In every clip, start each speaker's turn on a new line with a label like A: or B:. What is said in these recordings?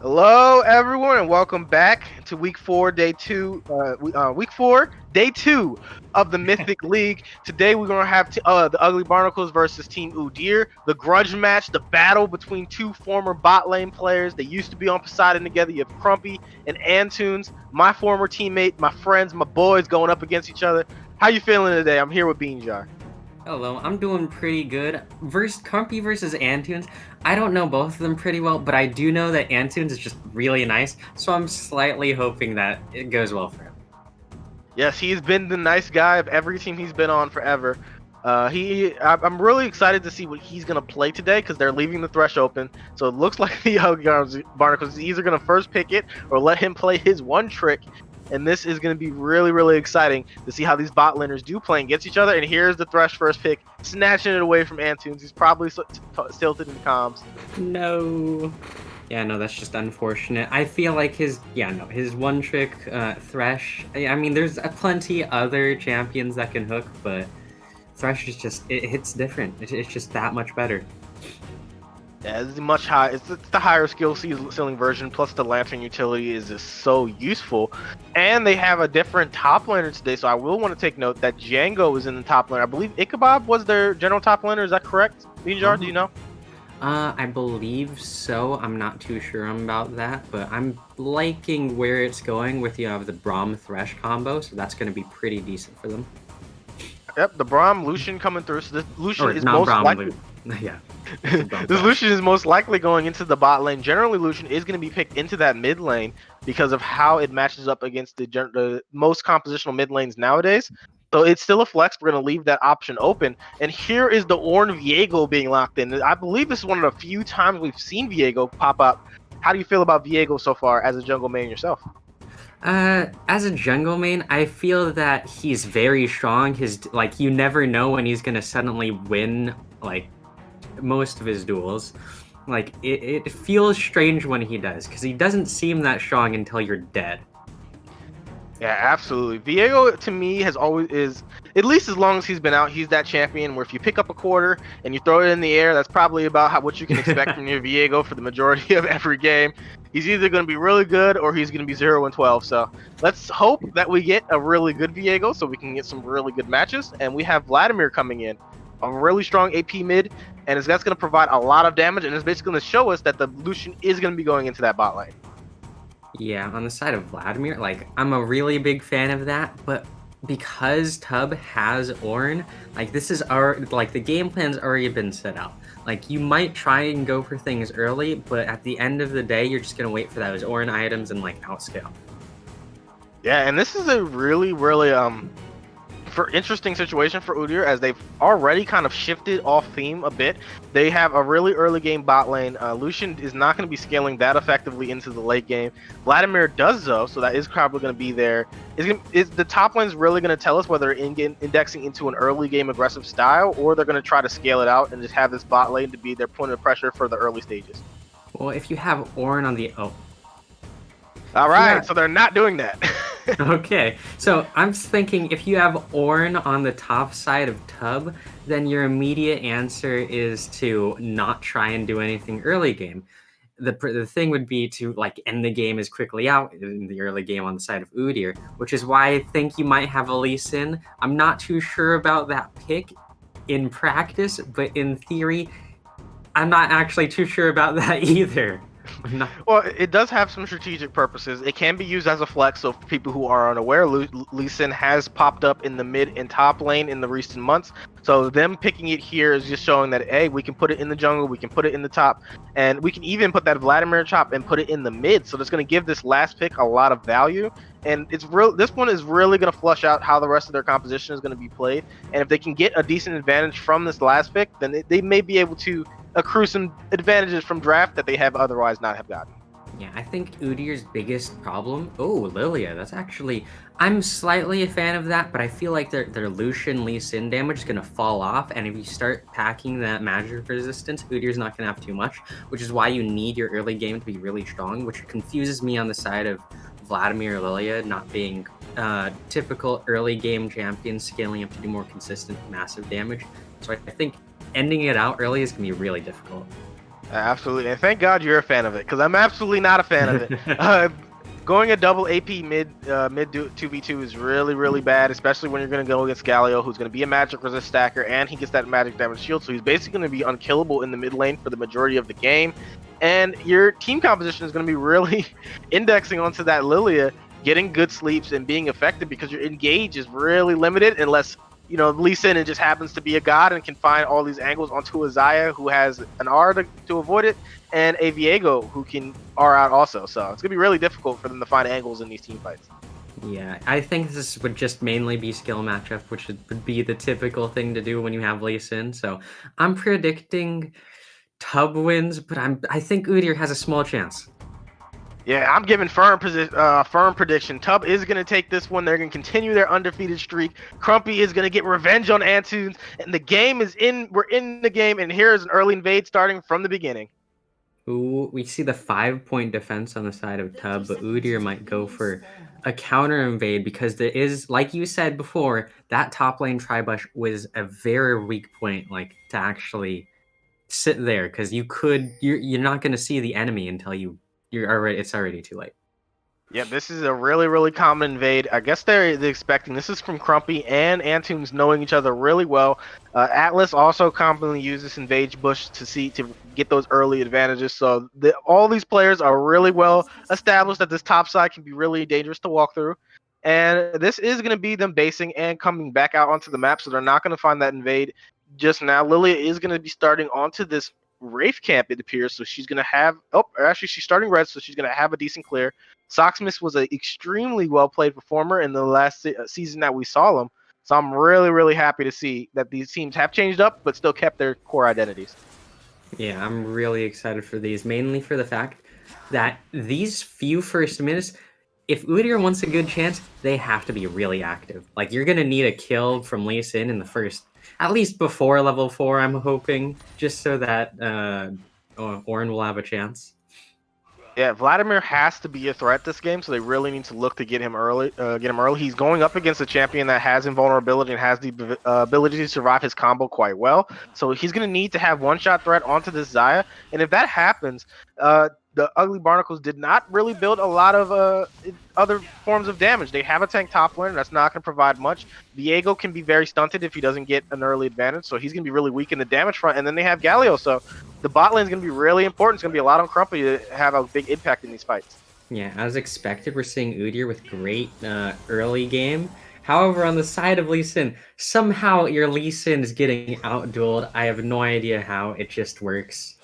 A: Hello, everyone, and welcome back to week four, day two of the Mythic League. Today, we're gonna have the Ugly Barnacles versus Team Udyr, the grudge match, the battle between two former bot lane players. They used to be on Poseidon together. You have Crumpy and Antunes, my former teammate, my friends, my boys, going up against each other. How you feeling today? I'm here with Bean Jar.
B: Hello, I'm doing pretty good. Crumpy versus Antunes. I don't know both of them pretty well, but I do know that Antunes is just really nice, so I'm slightly hoping that it goes well for him.
A: Yes, he's been the nice guy of every team he's been on forever. I'm really excited to see what he's gonna play today because they're leaving the thresh open. So it looks like the Barnacles is either gonna first pick it or let him play his one trick. And this is gonna be really, really exciting to see how these bot laners do playing against each other. And here's the thresh first pick, snatching it away from Antunes. He's probably tilted in comms.
B: No. Yeah, no, that's just unfortunate. I feel like his one trick Thresh. I mean, there's plenty other champions that can hook, but Thresh is just it hits different. It's just that much better.
A: Yeah, it's much high. It's the higher skill ceiling version. Plus, the lantern utility is just so useful, and they have a different top laner today. So I will want to take note that Django is in the top laner. I believe Ichabod was their general top laner. Is that correct, Ninjar? Do you know?
B: I believe so. I'm not too sure about that, but I'm liking where it's going with the Braum Thresh combo, so that's going to be pretty decent for them.
A: Yep, the Braum Lucian coming through. So this Lucian
B: Or
A: is
B: not
A: most
B: Braum,
A: likely.
B: yeah.
A: This Lucian is most likely going into the bot lane. Generally, Lucian is going to be picked into that mid lane because of how it matches up against the most compositional mid lanes nowadays. So it's still a flex. We're going to leave that option open. And here is the Ornn Viego being locked in. I believe this is one of the few times we've seen Viego pop up. How do you feel about Viego so far as a jungle main yourself?
B: As a jungle main, I feel that he's very strong. You never know when he's gonna suddenly win most of his duels. It feels strange when he does, because he doesn't seem that strong until you're dead.
A: Yeah, absolutely. Viego to me has always is, at least as long as he's been out, he's that champion where if you pick up a quarter and you throw it in the air, that's probably about what you can expect from your Viego for the majority of every game. He's either going to be really good or he's going to be 0-12. So let's hope that we get a really good Viego so we can get some really good matches. And we have Vladimir coming in, a really strong AP mid, and that's going to provide a lot of damage, and it's basically going to show us that the Lucian is going to be going into that bot lane.
B: Yeah, on the side of Vladimir, I'm a really big fan of that, but because Tub has Ornn, the game plan's already been set out. You might try and go for things early, but at the end of the day, you're just gonna wait for those Ornn items and outscale.
A: Yeah, and this is a really, really for interesting situation for Udyr as they've already kind of shifted off theme a bit. They have a really early game bot lane. Lucian is not going to be scaling that effectively into the late game. Vladimir does though, so that is probably going to be there. Is the top lane is really going to tell us whether indexing into an early game aggressive style, or they're going to try to scale it out and just have this bot lane to be their point of pressure for the early stages.
B: Well, if you have Ornn on the
A: All right, so they're not doing that.
B: Okay, so I'm thinking if you have Ornn on the top side of Tub, then your immediate answer is to not try and do anything early game. The thing would be to end the game as quickly out in the early game on the side of Udyr, which is why I think you might have a Lee Sin. I'm not too sure about that pick in practice, but in theory, I'm not actually too sure about that either.
A: Well, it does have some strategic purposes. It can be used as a flex, so for people who are unaware, Lee Sin has popped up in the mid and top lane in the recent months. So them picking it here is just showing that, hey, we can put it in the jungle, we can put it in the top, and we can even put that Vladimir chop and put it in the mid. So that's going to give this last pick a lot of value. And it's real. This one is really going to flush out how the rest of their composition is going to be played. And if they can get a decent advantage from this last pick, then they may be able to accrue some advantages from draft that they have otherwise not have gotten.
B: Yeah, I think Udyr's biggest problem. Oh, Lilia. That's actually. I'm slightly a fan of that, but I feel like their Lucian Lee Sin damage is going to fall off, and if you start packing that magic resistance, Udyr's not going to have too much, which is why you need your early game to be really strong, which confuses me on the side of Vladimir Lilia not being typical early game champions scaling up to do more consistent, massive damage. So I think ending it out early is going to be really difficult.
A: Absolutely, and thank God you're a fan of it, because I'm absolutely not a fan of it. Uh, Going a double AP mid 2v2 is really bad, especially when you're going to go against Galio, who's going to be a magic resist stacker, and he gets that magic damage shield, so he's basically going to be unkillable in the mid lane for the majority of the game. And your team composition is going to be really indexing onto that Lilia getting good sleeps and being effective, because your engage is really limited unless Lee Sin just happens to be a god and can find all these angles onto a Xayah who has an R to avoid it, and a Viego who can R out also. So it's gonna be really difficult for them to find angles in these team fights.
B: Yeah, I think this would just mainly be skill matchup, which would be the typical thing to do when you have Lee Sin. So I'm predicting Tub wins, but I think Udyr has a small chance.
A: Yeah, I'm giving firm prediction. Tub is gonna take this one. They're gonna continue their undefeated streak. Crumpy is gonna get revenge on Antunes, and the game is in. We're in the game, and here is an early invade starting from the beginning.
B: Ooh, we see the 5-point defense on the side of Tub, but Udyr might go for a counter invade because there is, like you said before, that top lane Tribush was a very weak point, like to actually sit there because you're not going to see the enemy until it's already too late.
A: Yeah, this is a really common invade. I guess they're expecting this is from Crumpy and Antunes knowing each other really well. Atlas also commonly uses invade bush to get those early advantages. So all these players are really well established that this top side can be really dangerous to walk through. And this is going to be them basing and coming back out onto the map, so they're not going to find that invade just now. Lilia is going to be starting onto this Wraith camp, it appears. So she's going to have, actually she's starting red, so she's going to have a decent clear. Socksmith was an extremely well played performer in the last season that we saw him. So I'm really happy to see that these teams have changed up, but still kept their core identities.
B: Yeah, I'm really excited for these, mainly for the fact that these few first minutes, if Udyr wants a good chance, they have to be really active. Like, you're going to need a kill from Lee Sin in the first, at least before level 4, I'm hoping, just so that Ornn will have a chance.
A: Yeah, Vladimir has to be a threat this game, so they really need to look to get him early. He's going up against a champion that has invulnerability and has the ability to survive his combo quite well. So he's going to need to have one-shot threat onto this Xayah, and if that happens, the Ugly Barnacles did not really build a lot of other forms of damage. They have a tank top laner that's not going to provide much. Viego can be very stunted if he doesn't get an early advantage, so he's going to be really weak in the damage front. And then they have Galio, so the bot lane is going to be really important. It's going to be a lot on Crumpy to have a big impact in these fights.
B: Yeah, as expected, we're seeing Udyr with great early game. However, on the side of Lee Sin, somehow your Lee Sin is getting outdueled. I have no idea how. It just works.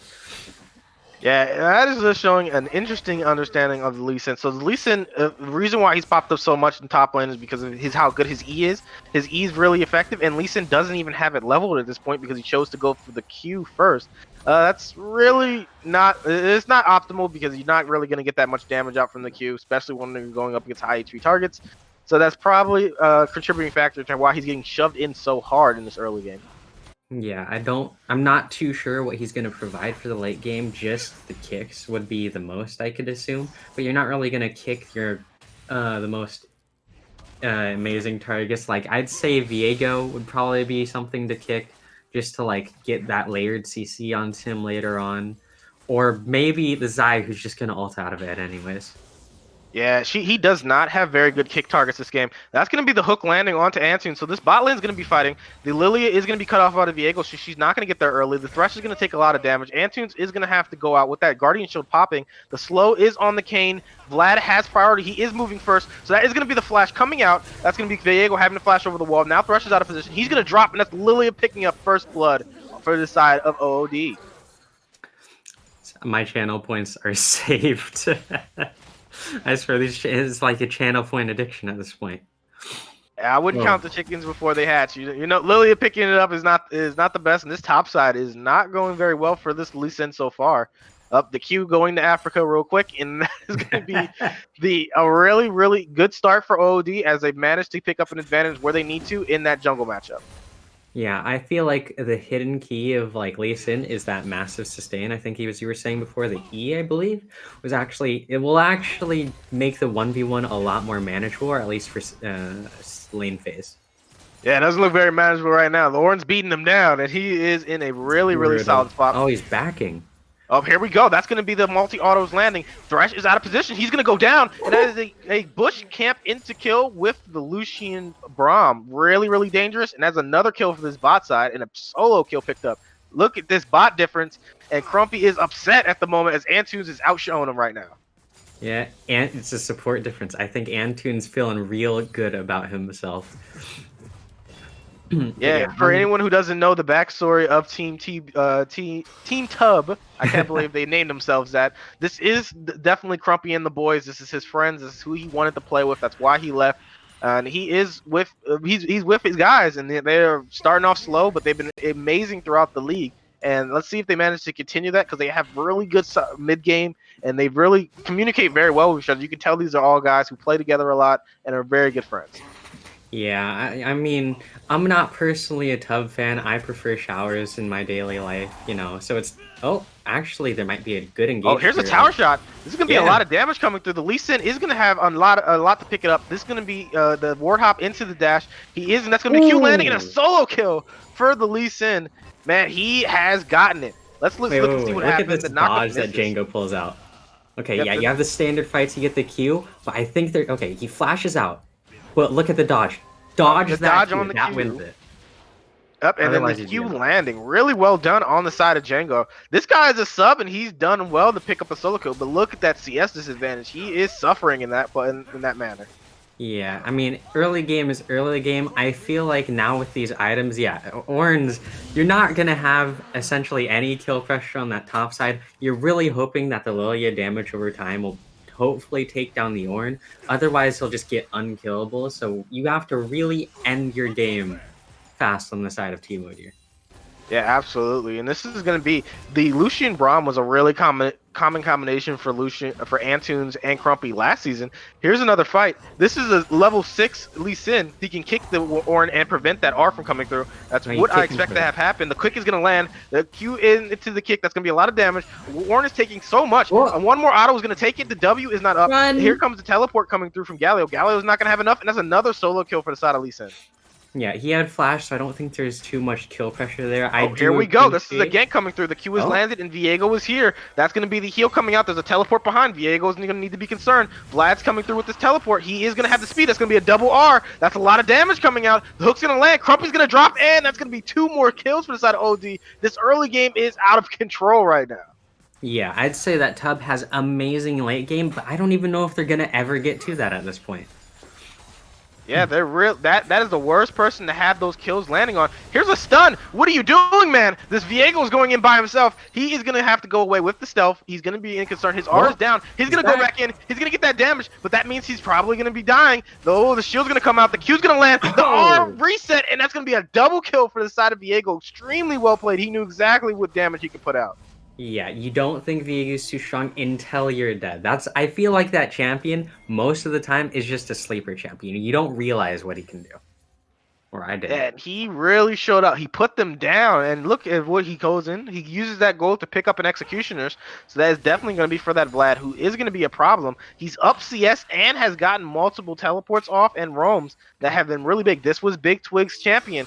A: Yeah, that is just showing an interesting understanding of the Lee Sin. So the Lee Sin, the reason why he's popped up so much in top lane is because of how good his E is. His E is really effective, and Lee Sin doesn't even have it leveled at this point because he chose to go for the Q first. That's really not, it's not optimal because you're not really going to get that much damage out from the Q, especially when you're going up against high HP targets. So that's probably a contributing factor to why he's getting shoved in so hard in this early game.
B: Yeah, I'm not too sure what he's going to provide for the late game. Just the kicks would be the most I could assume, but you're not really going to kick your the most amazing targets. Like, I'd say Viego would probably be something to kick just to like get that layered CC onto him later on, or maybe the Xayah who's just going to ult out of it anyways.
A: Yeah, he does not have very good kick targets this game. That's going to be the hook landing onto Antunes. So this bot lane is going to be fighting. The Lilia is going to be cut off out of Viego, so she's not going to get there early. The Thresh is going to take a lot of damage. Antunes is going to have to go out with that Guardian Shield popping. The slow is on the Kayn. Vlad has priority. He is moving first, so that is going to be the flash coming out. That's going to be Viego having to flash over the wall. Now Thresh is out of position. He's going to drop, and that's Lilia picking up first blood for the side of OOD.
B: My channel points are saved. I swear, this is like a channel point addiction at this point.
A: I wouldn't count the chickens before they hatch. You know, Lilia picking it up is not the best, and this top side is not going very well for this Lee Sin so far. Up the Q going to Africa real quick, and that is going to be a really good start for OOD as they manage to pick up an advantage where they need to in that jungle matchup.
B: Yeah, I feel like the hidden key of like Lee Sin is that massive sustain. I think you were saying before, the E, I believe, was actually, it will actually make the 1v1 a lot more manageable, or at least for lane phase.
A: Yeah, it doesn't look very manageable right now. Ornn's beating him down, and he is in a really solid spot.
B: Oh, he's backing.
A: Oh, here we go. That's going to be the multi-autos landing. Thresh is out of position. He's going to go down. And that is a bush camp into kill with the Lucian Braum. Really, really dangerous. And that's another kill for this bot side and a solo kill picked up. Look at this bot difference. And Crumpy is upset at the moment as Antunes is outshowing him right now.
B: Yeah, and it's a support difference. I think Antunes feeling real good about himself.
A: Yeah, for anyone who doesn't know the backstory of Team Tub, I can't believe they named themselves that. This is definitely Crumpy and the boys. This is his friends. This is who he wanted to play with. That's why he left. And he is with he's with his guys, and they're starting off slow, but they've been amazing throughout the league. And let's see if they manage to continue that because they have really good mid game, and they really communicate very well with each other. You can tell these are all guys who play together a lot and are very good friends.
B: Yeah, I mean, I'm not personally a Tub fan. I prefer showers in my daily life, you know. So it's actually there might be a good engagement.
A: Oh, here's a tower shot. This is gonna be a lot of damage coming through. The Lee Sin is gonna have a lot to pick it up. This is gonna be the ward hop into the dash. He is, and that's gonna be Q landing and a solo kill for the Lee Sin. Man, he has gotten it. Let's look and see what happens.
B: Look at this dodge that Django pulls out. Okay, yeah, you have the standard fights, you get the Q, but I think they're okay. He flashes out. But look at the dodge. Dodge that Q. That wins it.
A: Up, and then the Q landing. Really well done on the side of Django. This guy is a sub, and he's done well to pick up a solo kill. But look at that CS disadvantage. He is suffering in that manner.
B: Yeah, I mean, early game is early game. I feel like now with these items, yeah, Ornns, you're not going to have essentially any kill pressure on that top side. You're really hoping that the Lilia damage over time will hopefully take down the Ornn. Otherwise, he'll just get unkillable. So you have to really end your game fast on the side of Team OOD here.
A: Yeah, absolutely. And this is going to be the Lucian Braum was a really common combination for Antunes and Crumpy last season. Here's another fight. This is a level 6 Lee Sin. He can kick the Ornn and prevent that R from coming through. That's what I expect to have happen. The quick is going to land. The Q into the kick. That's going to be a lot of damage. Ornn is taking so much. And one more auto is going to take it. The W is not up. Here comes the teleport coming through from Galio. Galio's not going to have enough, and that's another solo kill for the side of Lee Sin.
B: Yeah, he had flash, so I don't think there's too much kill pressure there.
A: Here we go. This is a gank coming through. The Q is landed, and Viego is here. That's going to be the heal coming out. There's a teleport behind. Viego's going to need to be concerned. Vlad's coming through with this teleport. He is going to have the speed. That's going to be a double R. That's a lot of damage coming out. The hook's going to land. Crumpy's going to drop, and that's going to be 2 more kills for the side of OOD. This early game is out of control right now.
B: Yeah, I'd say that Tub has amazing late game, but I don't even know if they're going to ever get to that at this point.
A: Yeah, they're real. That is the worst person to have those kills landing on. Here's a stun. What are you doing, man? This Viego is going in by himself. He is gonna have to go away with the stealth. He's gonna be in concern. His R is down. He's gonna go back in. He's gonna get that damage, but that means he's probably gonna be dying. Though the shield's gonna come out. The Q's gonna land. The R reset, and that's gonna be a double kill for the side of Viego. Extremely well played. He knew exactly what damage he could put out.
B: Yeah, you don't think Viego's too strong until you're dead. I feel like that champion, most of the time, is just a sleeper champion. You don't realize what he can do. Or I did.
A: And he really showed up. He put them down, and look at what he goes in. He uses that gold to pick up an Executioners, so that is definitely going to be for that Vlad, who is going to be a problem. He's up CS and has gotten multiple teleports off and roams that have been really big. This was Big Twig's champion.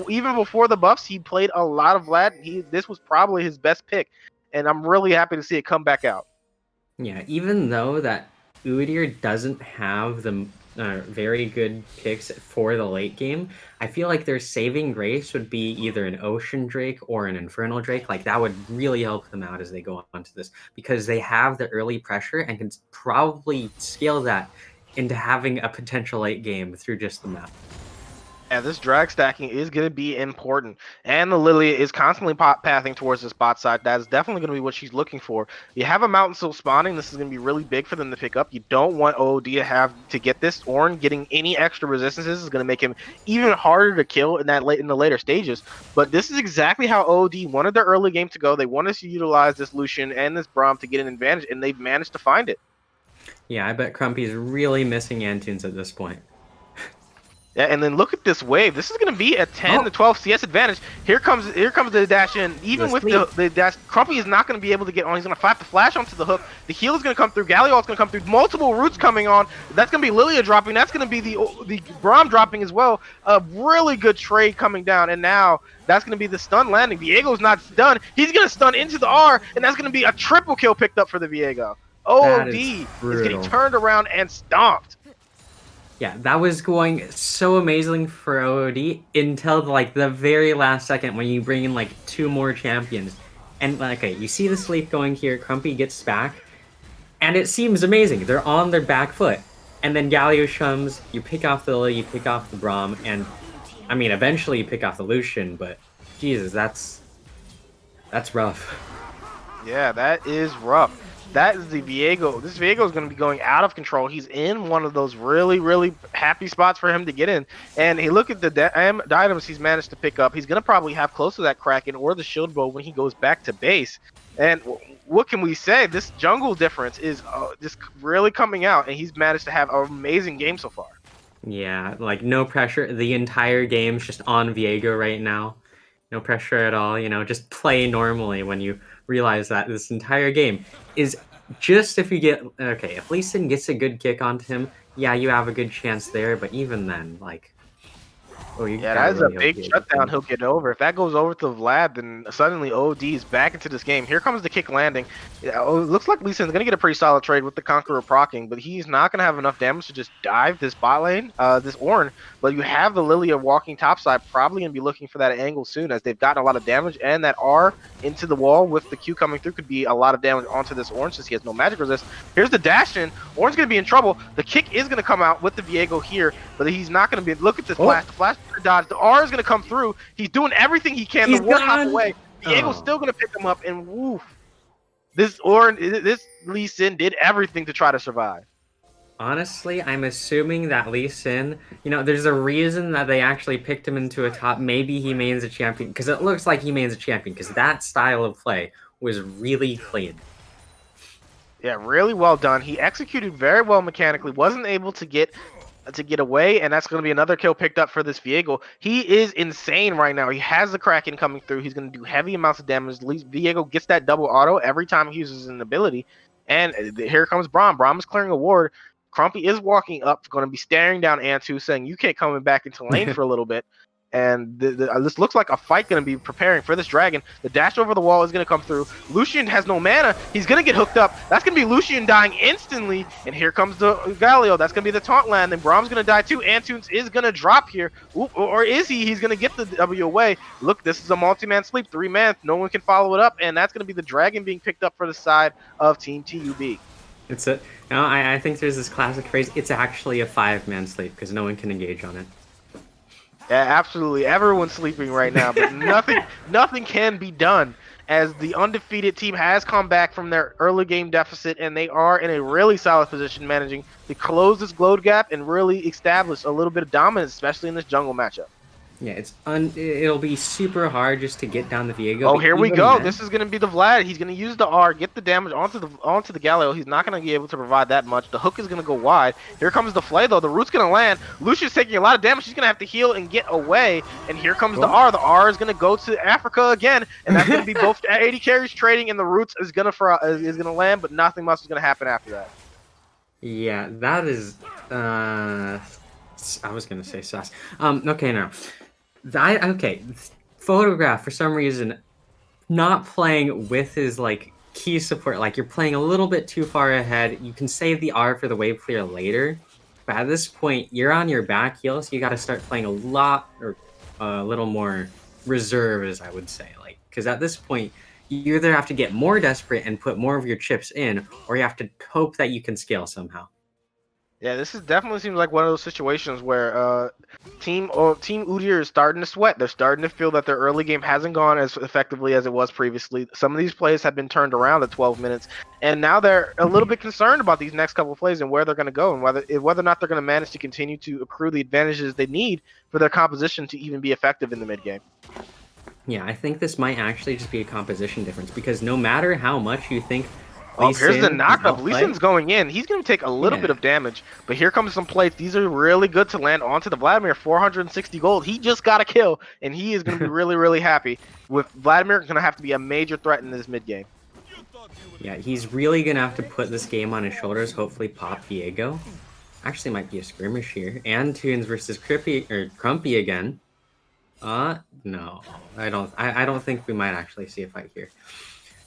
A: Even before the buffs, he played a lot of Vlad. This was probably his best pick. And I'm really happy to see it come back out.
B: Yeah, even though that OOD doesn't have the very good picks for the late game, I feel like their saving grace would be either an Ocean Drake or an Infernal Drake. Like, that would really help them out as they go onto this, because they have the early pressure and can probably scale that into having a potential late game through just the map.
A: Yeah, this drag stacking is going to be important. And the Lilia is constantly pathing towards this bot side. That is definitely going to be what she's looking for. You have a Mountain Soul spawning. This is going to be really big for them to pick up. You don't want OOD to get this. Ornn getting any extra resistances is going to make him even harder to kill in the later stages. But this is exactly how OOD wanted their early game to go. They wanted to utilize this Lucian and this Braum to get an advantage, and they've managed to find it.
B: Yeah, I bet Crumpy's really missing Antunes at this point.
A: Yeah, and then look at this wave. This is going to be a 10 to
B: Oh,
A: 12 CS advantage. Here comes the dash in.
B: the
A: Even with
B: sleep.
A: the dash, Crumpy is not going to be able to get on. He's going to have to flash onto the hook. The heal is going to come through. Galio is going to come through. Multiple roots coming on. That's going to be Lilia dropping. That's going to be the Braum dropping as well. A really good trade coming down. And now that's going to be the stun landing. Viego's not stunned. He's going to stun into the R, and that's going to be a triple kill picked up for the Viego.
B: That is
A: OOD is getting
B: brutal.
A: turned around and stomped.
B: Yeah, that was going so amazing for OOD until like the very last second when you bring in like 2 more champions. And okay, you see the sleep going here, Crumpy gets back, and it seems amazing. They're on their back foot. And then Galio comes, you pick off the Lily, you pick off the Braum, and I mean eventually you pick off the Lucian, but Jesus, that's rough.
A: Yeah, that is rough. That is the Viego. This Viego is going to be going out of control. He's in one of those really, really happy spots for him to get in. And he look at the items he's managed to pick up. He's going to probably have close to that Kraken or the Shield Bow when he goes back to base. And what can we say? This jungle difference is just really coming out, and he's managed to have an amazing game so far.
B: Yeah, like no pressure. The entire game's just on Viego right now. No pressure at all, just play normally when you realize that this entire game is just if you get okay, if Lee Sin gets a good kick onto him, yeah, you have a good chance there, but even then, like you
A: Yeah,
B: gotta
A: that is a
B: really hope
A: big
B: he
A: shutdown he'll get over. If that goes over to Vlad, then suddenly OD is back into this game. Here comes the kick landing. Yeah, it looks like Lee Sin's going to get a pretty solid trade with the Conqueror proccing, but he's not going to have enough damage to just dive this bot lane, this Ornn. But you have the Lilia walking topside, probably going to be looking for that angle soon as they've gotten a lot of damage, and that R into the wall with the Q coming through could be a lot of damage onto this Ornn since he has no magic resist. Here's the dash in. Ornn's going to be in trouble. The kick is going to come out with the Viego here, but he's not going to be. Look at this flash. The flash dodge. The R is going to come through. He's doing everything he can
B: He's
A: to warp hop
B: gone.
A: away. Viego's still going to pick him up, and woof. This Lee Sin did everything to try to survive.
B: Honestly, I'm assuming that Lee Sin, there's a reason that they actually picked him into a top. Maybe he mains a champion, because it looks like he mains a champion, because that style of play was really clean.
A: Yeah, really well done. He executed very well mechanically. Wasn't able to get away, and that's going to be another kill picked up for this Viego. He is insane right now. He has the Kraken coming through. He's going to do heavy amounts of damage. At least Viego gets that double auto every time he uses an ability. And here comes Braum. Braum is clearing a ward. Crumpy is walking up, going to be staring down Antu, saying, "You can't come back into lane for a little bit." And this looks like a fight going to be preparing for this dragon. The dash over the wall is going to come through. Lucian has no mana. He's going to get hooked up. That's going to be Lucian dying instantly. And here comes the Galio. That's going to be the taunt land. And Braum's going to die too. Antunes is going to drop here. Ooh, or is he? He's going to get the W away. Look, this is a multi-man sleep. 3 man. No one can follow it up. And that's going to be the dragon being picked up for the side of Team TUB.
B: I think there's this classic phrase, it's actually a 5-man sleep, because no one can engage on it.
A: Yeah, absolutely. Everyone's sleeping right now, but nothing can be done as the undefeated team has come back from their early game deficit, and they are in a really solid position managing to close this glow gap and really establish a little bit of dominance, especially in this jungle matchup.
B: Yeah, it'll be super hard just to get down the Viego.
A: Oh, here we go. This is going to be the Vlad. He's going to use the R, get the damage onto the Galio. He's not going to be able to provide that much. The hook is going to go wide. Here comes the Flay, though. The root's going to land. Lucian's taking a lot of damage. He's going to have to heal and get away. And here comes the R. The R is going to go to Africa again, and that's going to be both 80 carries trading, and the roots is going to land, but nothing much is going to happen after that.
B: Yeah, that is. I was going to say sus. Okay, no. Photograph for some reason not playing with his key support. Like, you're playing a little bit too far ahead. You can save the R for the wave clear later, but at this point you're on your back heel, so you got to start playing a little more reserves, I would say, because at this point you either have to get more desperate and put more of your chips in, or you have to hope that you can scale somehow.
A: Yeah, this definitely seems like one of those situations where Team Udyr is starting to sweat. They're starting to feel that their early game hasn't gone as effectively as it was previously. Some of these plays have been turned around at 12 minutes, and now they're a little bit concerned about these next couple of plays and where they're going to go, and whether or not they're going to manage to continue to accrue the advantages they need for their composition to even be effective in the mid game.
B: Yeah, I think this might actually just be a composition difference, because no matter how much you think
A: Oh,
B: Lee
A: here's the
B: Sin can
A: knockup. Lee
B: outplay.
A: Sin's going in. He's going to take a little bit
B: Yeah.
A: of damage, but here comes some plates. These are really good to land onto the Vladimir. 460 gold. He just got a kill, and he is going to be really, really happy. With Vladimir, going to have to be a major threat in this mid game.
B: Yeah, he's really gonna have to put this game on his shoulders. Hopefully, pop Viego. Actually, might be a skirmish here. And Tunes versus Crumpy again. No, I don't. I don't think we might actually see a fight here.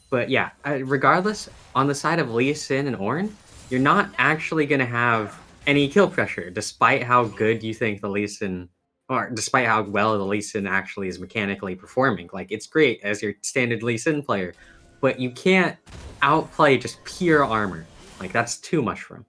B: But yeah, regardless, on the side of Lee Sin and Ornn, you're not actually gonna have any kill pressure, despite how good you think the Lee Sin, or despite how well the Lee Sin actually is mechanically performing. Like, it's great as your standard Lee Sin player, but you can't outplay just pure armor. Like, that's too much for him.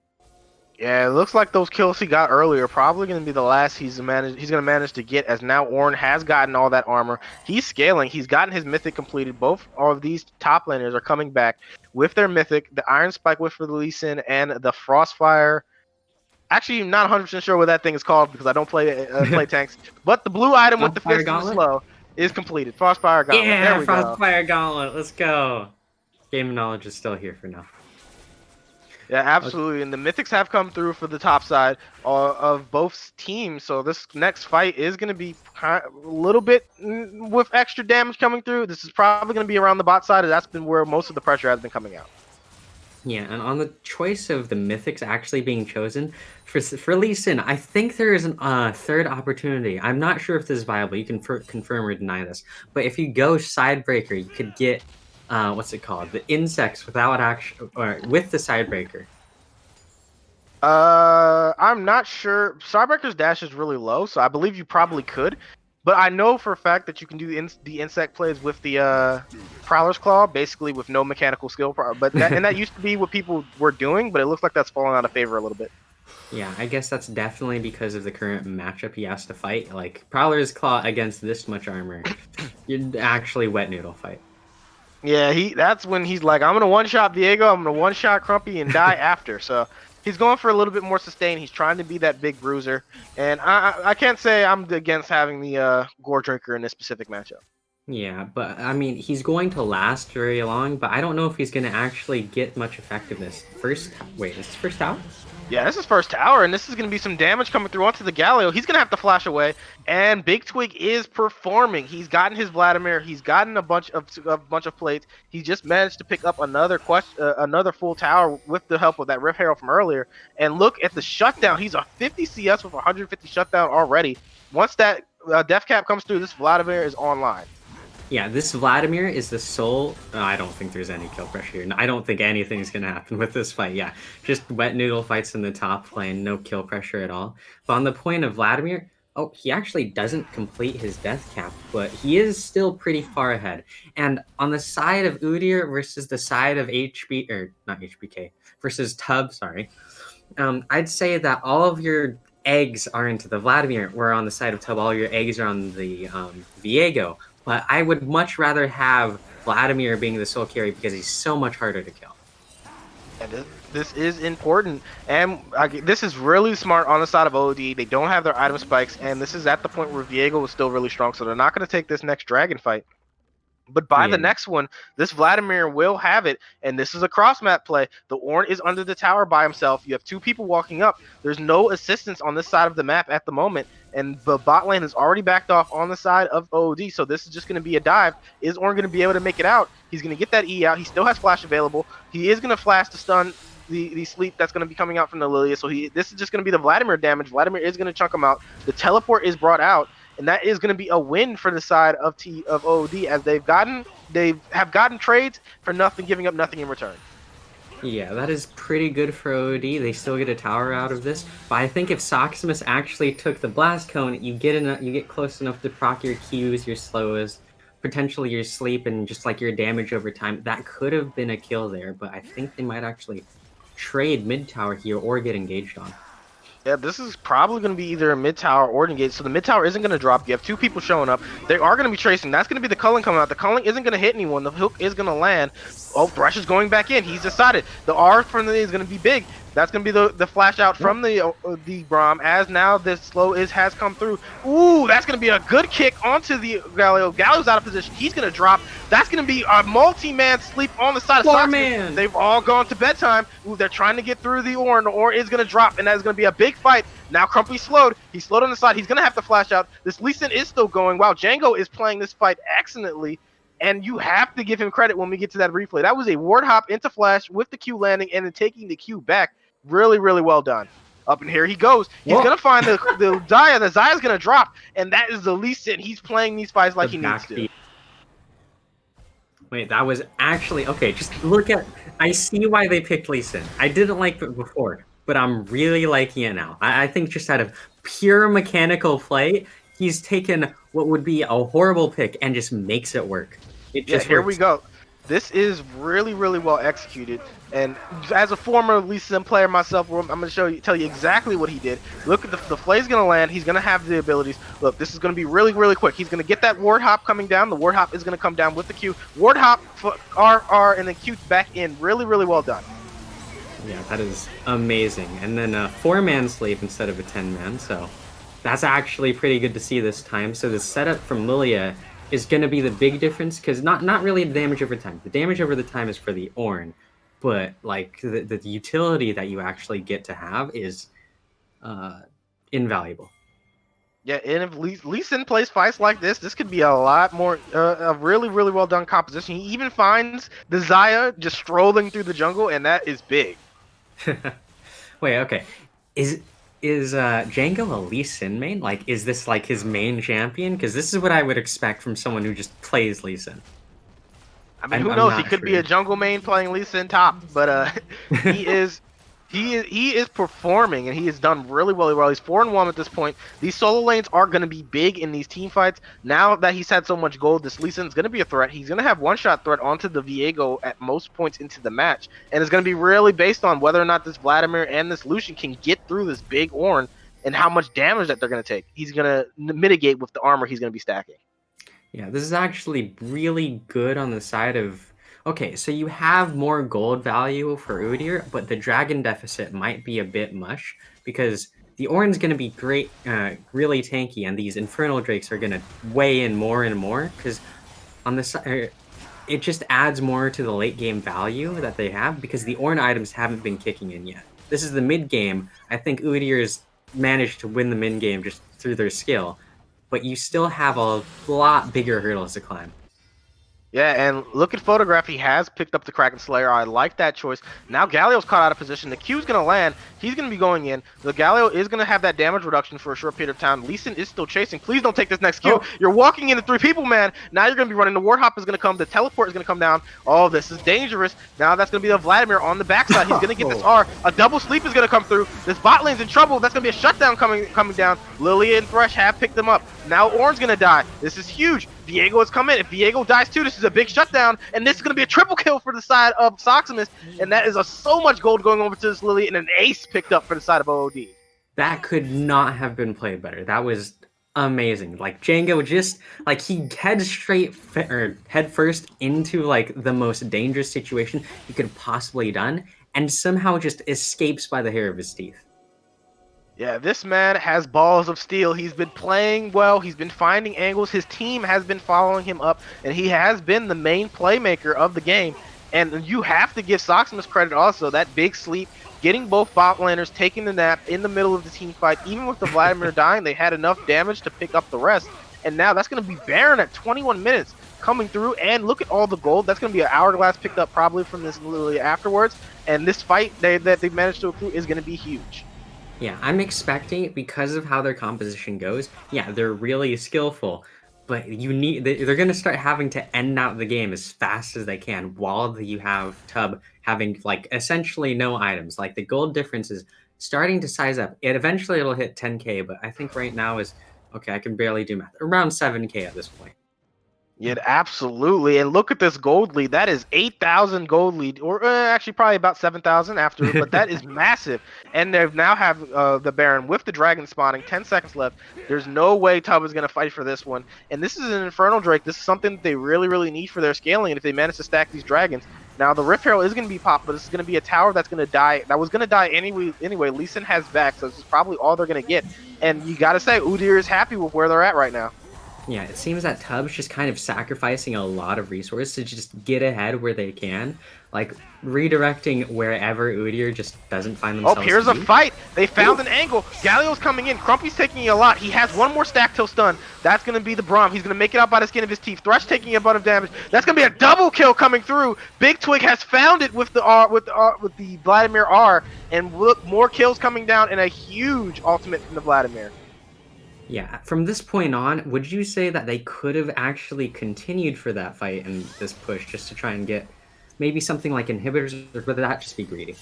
A: Yeah, it looks like those kills he got earlier are probably going to be the last he's going to manage to get, as now Ornn has gotten all that armor. He's scaling. He's gotten his Mythic completed. Both of these top laners are coming back with their Mythic, the Iron Spike Whiff for the Lee Sin, and the Frostfire. Actually, I'm not 100% sure what that thing is called because I don't play tanks. But the blue item with the
B: Frostfire
A: fist of the
B: Gauntlet?
A: slow is completed. Frostfire Gauntlet.
B: Yeah,
A: There we go.
B: Frostfire Gauntlet. Let's go. Game knowledge is still here for now.
A: Yeah, absolutely. And the Mythics have come through for the top side of both teams. So this next fight is going to be a little bit with extra damage coming through. This is probably going to be around the bot side. And that's been where most of the pressure has been coming out.
B: Yeah, and on the choice of the Mythics actually being chosen, for Lee Sin, I think there is a third opportunity. I'm not sure if this is viable. You can confirm or deny this. But if you go Sidebreaker, you could get... what's it called? The insects without or with the Sidebreaker.
A: I'm not sure. Starbreaker's dash is really low, so I believe you probably could. But I know for a fact that you can do the insect plays with the Prowler's Claw, basically with no mechanical skill. But that used to be what people were doing, but it looks like that's fallen out of favor a little bit.
B: Yeah, I guess that's definitely because of the current matchup he has to fight. Like, Prowler's Claw against this much armor, you'd actually wet noodle fight.
A: Yeah, that's when he's like, I'm gonna one-shot Viego, I'm gonna one-shot Crumpy and die after. So he's going for a little bit more sustain. He's trying to be that big bruiser. And I can't say I'm against having the Gore Drinker in this specific matchup.
B: Yeah, but I mean, he's going to last very long, but I don't know if he's going to actually get much effectiveness. Wait, is this first tower?
A: Yeah, this is first tower, and this is going to be some damage coming through onto the Galio. He's going to have to flash away, and Big Twig is performing. He's gotten his Vladimir. He's gotten a bunch of plates. He just managed to pick up another full tower with the help of that Rift Herald from earlier. And look at the shutdown. He's a 50 CS with 150 shutdown already. Once that Death Cap comes through, this Vladimir is online.
B: Yeah, this Vladimir is the sole... I don't think there's any kill pressure here. I don't think anything's going to happen with this fight. Yeah, just wet noodle fights in the top lane, no kill pressure at all. But on the point of Vladimir, he actually doesn't complete his death cap, but he is still pretty far ahead. And on the side of Udyr versus the side of not HBK, versus Tub, sorry, I'd say that all of your eggs are into the Vladimir, where on the side of Tub, all your eggs are on the Viego. But I would much rather have Vladimir being the sole carry because he's so much harder to kill.
A: And this is important, and this is really smart on the side of OOD. They don't have their item spikes, and this is at the point where Viego was still really strong, so they're not going to take this next dragon fight. But by the next one, this Vladimir will have it, and this is a cross-map play. The Ornn is under the tower by himself. You have two people walking up. There's no assistance on this side of the map at the moment, and the bot lane is already backed off on the side of OOD, so this is just going to be a dive. Is Ornn going to be able to make it out? He's going to get that E out. He still has flash available. He is going to flash to stun the sleep that's going to be coming out from the Lilia, so this is just going to be the Vladimir damage. Vladimir is going to chunk him out. The teleport is brought out, and that is going to be a win for the side of OOD, as they have gotten trades for nothing, giving up nothing in return.
B: Yeah, that is pretty good for OOD. They still get a tower out of this, but I think if Soximus actually took the Blast Cone, you get close enough to proc your Qs, your slows, potentially your sleep, and just like your damage over time. That could have been a kill there, but I think they might actually trade mid tower here or get engaged on.
A: Yeah, this is probably going to be either a mid tower or engage. So the mid tower isn't going to drop. You have two people showing up. They are going to be tracing. That's going to be the culling coming out. The culling isn't going to hit anyone. The hook is going to land. Oh, Thresh is going back in. He's decided. The R from the is going to be big. That's gonna be the flash out from the Braum, as now this slow has come through. Ooh, that's gonna be a good kick onto the Galio. Galio's out of position. He's gonna drop. That's gonna be a multi-man sleep on the side of Sox. They've all gone to bedtime. Ooh, they're trying to get through the Orn. The Orn is gonna drop, and that is gonna be a big fight. Now Crumpy slowed. He's slowed on the side. He's gonna have to flash out. This Lee Sin is still going. Wow, Django is playing this fight excellently. And you have to give him credit when we get to that replay. That was a ward hop into flash with the Q landing and then taking the Q back. Really, really well done. Up in here he goes. He's going to find the Xayah. The Xayah's going to drop. And that is the Lee Sin. He's playing these fights like he needs to.
B: Wait, that was actually... Okay, just look at... I see why they picked Lee Sin. I didn't like it before, but I'm really liking it now. I think just out of pure mechanical play, he's taken what would be a horrible pick and just makes it work. It just
A: here we go. This is really, really well executed. And as a former Lee Sin player myself, I'm going to tell you exactly what he did. Look at the flay's going to land. He's going to have the abilities. Look, this is going to be really, really quick. He's going to get that ward hop coming down. The ward hop is going to come down with the Q. Ward hop, R, and then Q back in. Really, really well done.
B: Yeah, that is amazing. And then a 4-man sleep instead of a 10-man. So that's actually pretty good to see this time. So the setup from Lilia is going to be the big difference, because not really the damage over time. The damage over the time is for the Ornn, but like the utility that you actually get to have is invaluable. Yeah,
A: and if Lee Sin plays fights like this could be a lot more, a really, really well done composition. He even finds the Xayah just strolling through the jungle, and that is big.
B: Wait, okay. Is Django a Lee Sin main? Like, is this like his main champion? Because this is what I would expect from someone who just plays Lee Sin.
A: I mean, who knows? He could be a jungle main playing Lee Sin top, but he is performing, and he has done really, really well. He's 4-1 at this point. These solo lanes are going to be big in these team fights. Now that he's had so much gold, this Lee Sin is going to be a threat. He's going to have one-shot threat onto the Viego at most points into the match, and it's going to be really based on whether or not this Vladimir and this Lucian can get through this big Ornn and how much damage that they're going to take. He's going to mitigate with the armor he's going to be stacking.
B: Yeah, this is actually really good on the side of... Okay, so you have more gold value for Udyr, but the dragon deficit might be a bit much, because the Ornn's going to be great, really tanky, and these Infernal Drakes are going to weigh in more and more, because on the side, it just adds more to the late game value that they have, because the Ornn items haven't been kicking in yet. This is the mid game. I think Udyr's managed to win the mid game just through their skill, but you still have a lot bigger hurdles to climb.
A: Yeah, and look at Photograph. He has picked up the Kraken Slayer. I like that choice. Now Galio's caught out of position. The Q's going to land. He's going to be going in. The Galio is going to have that damage reduction for a short period of time. Lee Sin is still chasing. Please don't take this next Q. You're walking into 3 people, man. Now you're going to be running. The Ward Hop is going to come. The Teleport is going to come down. Oh, this is dangerous. Now that's going to be the Vladimir on the backside. He's going to get this R. A double sleep is going to come through. This bot lane's in trouble. That's going to be a shutdown coming down. Lilia and Thresh have picked them up. Now Ornn's going to die. This is huge. Viego has come in. If Viego dies too, this is a big shutdown, and this is going to be a triple kill for the side of Soximus, and that is so much gold going over to this Lily, and an ace picked up for the side of OOD.
B: That could not have been played better. That was amazing. Like, Django just, like, he head first into, like, the most dangerous situation he could have possibly done, and somehow just escapes by the hair of his teeth.
A: Yeah, this man has balls of steel. He's been playing well. He's been finding angles. His team has been following him up, and he has been the main playmaker of the game. And you have to give Soximus credit also. That big sleep, getting both bot laners, taking the nap in the middle of the team fight. Even with the Vladimir dying, they had enough damage to pick up the rest. And now that's going to be Baron at 21 minutes coming through. And look at all the gold. That's going to be an hourglass picked up probably from this literally afterwards. And this fight that they managed to accrue is going to be huge.
B: Yeah, I'm expecting, because of how their composition goes, yeah, they're really skillful, but they're going to start having to end out the game as fast as they can while you have Tub having, like, essentially no items. Like, the gold difference is starting to size up. Eventually it'll hit 10k, but I think right now is, okay, I can barely do math, around 7k at this point.
A: Yeah, absolutely. And look at this gold lead. That is 8,000 gold lead, or actually probably about 7,000 after, but that is massive. And they now have the Baron with the dragon spawning, 10 seconds left. There's no way Tub is going to fight for this one. And this is an Infernal Drake. This is something that they really, really need for their scaling. And if they manage to stack these dragons, Now the Rift Herald is going to be popped, but this is going to be a tower that's going to die. That was going to die anyway. Lee Sin has back, so this is probably all they're going to get. And you got to say, Udyr is happy with where they're at right now.
B: Yeah, it seems that Tubbs just kind of sacrificing a lot of resources to just get ahead where they can. Like, redirecting wherever Udyr just doesn't find themselves.
A: Oh, here's a fight. They found an angle. Galio's coming in. Crumpy's taking a lot. He has one more stack till stun. That's going to be the Braum. He's going to make it out by the skin of his teeth. Thresh taking a bunch of damage. That's going to be a double kill coming through. Big Twig has found it with the Vladimir R. And look, more kills coming down and a huge ultimate from the Vladimir.
B: Yeah, from this point on, would you say that they could have actually continued for that fight and this push just to try and get maybe something like inhibitors, or would that just be greedy?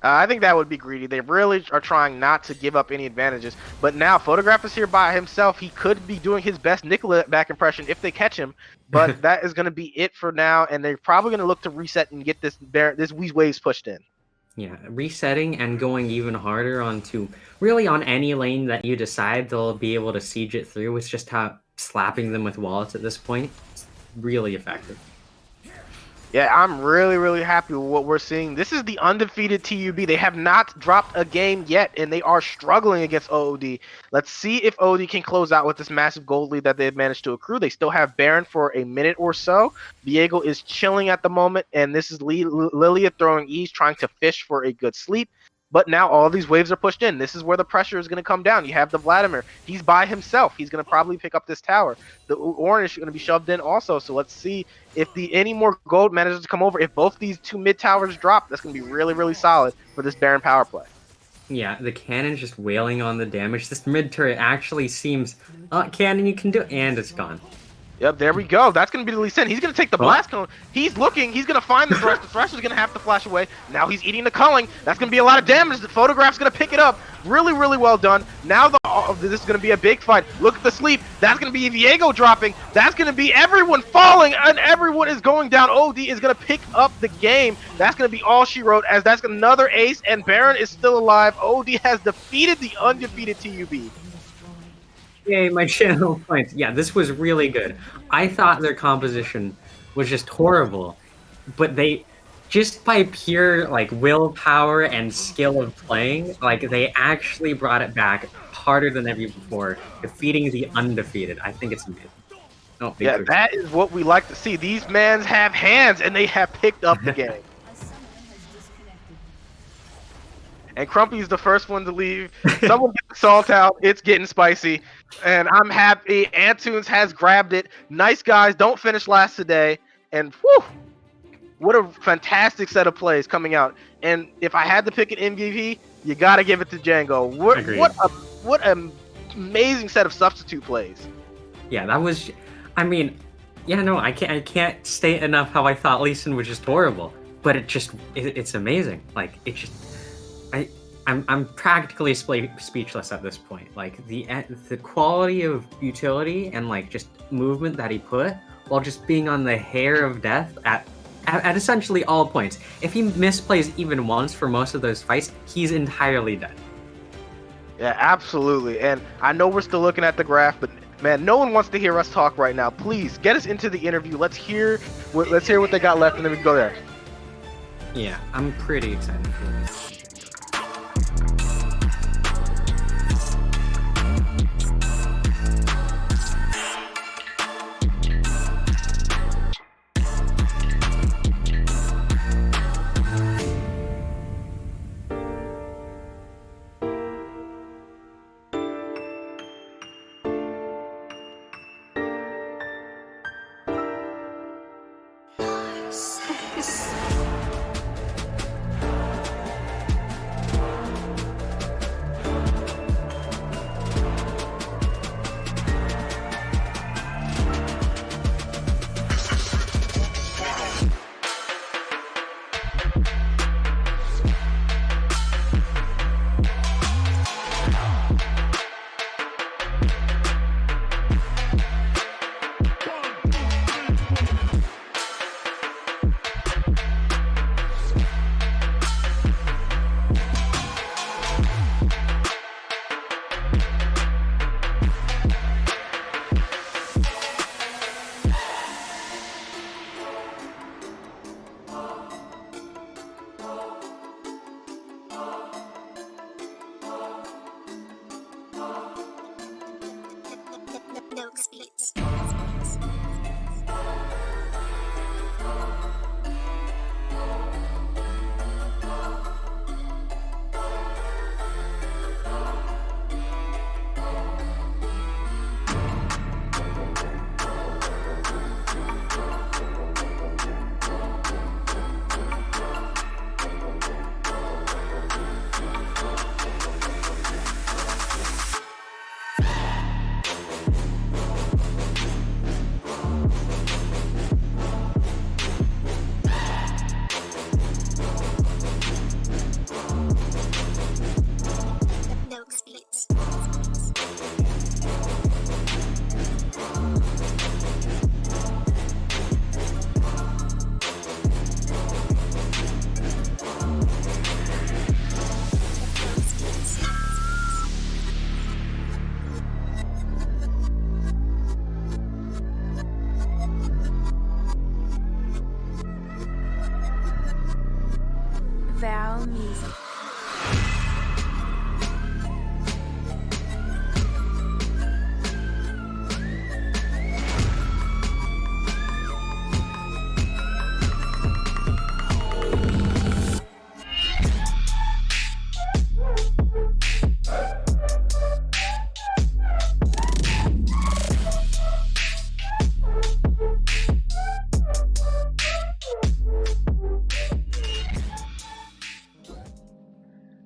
A: I think that would be greedy. They really are trying not to give up any advantages. But now, Photograph is here by himself. He could be doing his best Nickelback impression if they catch him. But that is going to be it for now. And they're probably going to look to reset and get this Weeze Waves pushed in.
B: Yeah, resetting and going even harder onto really on any lane that you decide they'll be able to siege it through. It's just how slapping them with wallets at this point is really effective.
A: Yeah, I'm really, really happy with what we're seeing. This is the undefeated TUB. They have not dropped a game yet, and they are struggling against OOD. Let's see if OOD can close out with this massive gold lead that they've managed to accrue. They still have Baron for a minute or so. Viego is chilling at the moment, and this is Lilia throwing E's, trying to fish for a good sleep. But now all these waves are pushed in. This is where the pressure is going to come down. You have the Vladimir. He's by himself. He's going to probably pick up this tower. The Orange is going to be shoved in also. So let's see if any more gold manages to come over. If both these two mid towers drop, that's going to be really, really solid for this Baron power play.
B: Yeah, the cannon's just wailing on the damage. This mid turret actually seems, cannon, you can do it, and it's gone.
A: Yep, there we go. That's going to be the Lee Sin. He's going to take the blast cone. He's looking. He's going to find the Thresh. The Thresh is going to have to flash away. Now he's eating the culling. That's going to be a lot of damage. The Photograph's going to pick it up. Really, really well done. Now this is going to be a big fight. Look at the sleep. That's going to be Viego dropping. That's going to be everyone falling, and everyone is going down. OD is going to pick up the game. That's going to be all she wrote, as that's another ace, and Baron is still alive. OD has defeated the undefeated TUB.
B: Yay, my channel points. Yeah, this was really good. I thought their composition was just horrible, but they, just by pure like willpower and skill of playing, like they actually brought it back harder than ever before, defeating the undefeated. I think it's amazing. Oh,
A: yeah, that is what we like to see. These mans have hands, and they have picked up the game. And Crumpy's the first one to leave. Someone get the salt out. It's getting spicy. And I'm happy. Antunes has grabbed it. Nice guys. Don't finish last today. And whew, what a fantastic set of plays coming out. And if I had to pick an MVP, you got to give it to Django. What an amazing set of substitute plays.
B: Yeah, that was... I mean, yeah, no, I can't state enough how I thought Lee Sin was just horrible. But it's amazing. Like, it just... I'm practically speechless at this point. Like the quality of utility and like just movement that he put while just being on the hair of death at essentially all points. If he misplays even once for most of those fights, he's entirely dead.
A: Yeah, absolutely. And I know we're still looking at the graph, but man, no one wants to hear us talk right now. Please get us into the interview. Let's hear what they got left, and then we can go there.
B: Yeah, I'm pretty excited for this.
C: background music.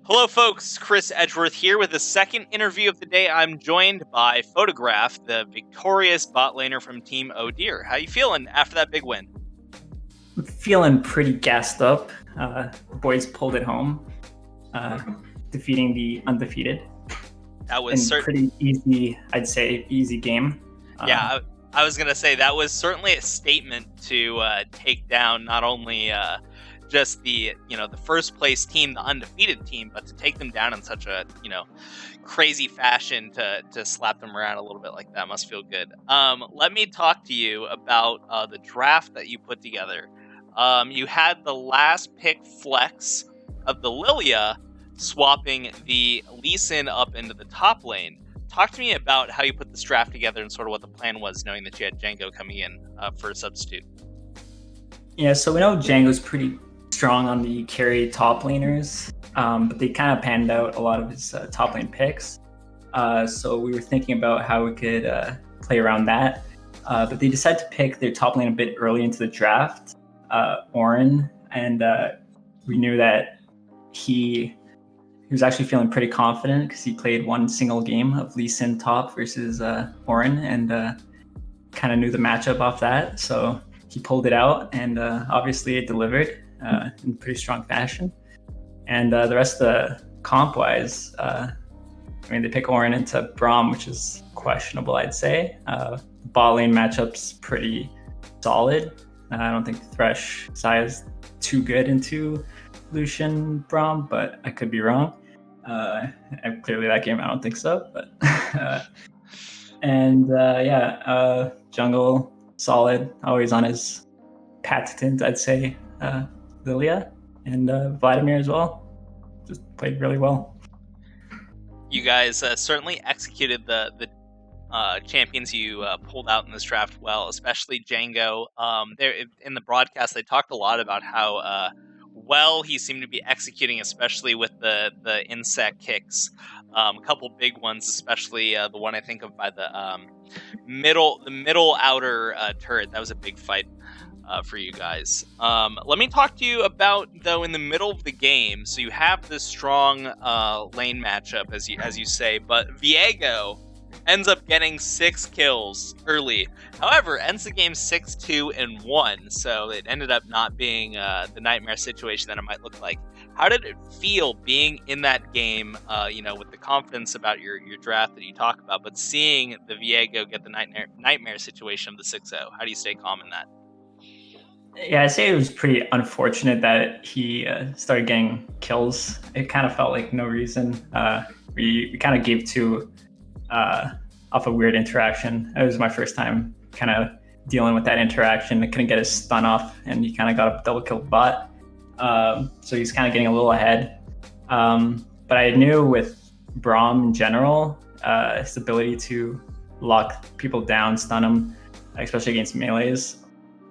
D: Hello, folks. Chris Edgeworth here with the second interview of the day. I'm joined by Photograph, the victorious bot laner from Team OOD. How you feeling after that big win?
E: I'm feeling pretty gassed up. The boys pulled it home, defeating the undefeated.
D: That was
E: pretty easy, I'd say, easy game.
D: Yeah, I was gonna say that was certainly a statement to take down not only just the first place team, the undefeated team, but to take them down in such a crazy fashion to slap them around a little bit like that must feel good. Let me talk to you about the draft that you put together. You had the last pick flex of the Lilia, swapping the Lee Sin up into the top lane. Talk to me about how you put this draft together and sort of what the plan was, knowing that you had Django coming in for a substitute.
E: Yeah, so we know Django's pretty strong on the carry top laners, but they kind of panned out a lot of his top lane picks. So we were thinking about how we could play around that. But they decided to pick their top lane a bit early into the draft, Orin, and we knew that he was actually feeling pretty confident because he played one single game of Lee Sin top versus Orin, and kind of knew the matchup off that. So he pulled it out, and obviously it delivered in pretty strong fashion. And the rest of the comp-wise, they pick Orin into Braum, which is questionable, I'd say. Bot lane matchup's pretty solid. I don't think Thresh Xayah is too good into Lucian Braum, but I could be wrong. Clearly that game I don't think so, but jungle solid, always on his patent, I'd say. Lilia and Vladimir as well, just played really well.
D: You guys certainly executed the champions you pulled out in this draft well, especially Django. There in the broadcast, they talked a lot about how well he seemed to be executing, especially with the insect kicks. A couple big ones, especially the one I think of by the middle outer turret. That was a big fight for you guys. Let me talk to you about, though, in the middle of the game. So you have this strong lane matchup, as you say, but Viego ends up getting 6 kills early. However, ends the game 6-2-1, so it ended up not being the nightmare situation that it might look like. How did it feel being in that game, with the confidence about your draft that you talk about, but seeing the Viego get the nightmare situation of the 6-0? How do you stay calm in that?
E: Yeah, I'd say it was pretty unfortunate that he started getting kills. It kind of felt like no reason. We kind of gave two off a weird interaction. It was my first time kind of dealing with that interaction. I couldn't get his stun off, and he kind of got a double kill bot. So he's kind of getting a little ahead. But I knew with Braum in general, his ability to lock people down, stun them, especially against melees,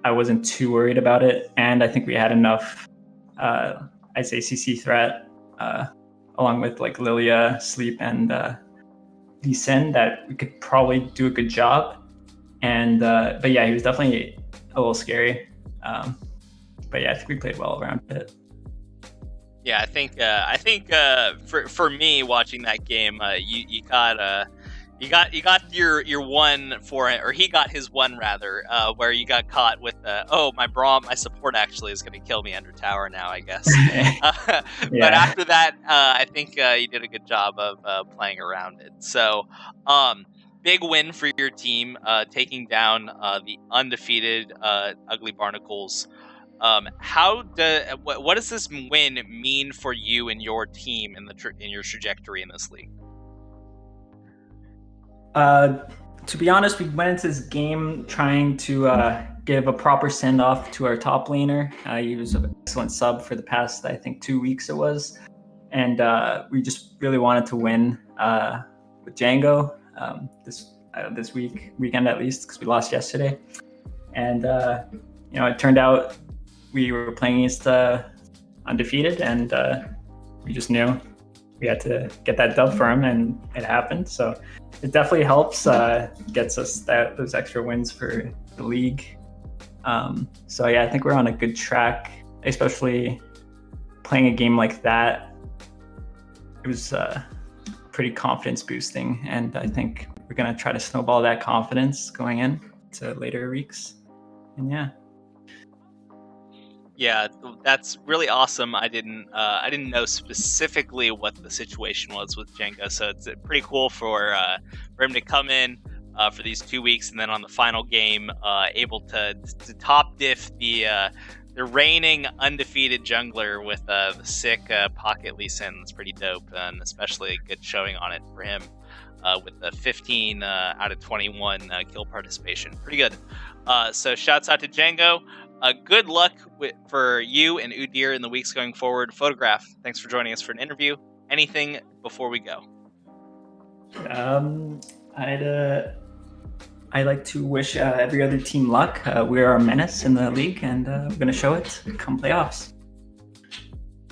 E: I wasn't too worried about it. And I think we had enough, I'd say, CC threat, along with like Lilia, Sleep, and Lee Sin, that we could probably do a good job. And but yeah, he was definitely a little scary. But yeah, I think we played well around it.
D: Yeah, I think for me watching that game, you got your one for it, or he got his one rather, where you got caught with my Braum, my support actually is going to kill me under tower now, I guess. But after that, I think you did a good job of playing around it. So big win for your team, taking down the undefeated Ugly Barnacles. What does this win mean for you and your team in your trajectory in this league?
E: To be honest, we went into this game trying to give a proper send off to our top laner. He was an excellent sub for the past, I think, 2 weeks it was, and we just really wanted to win with Django this weekend at least, because we lost yesterday. And it turned out we were playing against undefeated, and we just knew we had to get that dub for him, and it happened. So it definitely helps, gets us those extra wins for the league. So yeah, I think we're on a good track, especially playing a game like that. It was pretty confidence boosting, and I think we're gonna try to snowball that confidence going in to later weeks. And
D: yeah, that's really awesome. I didn't know specifically what the situation was with Django, so it's pretty cool for him to come in for these 2 weeks, and then on the final game, able to top diff the reigning undefeated jungler with the sick pocket Lee Sin. That's pretty dope, and especially a good showing on it for him with the 15 out of 21 kill participation. Pretty good. So shouts out to Django. Good luck for you and Udyr in the weeks going forward. Photograph, thanks for joining us for an interview. Anything before we go?
E: I'd like to wish every other team luck. We are a menace in the league, and we're going to show it come playoffs.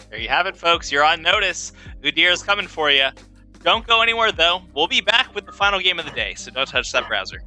D: There you have it, folks. You're on notice. Udyr is coming for you. Don't go anywhere, though. We'll be back with the final game of the day, so don't touch that browser.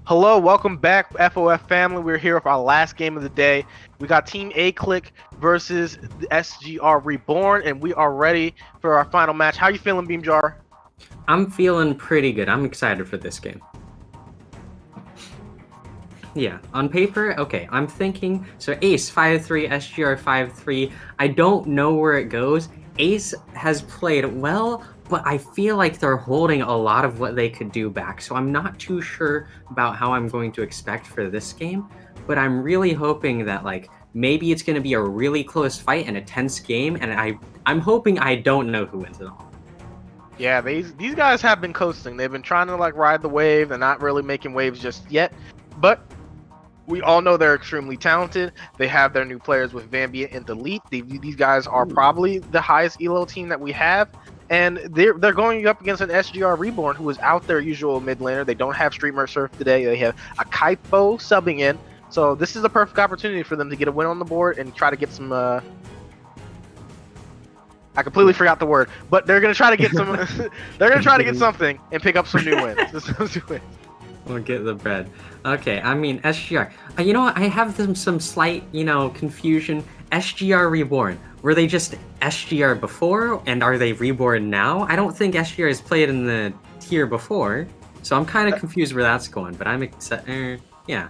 A: Hello, welcome back, FOF family. We're here with our last game of the day. We got Team A Click versus the SGR Reborn, and we are ready for our final match. How you feeling, Beamjar?
B: I'm feeling pretty good. I'm excited for this game. Yeah, on paper, okay, I'm thinking, so Ace 5-3, SGR 5-3, I don't know where it goes. Ace has played well, but I feel like they're holding a lot of what they could do back, so I'm not too sure about how I'm going to expect for this game, but I'm really hoping that, like, maybe it's going to be a really close fight and a tense game, and I'm hoping I don't know who wins it all.
A: Yeah, these guys have been coasting. They've been trying to like ride the wave. They're not really making waves just yet, but we all know they're extremely talented. They have their new players with Vambia and Delete. These guys are probably the highest elo team that we have, and they're going up against an SGR Reborn who is out their usual mid laner. They don't have Streamer Surf today. They have a Kaipo subbing in, so this is a perfect opportunity for them to get a win on the board and try to get some. I completely forgot the word, but they're gonna try to get some. They're gonna try to get something and pick up some new wins.
B: We'll get the bread. Okay, I mean, SGR. You know what? I have some slight, confusion. SGR Reborn. Were they just SGR before, and are they Reborn now? I don't think SGR has played in the tier before, so I'm kind of confused where that's going, but I'm excited. Yeah.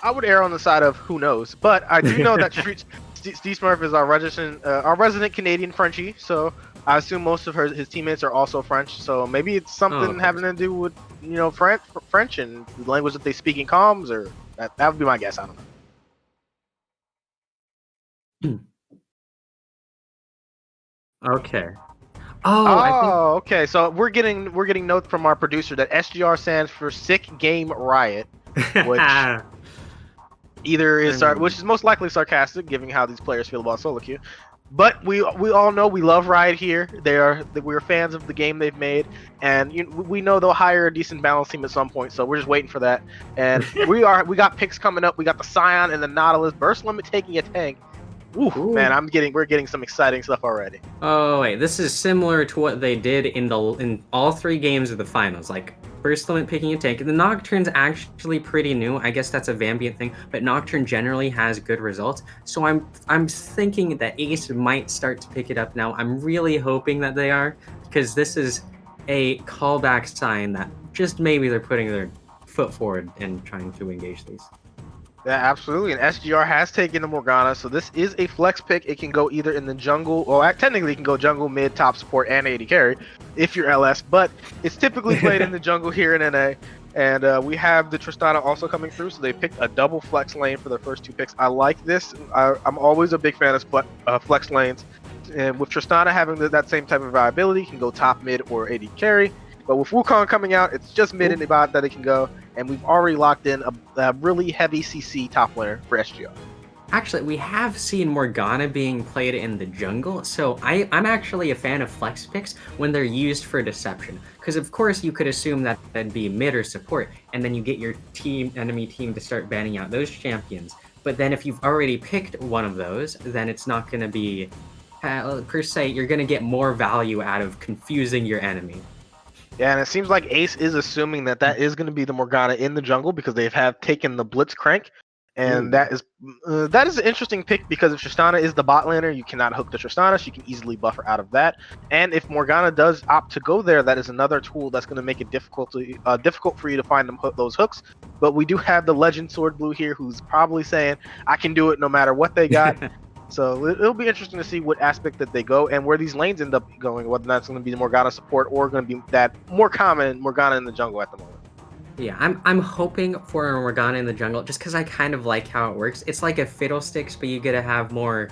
A: I would err on the side of who knows, but I do know that Steve Smurf is our resident Canadian Frenchie, so I assume most of his teammates are also French. So maybe it's something having to do with French and the language that they speak in comms, or that would be my guess. I don't know.
B: Okay.
A: Okay. So we're getting notes from our producer that SGR stands for Sick Game Riot, which which is most likely sarcastic, given how these players feel about solo queue. But we all know we love Riot here. We're fans of the game they've made, and we know they'll hire a decent balance team at some point. So we're just waiting for that. And we got picks coming up. We got the Scion and the Nautilus. Burst Limit taking a tank. Ooh, man, we're getting some exciting stuff already.
B: Oh wait, this is similar to what they did in all 3 games of the finals. Like Burst Limit picking a tank. The Nocturne's actually pretty new. I guess that's a Vambiant thing, but Nocturne generally has good results. So I'm thinking that Ace might start to pick it up now. I'm really hoping that they are, because this is a callback sign that just maybe they're putting their foot forward and trying to engage these.
A: Yeah, absolutely. And SGR has taken the Morgana, so this is a flex pick. It can go either in the jungle, or technically it can go jungle, mid, top support, and AD carry if you're LS, but it's typically played in the jungle here in NA. And we have the Tristana also coming through, so they picked a double flex lane for their first 2 picks. I like this. I'm always a big fan of flex lanes. And with Tristana having that same type of viability, can go top, mid, or AD carry. But with Wukong coming out, it's just mid and bot that it can go. And we've already locked in a really heavy CC top laner for SGR.
B: Actually, we have seen Morgana being played in the jungle, so I'm actually a fan of flex picks when they're used for deception. Because of course you could assume that that'd be mid or support, and then you get your enemy team to start banning out those champions. But then if you've already picked one of those, then it's not going to be, per se, you're going to get more value out of confusing your enemy.
A: Yeah, and it seems like Ace is assuming that is going to be the Morgana in the jungle, because they have taken the Blitz Crank, and that is an interesting pick, because if Tristana is the bot laner, you cannot hook the Tristana. She can easily buffer out of that, and if Morgana does opt to go there, that is another tool that's going to make it difficult for you to find those hooks. But we do have the Legend Sword Blue here, who's probably saying, I can do it no matter what they got. So it'll be interesting to see what aspect that they go and where these lanes end up going, whether that's going to be the Morgana support or going to be that more common Morgana in the jungle at the moment.
B: Yeah, I'm hoping for a Morgana in the jungle, just because I kind of like how it works. It's like a Fiddlesticks, but you get to have more,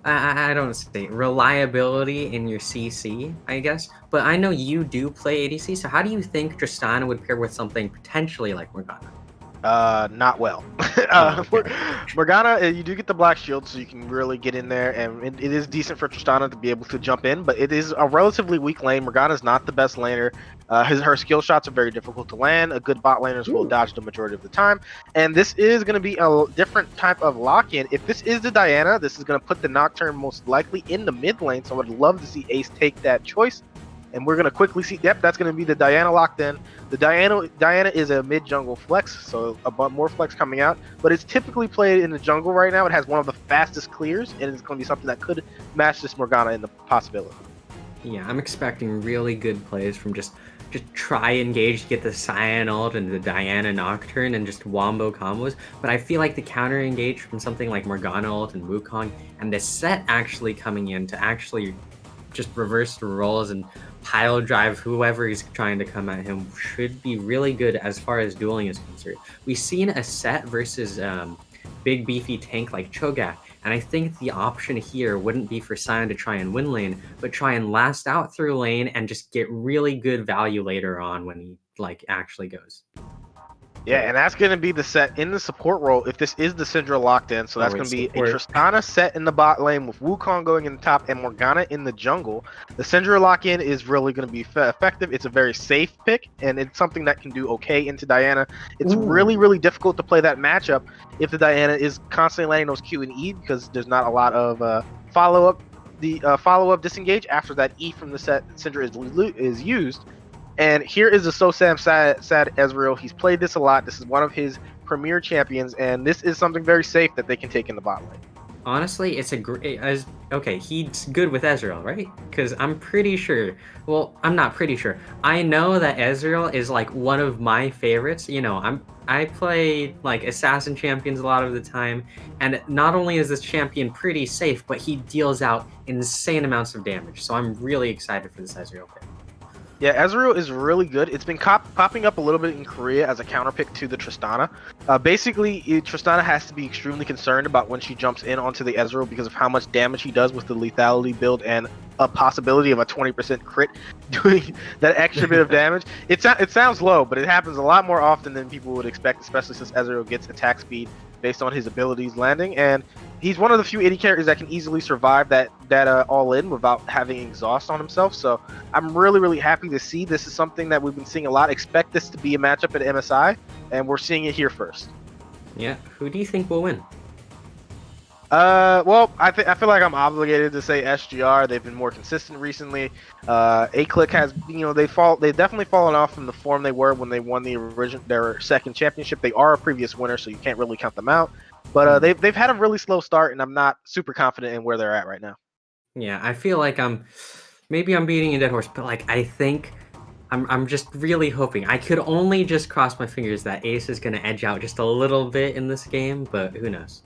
B: I don't say, reliability in your CC, I guess. But I know you do play ADC, so how do you think Tristana would pair with something potentially like Morgana?
A: Not well. Morgana, you do get the black shield, so you can really get in there, and it is decent for Tristana to be able to jump in, but it is a relatively weak lane. Morgana is not the best laner. Her skill shots are very difficult to land. A good bot laner will dodge the majority of the time, and this is going to be a different type of lock-in. If this is the Diana, this is going to put the Nocturne most likely in the mid lane, so I would love to see Ace take that choice. And we're gonna quickly see. Yep, that's gonna be the Diana locked in. The Diana is a mid jungle flex, so more flex coming out. But it's typically played in the jungle right now. It has one of the fastest clears, and it's gonna be something that could match this Morgana in the possibility.
B: Yeah, I'm expecting really good plays from just try engage to get the Cyan ult and the Diana Nocturne and just wombo combos. But I feel like the counter engage from something like Morgana ult and Wukong and the set actually coming in to actually just reverse the roles and pile drive whoever is trying to come at him should be really good as far as dueling is concerned. We've seen a set versus big beefy tank like Cho'Gath, and I think the option here wouldn't be for Cyan to try and win lane, but try and last out through lane and just get really good value later on when he like actually goes.
A: Yeah, and that's going to be the set in the support role if this is the Syndra locked in. So that's going to be a Tristana set in the bot lane with Wukong going in the top and Morgana in the jungle. The Syndra lock-in is really going to be effective. It's a very safe pick, and it's something that can do okay into Diana. It's really, really difficult to play that matchup if the Diana is constantly landing those Q and E because there's not a lot of follow-up. The follow-up disengage after that E from the set Syndra is used. And here is the SoSam sad Ezreal. He's played this a lot. This is one of his premier champions, and this is something very safe that they can take in the bot lane.
B: Honestly, it's a great. Okay, he's good with Ezreal, right? Because I'm pretty sure. Well, I'm not pretty sure. I know that Ezreal is like one of my favorites. You know, I play like assassin champions a lot of the time, and not only is this champion pretty safe, but he deals out insane amounts of damage. So I'm really excited for this Ezreal pick.
A: Yeah, Ezreal is really good. It's been popping up a little bit in Korea as a counter pick to the Tristana. Basically, Tristana has to be extremely concerned about when she jumps in onto the Ezreal because of how much damage he does with the lethality build and a possibility of a 20% crit doing that extra bit of damage. It sounds low, but it happens a lot more often than people would expect, especially since Ezreal gets attack speed based on his abilities landing, and he's one of the few AD characters that can easily survive that all-in without having exhaust on himself. So I'm really, really happy to see this is something that we've been seeing a lot. Expect this to be a matchup at MSI, and we're seeing it here first.
B: Yeah, who do you think will win?
A: Well, I feel like I'm obligated to say SGR. They've been more consistent recently. A-Click has, they've definitely fallen off from the form they were when they won their second championship. They are a previous winner, so you can't really count them out. But they've had a really slow start, and I'm not super confident in where they're at right now.
B: Yeah, I feel like maybe I'm beating a dead horse, but like I think I'm just really hoping. I could only just cross my fingers that Ace is going to edge out just a little bit in this game, but who knows?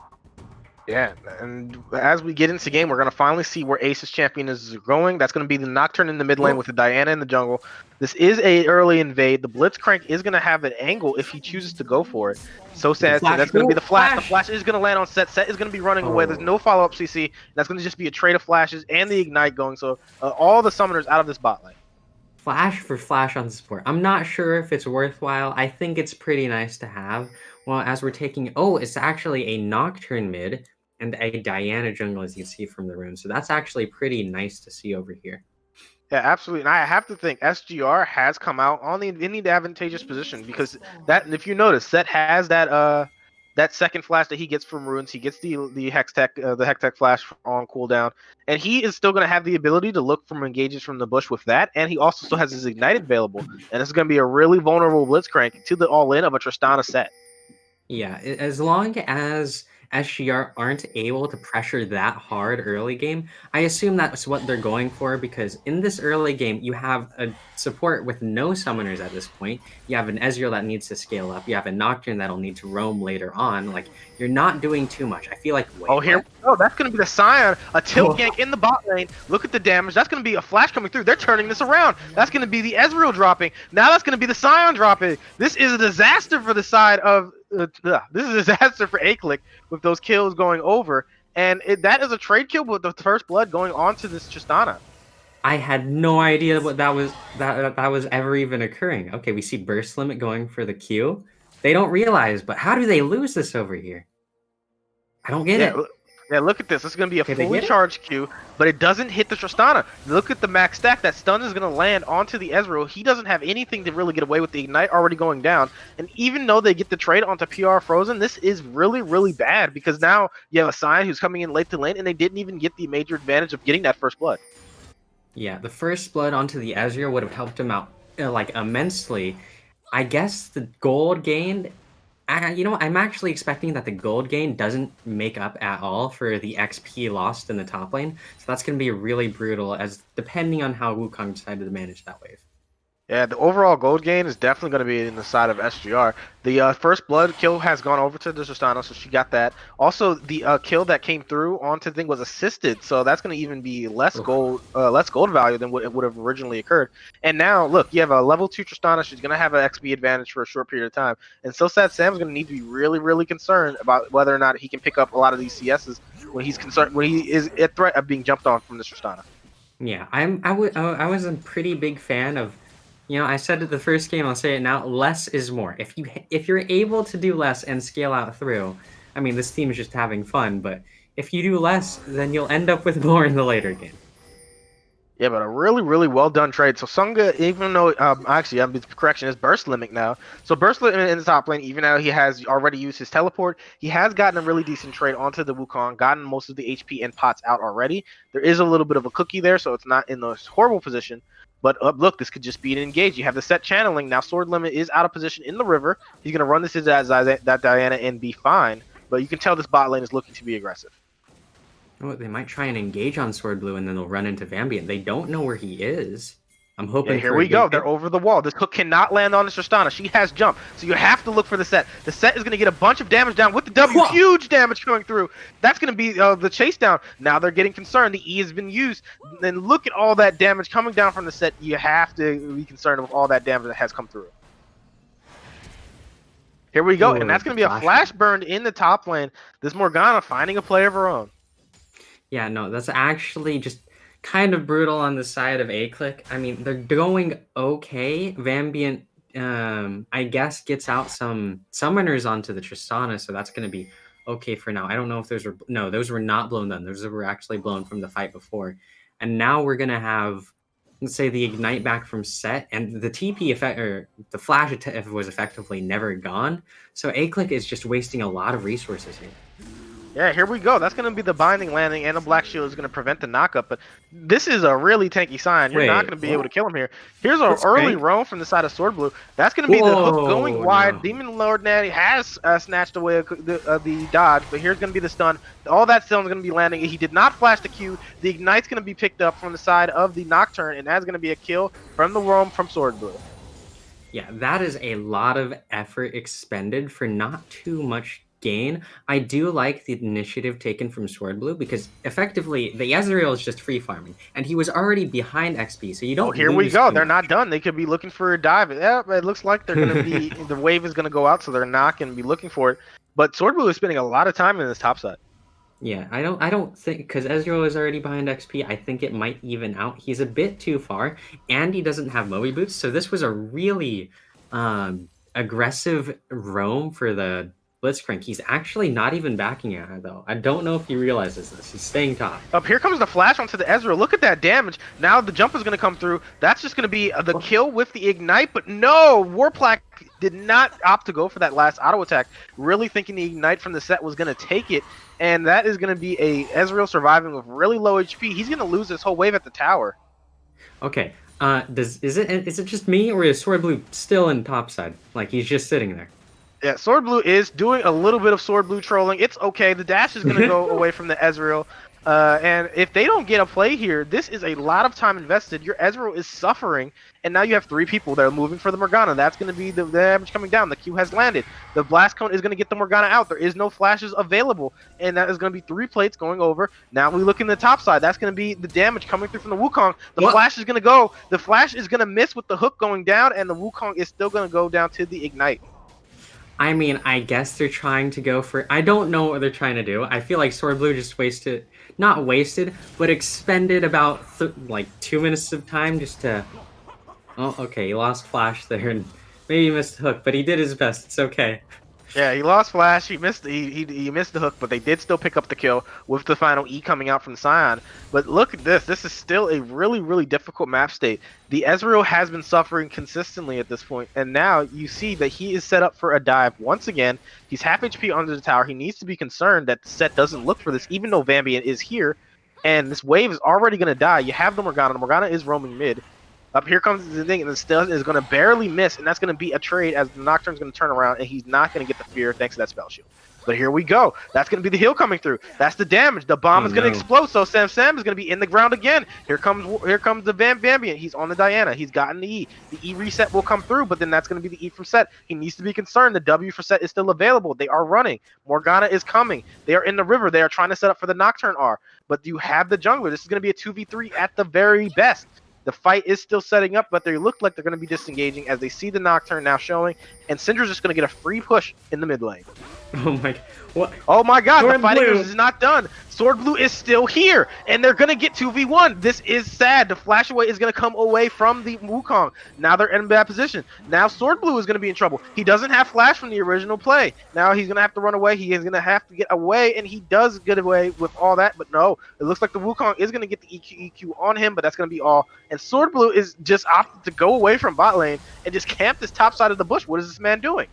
A: Yeah, and as we get into the game, we're going to finally see where Ace's champion is going. That's going to be the Nocturne in the mid lane with the Diana in the jungle. This is a early invade. The Blitzcrank is going to have an angle if he chooses to go for it. So sad. So that's going to be the flash. The flash is going to land on Set. Set is going to be running away. There's no follow-up CC. That's going to just be a trade of flashes and the Ignite going. So all the summoners out of this bot lane.
B: Flash for flash on support. I'm not sure if it's worthwhile. I think it's pretty nice to have. Well, as we're taking... Oh, it's actually a Nocturne mid and a Diana jungle, as you can see from the rune. So that's actually pretty nice to see over here.
A: Yeah, absolutely. And I have to think SGR has come out in the advantageous position because that, if you notice, Set has that second flash that he gets from runes. He gets the Hextech flash on cooldown, and he is still going to have the ability to look from engages from the bush with that, and he also still has his Ignite available, and it's going to be a really vulnerable Blitzcrank to the all-in of a Tristana Set.
B: Yeah, as long as SGR aren't able to pressure that hard early game, I assume that's what they're going for, because in this early game, you have a support with no summoners at this point. You have an Ezreal that needs to scale up. You have a Nocturne that'll need to roam later on. Like, you're not doing too much. I feel like...
A: that's going to be the Scion, a tilt gank in the bot lane. Look at the damage. That's going to be a flash coming through. They're turning this around. That's going to be the Ezreal dropping. Now that's going to be the Scion dropping. This is a disaster for the side of... this is a disaster for A-Click with those kills going over, and that is a trade kill with the first blood going on to this Tristana.
B: I had no idea what that was ever even occurring. Okay, we see burst limit going for the Q. They don't realize, but how do they lose this over here? I don't get it.
A: Yeah, look at this. This is going to be a fully charged Q, but it doesn't hit the Tristana. Look at the max stack. That stun is going to land onto the Ezreal. He doesn't have anything to really get away with the Ignite already going down. And even though they get the trade onto PR Frozen, this is really, really bad because now you have a Scion who's coming in late to lane, and they didn't even get the major advantage of getting that first blood.
B: Yeah, the first blood onto the Ezreal would have helped him out like immensely. I guess the gold gained. I'm actually expecting that the gold gain doesn't make up at all for the XP lost in the top lane. So that's going to be really brutal, as depending on how Wukong decided to manage that wave.
A: Yeah, the overall gold gain is definitely going to be in the side of SGR. The first blood kill has gone over to the Tristana, so she got that. Also, the kill that came through onto the thing was assisted, so that's going to even be less gold value than what it would have originally occurred. And now, look, you have a level 2 Tristana. She's going to have an XP advantage for a short period of time. And So Sad Sam's going to need to be really, really concerned about whether or not he can pick up a lot of these CSs when he is at threat of being jumped on from the Tristana.
B: Yeah, I was a pretty big fan of. I said it the first game. I'll say it now. Less is more. If you're able to do less and scale out through, I mean, this team is just having fun. But if you do less, then you'll end up with more in the later game.
A: Yeah, but a really, really well done trade. So Sunga, even though actually, correction is burst limit now. So burst limit in the top lane, even though he has already used his teleport, he has gotten a really decent trade onto the Wukong, gotten most of the HP and pots out already. There is a little bit of a cookie there, so it's not in the horrible position. But look, this could just be an engage. You have the set channeling now. Sword limit is out of position in the river. He's gonna run this as that Diana and be fine. But you can tell this bot lane is looking to be aggressive.
B: Oh, they might try and engage on Sword Blue, and then they'll run into Vambian. They don't know where he is. I'm hoping.
A: Yeah, here we go. They're over the wall. This hook cannot land on the Tristana. She has jump, so you have to look for the set. The set is going to get a bunch of damage down with the W.
B: Whoa.
A: Huge damage coming through. That's going to be the chase down. Now they're getting concerned. The E has been used. Then look at all that damage coming down from the set. You have to be concerned with all that damage that has come through. Here we go, and that's going to be a flash burn in the top lane. This Morgana finding a play of her own.
B: Yeah, no, that's actually just kind of brutal on the side of A-Click. I mean, they're going okay. Vambiant, I guess, gets out some summoners onto the Tristana, so that's going to be okay for now. I don't know if those were... No, those were not blown then. Those were actually blown from the fight before. And now we're going to have, let's say, the Ignite back from Set, and the TP effect, or the Flash was effectively never gone. So A-Click is just wasting a lot of resources here.
A: Yeah, here we go. That's going to be the binding landing, and the Black Shield is going to prevent the knockup. But this is a really tanky sign. You're not going to be able to kill him here. Here's an early roam from the side of Sword Blue. That's going to be the hook going wide. No. Demon Lord Natty has snatched away the dodge, but here's going to be the stun. All that stun is going to be landing. He did not flash the Q. The Ignite's going to be picked up from the side of the Nocturne, and that's going to be a kill from the roam from Sword Blue.
B: Yeah, that is a lot of effort expended for not too much gain. I do like the initiative taken from Sword Blue because effectively the Ezreal is just free farming and he was already behind XP, so you don't.
A: Oh, here we go. They're not done. They could be looking for a dive. Yeah, it looks like they're going to be the wave is going to go out, so they're not going to be looking for it. But Sword Blue is spending a lot of time in this top side.
B: Yeah, I don't think, because Ezreal is already behind XP, I think it might even out. He's a bit too far, and he doesn't have Moby Boots, so this was a really aggressive roam for the Blitzcrank. He's actually not even backing at her, though. I don't know if he realizes this. He's staying top.
A: Up here comes the flash onto the Ezreal. Look at that damage. Now the jump is going to come through. That's just going to be the kill with the Ignite, but no! Warplaque did not opt to go for that last auto attack, really thinking the Ignite from the set was going to take it, and that is going to be a Ezreal surviving with really low HP. He's going to lose this whole wave at the tower.
B: Okay. Is it just me, or is Sword Blue still in topside? Like, he's just sitting there?
A: Yeah, Sword Blue is doing a little bit of Sword Blue trolling. It's okay. The dash is going to go away from the Ezreal. And if they don't get a play here, this is a lot of time invested. Your Ezreal is suffering, and now you have 3 people that are moving for the Morgana. That's going to be the damage coming down. The Q has landed. The Blast Cone is going to get the Morgana out. There is no flashes available, and that is going to be 3 plates going over. Now we look in the top side. That's going to be the damage coming through from the Wukong. The flash is going to go. The flash is going to miss with the hook going down, and the Wukong is still going to go down to the Ignite.
B: I mean, I guess they're trying to go for... I don't know what they're trying to do. I feel like Sword Blue just wasted... Not wasted, but expended about, 2 minutes of time just to... Oh, okay, he lost Flash there, and maybe he missed the hook, but he did his best. It's okay.
A: Yeah, he lost Flash. He missed he missed the hook, but they did still pick up the kill with the final E coming out from Sion. But look at this. This is still a really, really difficult map state. The Ezreal has been suffering consistently at this point, and now you see that he is set up for a dive once again. He's half HP under the tower. He needs to be concerned that the set doesn't look for this, even though Vambian is here. and this wave is already going to die. You have the Morgana. The Morgana is roaming mid. Up here comes the thing, and the Stun is going to barely miss, and that's going to be a trade as the Nocturne's going to turn around, and he's not going to get the fear thanks to that spell shield. But here we go. That's going to be the heal coming through. That's the damage. The bomb is going to explode, so Sam is going to be in the ground again. Here comes the Vambian. He's on the Diana. He's gotten the E. The E reset will come through, but then that's going to be the E from Set. He needs to be concerned. The W for Set is still available. They are running. Morgana is coming. They are in the river. They are trying to set up for the Nocturne R. But you have the jungler. This is going to be a 2v3 at the very best. The fight is still setting up, but they look like they're going to be disengaging as they see the Nocturne now showing, and Syndra's just going to get a free push in the mid lane.
B: Oh my, what?
A: Oh my god,
B: Sword
A: the fighting
B: Blue
A: is not done. Sword Blue is still here, and they're going to get 2v1. This is sad. The flash away is going to come away from the Wukong. Now they're in bad position. Now Sword Blue is going to be in trouble. He doesn't have flash from the original play. Now he's going to have to run away. He is going to have to get away, and he does get away with all that, but no. It looks like the Wukong is going to get the EQ on him, but that's going to be all. And Sword Blue is just opted to go away from bot lane and just camp this top side of the bush. What is this man doing?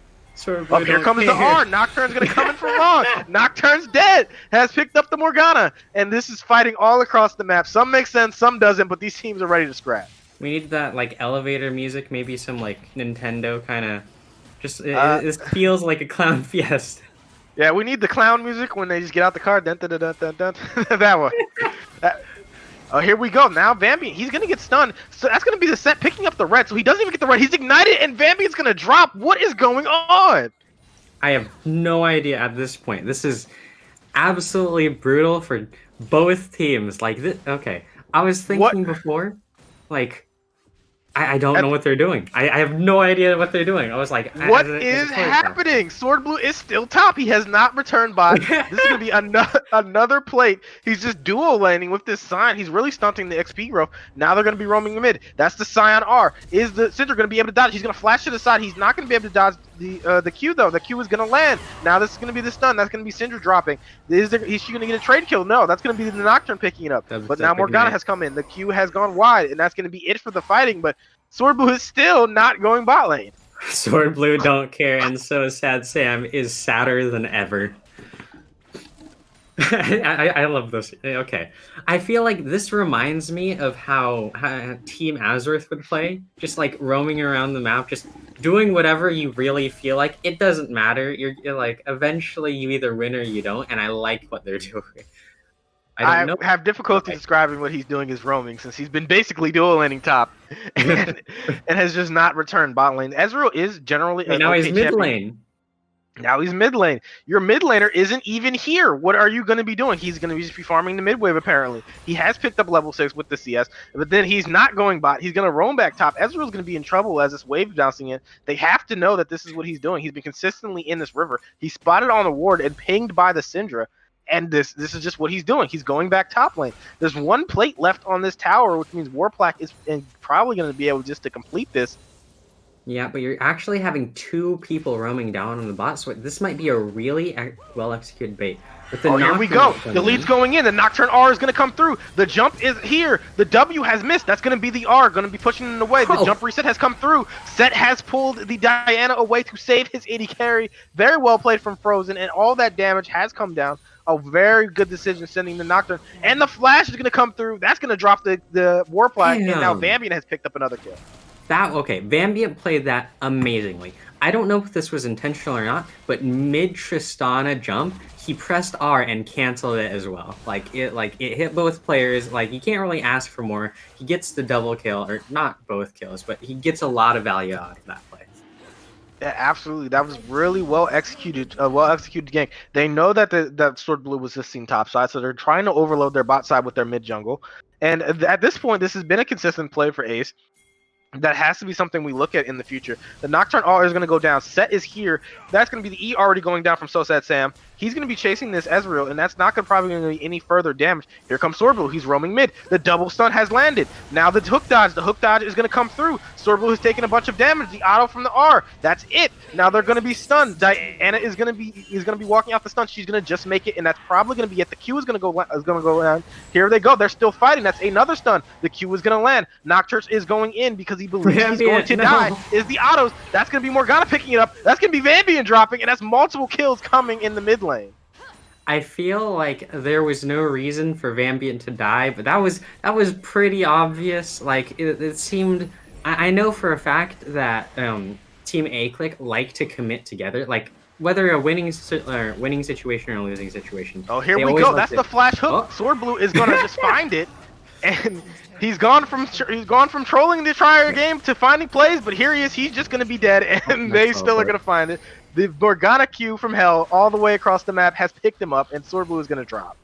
A: Up here comes the R. Nocturne's going to come in from long. Nocturne's dead. Has picked up the Morgana. And this is fighting all across the map. Some make sense, some doesn't, but these teams are ready to scrap.
B: We need that like elevator music, maybe some like Nintendo kind of. Just it feels like a clown fiesta.
A: Yeah, we need the clown music when they just get out the car. Dun, dun, dun, dun, dun, dun. That one. Oh, here we go. Now Vambian, he's going to get stunned. So that's going to be the Set picking up the red. So he doesn't even get the red. He's ignited, and Vambian's going to drop. What is going on?
B: I have no idea at this point. This is absolutely brutal for both teams. Like this, okay, I was thinking before, like, I don't know what they're doing. I have no idea what they're doing. I was like,
A: what is happening? Sword Blue is still top. He has not returned bot. This is going to be another plate. He's just dual laning with this Scion. He's really stunting the XP growth. Now they're going to be roaming the mid. That's the Scion R. Is the Syndra going to be able to dodge? He's going to flash to the side. He's not going to be able to dodge the Q, though. The Q is going to land. Now this is going to be the stun. That's going to be Syndra dropping. Is she going to get a trade kill? No, that's going to be the Nocturne picking it up. But now Morgana has come in. The Q has gone wide, and that's going to be it for the fighting. But Sword Blue is still not going bot lane.
B: Sword Blue don't care, and so sad Sam is sadder than ever. I love this. Okay. I feel like this reminds me of how Team Azworth would play. Just like roaming around the map, just doing whatever you really feel like. It doesn't matter. You're like, eventually you either win or you don't, and I like what they're doing.
A: I have difficulty describing what he's doing as roaming, since he's been basically dual laning top and has just not returned bot lane. Ezreal is generally
B: now he's mid lane.
A: Now he's mid lane. Your mid laner isn't even here. What are you going to be doing? He's going to be farming the mid wave, apparently. He has picked up level 6 with the CS, but then he's not going bot. He's going to roam back top. Ezreal's going to be in trouble as this wave bouncing in. They have to know that this is what he's doing. He's been consistently in this river. He's spotted on the ward and pinged by the Syndra. And this is just what he's doing. He's going back top lane. There's one plate left on this tower, which means Warplaque is probably going to be able just to complete this.
B: Yeah, but you're actually having two people roaming down on the bot, so this might be a really well-executed bait.
A: Oh, here we go. The lead's going in. The Nocturne R is going to come through. The jump is here. The W has missed. That's going to be the R, going to be pushing it away. The jump reset has come through. Set has pulled the Diana away to save his AD carry. Very well played from Frozen, and all that damage has come down. A very good decision sending the Nocturne. And the flash is going to come through. That's going to drop the Warplaque, and now Vambian has picked up another kill.
B: Okay, Vambian played that amazingly. I don't know if this was intentional or not, but mid Tristana jump, he pressed R and canceled it as well. It hit both players. Like, you can't really ask for more. He gets the double kill, or not both kills, but he gets a lot of value out of that play.
A: Yeah, absolutely. That was really well executed gank. They know that that Sword Blue was just seen top side, so they're trying to overload their bot side with their mid jungle. And at this point, this has been a consistent play for Ace. That has to be something we look at in the future. The Nocturne R is going to go down. Set is here. That's going to be the E already going down from So Sad Sam. He's going to be chasing this Ezreal, and that's not probably going to be any further damage. Here comes Sword Blue. He's roaming mid. The double stun has landed. Now the hook dodge. The hook dodge is going to come through. Sword Blue has taken a bunch of damage. The auto from the R. That's it. Now they're going to be stunned. Diana is going to be walking out the stun. She's going to just make it, and that's probably going to be it. The Q is going to go down. Here they go. They're still fighting. That's another stun. The Q is going to land. Nocturne is going in because he believes he's going to die. Is the autos. That's going to be Morgana picking it up. That's going to be Vambian dropping, and that's multiple kills coming in the mid lane.
B: I feel like there was no reason for Vambiant to die, but that was pretty obvious. Like it seemed. I know for a fact that Team A Click like to commit together, like whether a winning situation or a losing situation.
A: Oh, here
B: they
A: we
B: always
A: go.
B: like
A: That's
B: to-
A: the flash hook.
B: Oh.
A: Sword Blue is gonna just find it, and he's gone from trolling the entire game to finding plays. But here he is. He's just gonna be dead, and they still are gonna find it. The Morgana Q from hell all the way across the map has picked him up, and Sword Blue is gonna drop.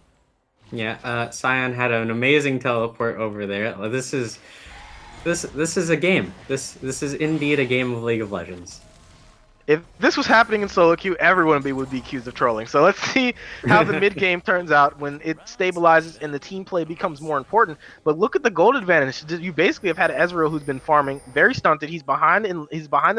B: Yeah, Scion had an amazing teleport over there. This is a game. This is indeed a game of League of Legends.
A: If this was happening in solo queue, everyone would be accused of trolling. So let's see how the mid game turns out when it stabilizes and the team play becomes more important. But look at the gold advantage. You basically have had Ezreal who's been farming very stunted. He's behind in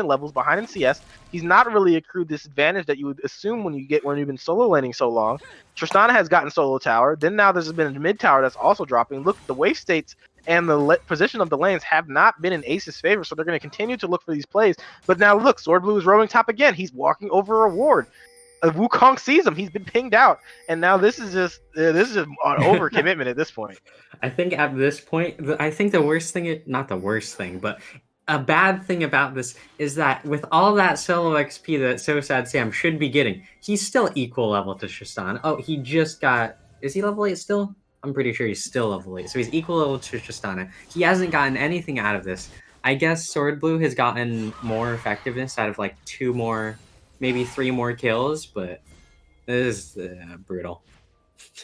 A: levels, behind in CS. He's not really accrued this advantage that you would assume when you've been solo laning so long. Tristana has gotten solo tower. Then now there's been a mid tower that's also dropping. Look, the wave states and the position of the lanes have not been in Ace's favor, so they're going to continue to look for these plays. But now look, Sword Blue is roaming top again. He's walking over a ward. Wukong sees him. He's been pinged out, and now this is just an overcommitment at this point.
B: I think at this point, I think the worst thing, not the worst thing, but a bad thing about this is that with all that solo XP that So Sad Sam should be getting, he's still equal level to Tristan. Oh, he just got... Is he level 8 still? I'm pretty sure he's still level 8. So he's equal level to Tristana. He hasn't gotten anything out of this. I guess Sword Blue has gotten more effectiveness out of like 2 more, maybe 3 more kills, but this is brutal.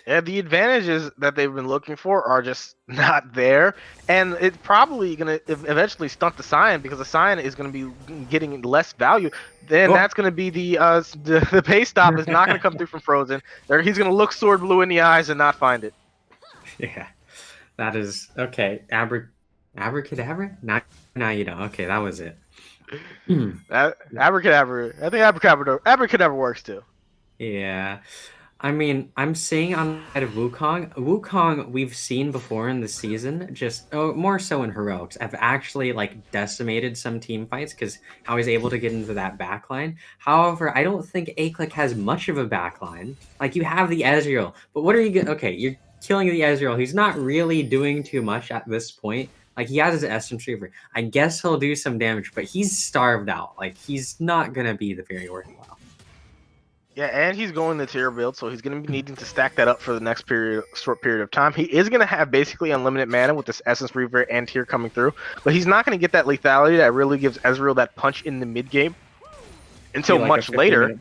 A: Yeah, the advantages that they've been looking for are just not there, and it's probably going to eventually stunt the Scion because the Scion is going to be getting less value. Then that's going to be the pay stop is not going to come through from Frozen. He's going to look Sword Blue in the eyes and not find it.
B: Yeah, that is okay. Abracadabra? Now you know. Okay, that was it.
A: Abracadabra. I think Abracadabra works too.
B: Yeah. I mean, I'm seeing on the side of Wukong. Wukong, we've seen before in the season, more so in heroics, have actually like decimated some team fights because how he's able to get into that backline. However, I don't think A-Click has much of a backline. Like you have the Ezreal, but what are you? Okay, you're killing the Ezreal. He's not really doing too much at this point. Like he has his Essence Reaver. I guess he'll do some damage, but he's starved out. Like he's not gonna be the very worthwhile.
A: Yeah, and he's going the tier build, so he's going to be needing to stack that up for the next short period of time. He is going to have basically unlimited mana with this Essence Reaver and tier coming through, but he's not going to get that lethality that really gives Ezreal that punch in the mid game until much later.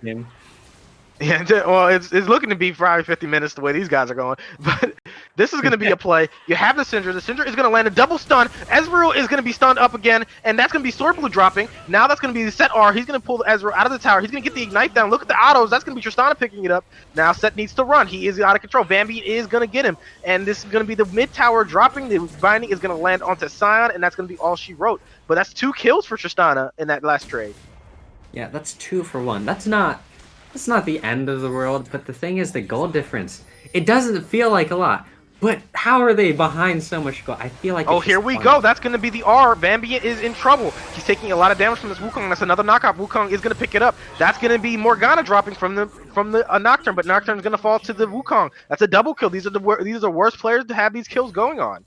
A: Yeah, well, it's looking to be probably 50 minutes the way these guys are going. But this is going to be a play. You have the Syndra. The Syndra is going to land a double stun. Ezreal is going to be stunned up again, and that's going to be Sword Blue dropping. Now that's going to be the Set R. He's going to pull the Ezreal out of the tower. He's going to get the Ignite down. Look at the autos. That's going to be Tristana picking it up. Now Set needs to run. He is out of control. Vambi is going to get him, and this is going to be the mid tower dropping. The binding is going to land onto Scion, and that's going to be all she wrote. But that's 2 kills for Tristana in that last trade.
B: Yeah, that's 2 for 1. That's not the end of the world, but the thing is the gold difference. It doesn't feel like a lot, but how are they behind so much gold? I feel like
A: here we go. That's going to be the R. Vambiant is in trouble. He's taking a lot of damage from this Wukong. That's another knockoff. Wukong is going to pick it up. That's going to be Morgana dropping from the Nocturne, but Nocturne is going to fall to the Wukong. That's a double kill. These are the worst players to have these kills going on.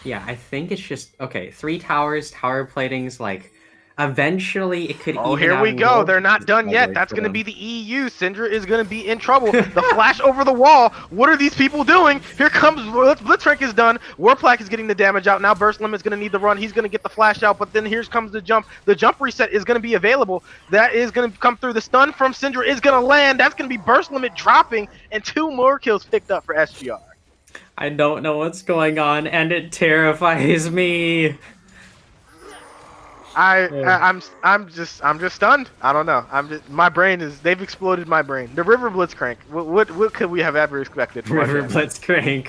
B: Yeah, I think it's just okay. 3 towers, tower platings, like. Eventually, it could.
A: Here we go. They're not done yet. That's going to be the EU. Syndra is going to be in trouble. The flash over the wall. What are these people doing? Here comes Blitzcrank is done. Warplaque is getting the damage out. Now Burst Limit is going to need the run. He's going to get the flash out, but then here comes the jump. The jump reset is going to be available. That is going to come through. The stun from Syndra is going to land. That's going to be Burst Limit dropping, and 2 more kills picked up for SGR.
B: I don't know what's going on, and it terrifies me.
A: I'm just stunned. I don't know. My brain is. They've exploded my brain. The River Blitzcrank. What could we have ever expected from
B: River Blitzcrank?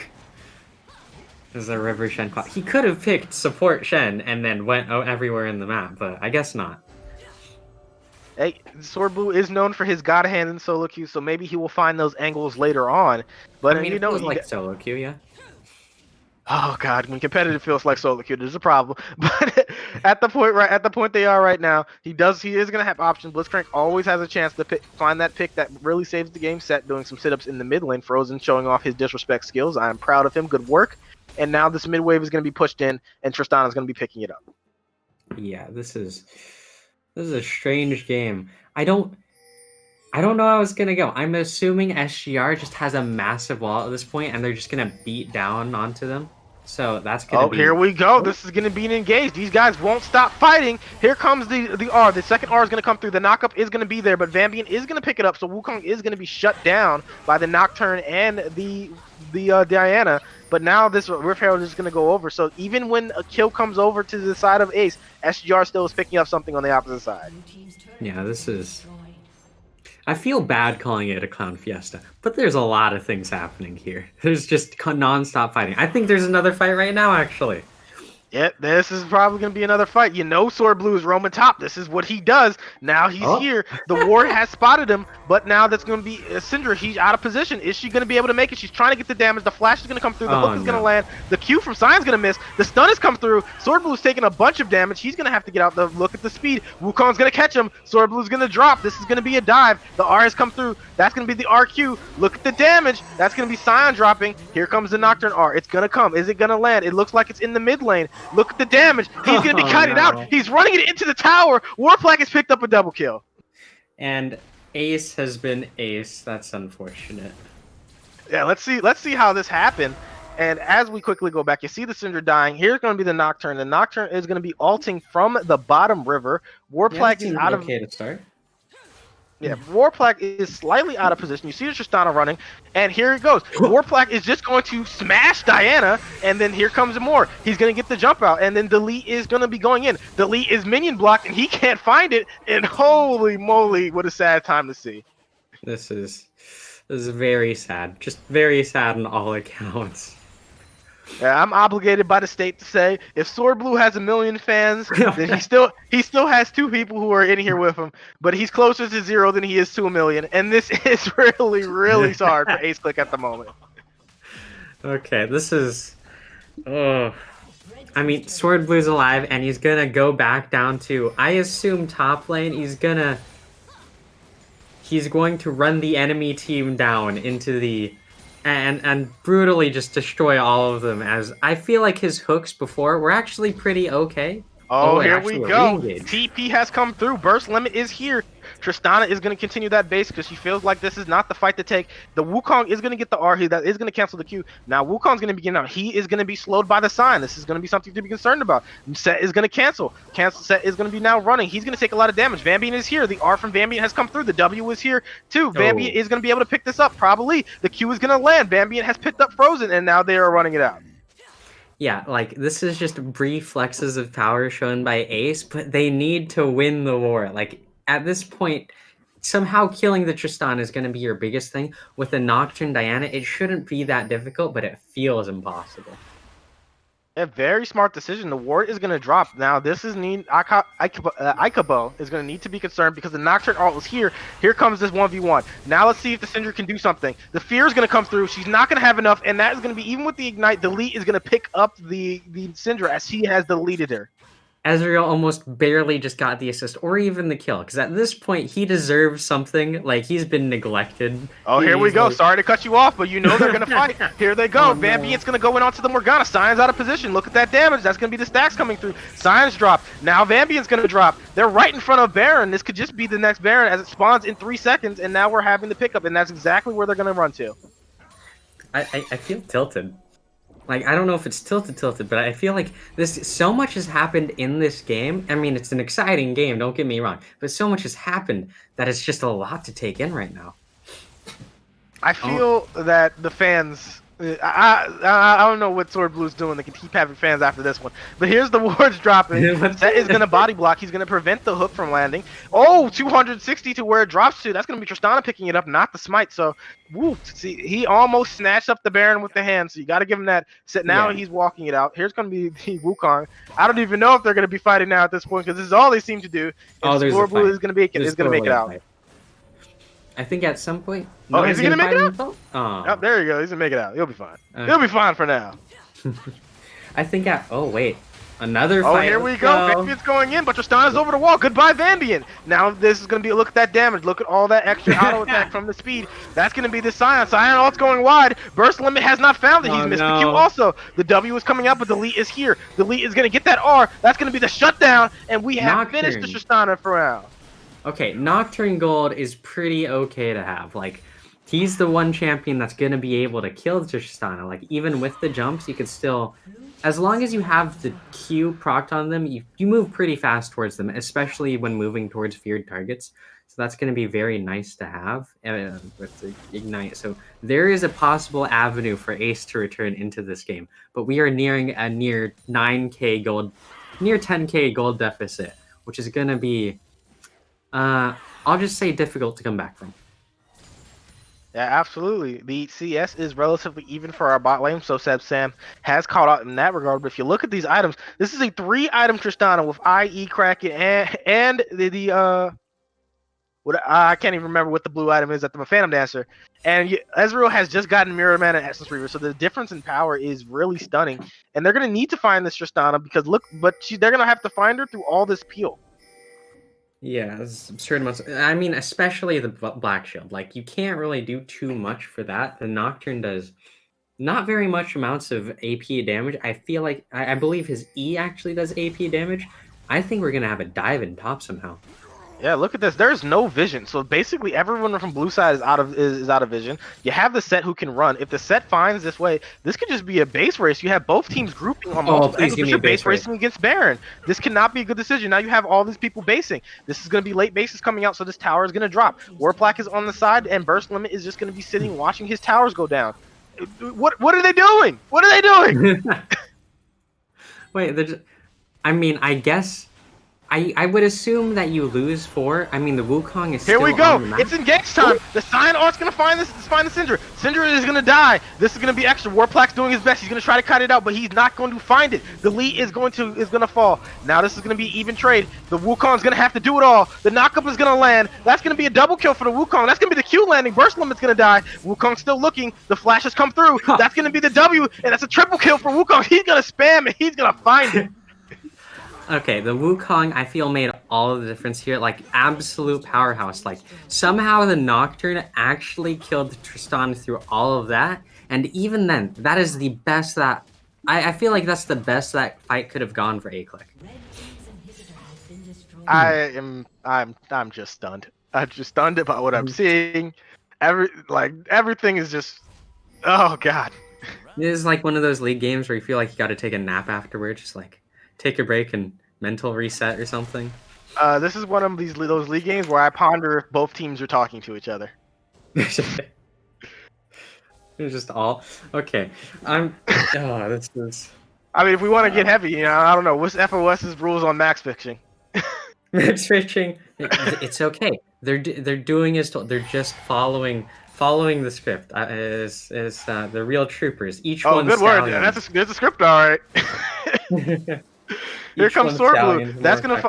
B: There's a River Shen. He could have picked support Shen and then went everywhere in the map, but I guess not.
A: Hey, Sword Blue is known for his God Hand in solo queue, so maybe he will find those angles later on. But
B: I mean,
A: you know,
B: like solo queue, yeah.
A: Oh God, when competitive feels like solo queue, there's a problem. But at the point they are right now, he is gonna have options. Blitzcrank always has a chance to find that pick that really saves the game set, doing some sit-ups in the mid lane. Frozen showing off his disrespect skills. I'm proud of him. Good work. And now this mid wave is gonna be pushed in, and Tristana is gonna be picking it up.
B: Yeah, this is a strange game. I don't know how it's gonna go. I'm assuming SGR just has a massive wall at this point, and they're just gonna beat down onto them. So that's gonna be.
A: Here we go. This is gonna be an engage. These guys won't stop fighting. Here comes the R. The second R is gonna come through. The knockup is gonna be there, but Vambian is gonna pick it up. So Wukong is gonna be shut down by the Nocturne and the Diana. But now this Rift Herald is gonna go over. So even when a kill comes over to the side of Ace, SGR still is picking up something on the opposite side.
B: Yeah, this is. I feel bad calling it a clown fiesta, but there's a lot of things happening here. There's just non-stop fighting. I think there's another fight right now, actually.
A: Yeah, this is probably going to be another fight. You know Sword Blue is roaming top. This is what he does. Now he's here. The ward has spotted him, but now that's going to be Syndra. He's out of position. Is she going to be able to make it? She's trying to get the damage. The flash is going to come through. The hook is going to land. The Q from Sion's going to miss. The stun has come through. Sword Blue's taking a bunch of damage. He's going to have to get out. Look at the speed. Wukong's going to catch him. Sword Blue's going to drop. This is going to be a dive. The R has come through. That's going to be the RQ. Look at the damage. That's going to be Sion dropping. Here comes the Nocturne R. It's going to come. Is it going to land? It looks like it's in the mid lane. Look at the damage. He's going to be kited out. He's running it into the tower. Warplaque has picked up a double kill.
B: And Ace has been Ace. That's unfortunate.
A: Yeah, let's see how this happened. And as we quickly go back, you see the Syndra dying. Here's going to be the Nocturne. The Nocturne is going to be ulting from the bottom river. Warplaque is out of...
B: Okay to start.
A: Yeah, Warplaque is slightly out of position. You see the Tristana running, and here it goes. Warplaque is just going to smash Diana, and then here comes more. He's going to get the jump out, and then Delete is going to be going in. Delete is minion blocked, and he can't find it, and holy moly, what a sad time to see.
B: This is very sad. Just very sad on all accounts.
A: Yeah, I'm obligated by the state to say if Sword Blue has 1 million fans, then he still has 2 people who are in here with him, but he's closer to 0 than he is to 1 million, and this is really, really hard for Ace Click at the moment.
B: Okay, this is. Oh, I mean, Sword Blue's alive, and he's gonna go back down to. I assume top lane. He's going to run the enemy team down into the. And brutally just destroy all of them, as I feel like his hooks before were actually pretty okay.
A: Oh, here we go. TP has come through. Burst limit is here. Tristana is going to continue that base because she feels like this is not the fight to take. The Wukong is going to get the R. That is going to cancel the Q. Now Wukong's going to begin out. He is going to be slowed by the sign. This is going to be something to be concerned about. Set is going to cancel. Set is going to be now running. He's going to take a lot of damage. Vambian is here. The R from Vambian has come through. The W is here too. Vambian is going to be able to pick this up probably. The Q is going to land. Vambian has picked up Frozen, and now they are running it out.
B: Yeah, like, this is just brief flexes of power shown by Ace, but they need to win the war. Like, at this point, somehow killing the Tristana is going to be your biggest thing. With the Nocturne Diana, it shouldn't be that difficult, but it feels impossible.
A: A very smart decision. The ward is going to drop. Now, this is Ikabo is going to need to be concerned because the Nocturne ult is here. Here comes this 1v1. Now let's see if the Syndra can do something. The Fear is going to come through. She's not going to have enough, and that is going to be, even with the Ignite, Delete is going to pick up the Syndra as he has deleted her.
B: Ezreal almost barely just got the assist or even the kill, because at this point he deserves something. Like, he's been neglected.
A: Oh, here we go. Like... Sorry to cut you off, but you know they're going to fight. Here they go. Vambian's going to go in onto the Morgana. Sion's out of position. Look at that damage. That's going to be the stacks coming through. Sion's drop. Now Vambian's going to drop. They're right in front of Baron. This could just be the next Baron as it spawns in 3 seconds, and now we're having the pickup, and that's exactly where they're going to run to.
B: I feel tilted. Like, I don't know if it's tilted, but I feel like so much has happened in this game. I mean, it's an exciting game, don't get me wrong, but so much has happened that it's just a lot to take in right now.
A: I feel that the fans... I don't know what Sword Blue's doing. They can keep having fans after this one. But here's the wards dropping. Set is going to body block. He's going to prevent the hook from landing. Oh, 260 to where it drops to. That's going to be Tristana picking it up, not the smite. So, woo, see, he almost snatched up the Baron with the hand. So you got to give him that. Set now he's walking it out. Here's going to be the Wukong. I don't even know if they're going to be fighting now at this point because this is all they seem to do. And Sword Blue is going to make it out.
B: I think at some point.
A: Oh, is he gonna make it out?
B: Oh,
A: there you go. He's gonna make it out. He'll be fine. He'll be fine for now.
B: I think oh wait, another
A: Oh,
B: fight.
A: here we
B: Let's
A: go. Vambian's going in, but Tristana's over the wall. Goodbye, Vambian. Now this is going to be a look at that damage. Look at all that extra auto attack from the speed. That's going to be the Scion. Scion ult's going wide. Burst limit has not found it. He's missed the Q also. The W is coming out, but the Delete is here. The Delete is going to get that R. That's going to be the shutdown, and we have finished the Tristana for round.
B: Okay, Nocturne Gold is pretty okay to have. Like, he's the one champion that's going to be able to kill the Tristana. Like, even with the jumps, you could still... As long as you have the Q procced on them, you move pretty fast towards them, especially when moving towards feared targets. So that's going to be very nice to have with the Ignite. So there is a possible avenue for Ace to return into this game. But we are nearing a near 9k gold, near 10k gold deficit, which is going to be, I'll just say, difficult to come back from.
A: Yeah, absolutely. The CS is relatively even for our bot lane, so Seb Sam has caught out in that regard. But if you look at these items, this is a 3-item Tristana with IE Kraken and what I can't even remember what the blue item is at the Phantom Dancer. And Ezreal has just gotten Mirror Man and Essence Reaver, so the difference in power is really stunning. And they're gonna need to find this Tristana because they're gonna have to find her through all this peel.
B: Yeah, it's absurd amounts. I mean, especially the Black Shield. Like, you can't really do too much for that. The Nocturne does not very much amounts of AP damage. I feel like, I believe his E actually does AP damage. I think we're going to have a dive in top somehow.
A: Yeah, look at this. There's no vision. So basically everyone from blue side is out of vision. You have the set who can run. If the set finds this way, this could just be a base race. You have both teams grouping on multiple angles, but you're base racing against Baron. This cannot be a good decision. Now you have all these people basing. This is going to be late bases coming out, so this tower is going to drop. Warplack is on the side, and Burst Limit is just going to be sitting watching his towers go down. What are they doing? What are they doing?
B: Wait, I mean, I guess... I would assume that you lose 4. I mean, the Wukong is still
A: Here we go.
B: on the map.
A: It's engaged time. The Scion Art's going to find this. Find the Syndra. Syndra is going to die. This is going to be extra. Warplack's doing his best. He's going to try to cut it out, but he's not going to find it. The Lee is going to fall. Now this is going to be even trade. The Wukong's going to have to do it all. The knockup is going to land. That's going to be a double kill for the Wukong. That's going to be the Q landing. Burst Limit's going to die. Wukong's still looking. The flash has come through. That's going to be the W, and that's a triple kill for Wukong. He's going to spam, and he's going to find it.
B: Okay, the Wukong, I feel, made all of the difference here. Like, absolute powerhouse. Like, somehow the Nocturne actually killed Tristana through all of that. And even then, that is the best that... I feel like that's the best that fight could have gone for A-Click.
A: I'm just stunned. I'm just stunned about what I'm seeing. Everything is just... Oh, God.
B: This is like one of those league games where you feel like you got to take a nap afterwards. Just like... take a break and mental reset or something.
A: This is one of those league games where I ponder if both teams are talking to each other.
B: It's just all okay. This is.
A: I mean, if we want to get heavy, I don't know. What's FOS's rules on max fixing?
B: Max fixing. It's okay. They're doing is they're just following the script. Is the real troopers. Each one.
A: Oh, good word. There's a script, all right. Here comes Sword Blue.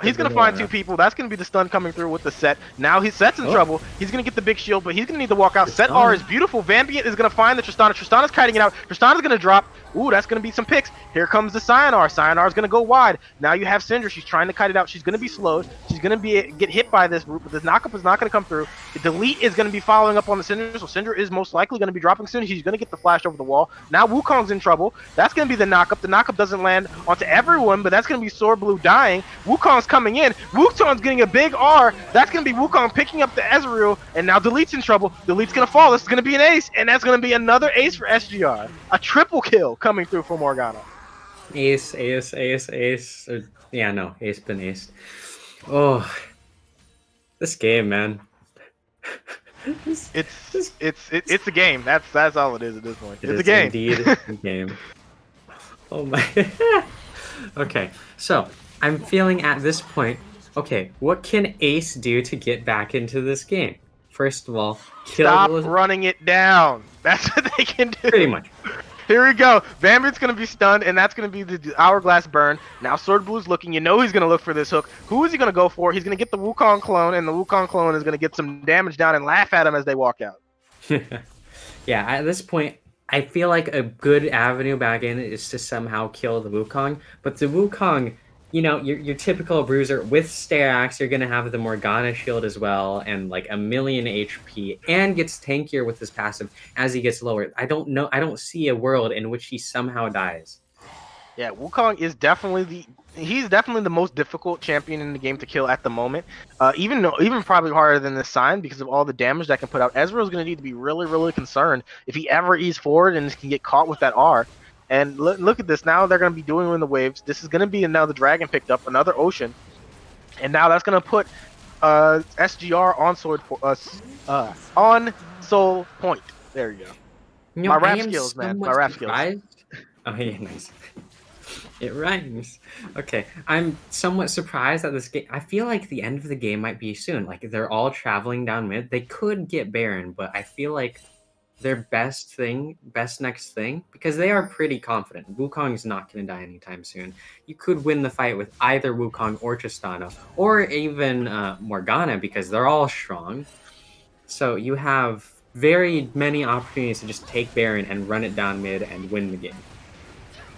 A: He's gonna find 2 people. That's gonna be the stun coming through with the set. Now his set's in trouble. He's gonna get the big shield, but he's gonna need to walk out. Set R is beautiful. Vambiant is gonna find the Tristana. Tristana's kiting it out. Tristana's gonna drop. Ooh, that's gonna be some picks. Here comes the Scion R. Scion R is gonna go wide. Now you have Syndra. She's trying to kite it out. She's gonna be slowed. She's gonna get hit by this root, but this knockup is not gonna come through. The Delete is gonna be following up on the Syndra, so Syndra is most likely gonna be dropping soon. She's gonna get the flash over the wall. Now Wukong's in trouble. That's gonna be the knockup. The knockup doesn't land onto everyone, but that's gonna be Sword Blue dying. Wukong's coming in. Wukong's getting a big R. That's gonna be Wukong picking up the Ezreal, and now Delete's in trouble. Delete's gonna fall. This is gonna be an ace, and that's gonna be another ace for SGR. A triple kill coming through for Morgana.
B: Ace. Ace been aced. Oh, this game, man.
A: It's a game. That's all it is at this point. It's a game.
B: Indeed, a game. Oh my. Okay, so I'm feeling at this point. Okay, what can Ace do to get back into this game? First of all,
A: stop running it down. That's what they can do.
B: Pretty much.
A: Here we go. Vambient's going to be stunned, and that's going to be the Hourglass burn. Now Sword Blue's looking. You know he's going to look for this hook. Who is he going to go for? He's going to get the Wukong clone, and the Wukong clone is going to get some damage down and laugh at him as they walk out.
B: Yeah, at this point, I feel like a good avenue back in is to somehow kill the Wukong, but the Wukong, your typical bruiser with stacks, you're gonna have the Morgana shield as well, and like a million HP, and gets tankier with his passive as he gets lower. I don't see a world in which he somehow dies.
A: Yeah, Wukong is he's definitely the most difficult champion in the game to kill at the moment. Even probably harder than this sign because of all the damage that can put out. Ezreal's going to need to be really, really concerned if he ever eats forward and can get caught with that R. And look at this. Now they're going to be doing in the waves. This is going to be another dragon picked up, another ocean, and now that's going to put SGR on sword on soul point. There you go. My
B: I
A: rap
B: am
A: skills, man.
B: somewhat
A: My rap skills.
B: surprised. Oh yeah, nice. It rhymes. Okay, I'm somewhat surprised that this game. I feel like the end of the game might be soon. Like they're all traveling down mid. They could get Baron, but I feel like their best next thing, because they are pretty confident. Wukong's not going to die anytime soon. You could win the fight with either Wukong or Tristana, or even Morgana, because they're all strong. So you have very many opportunities to just take Baron and run it down mid and win the game.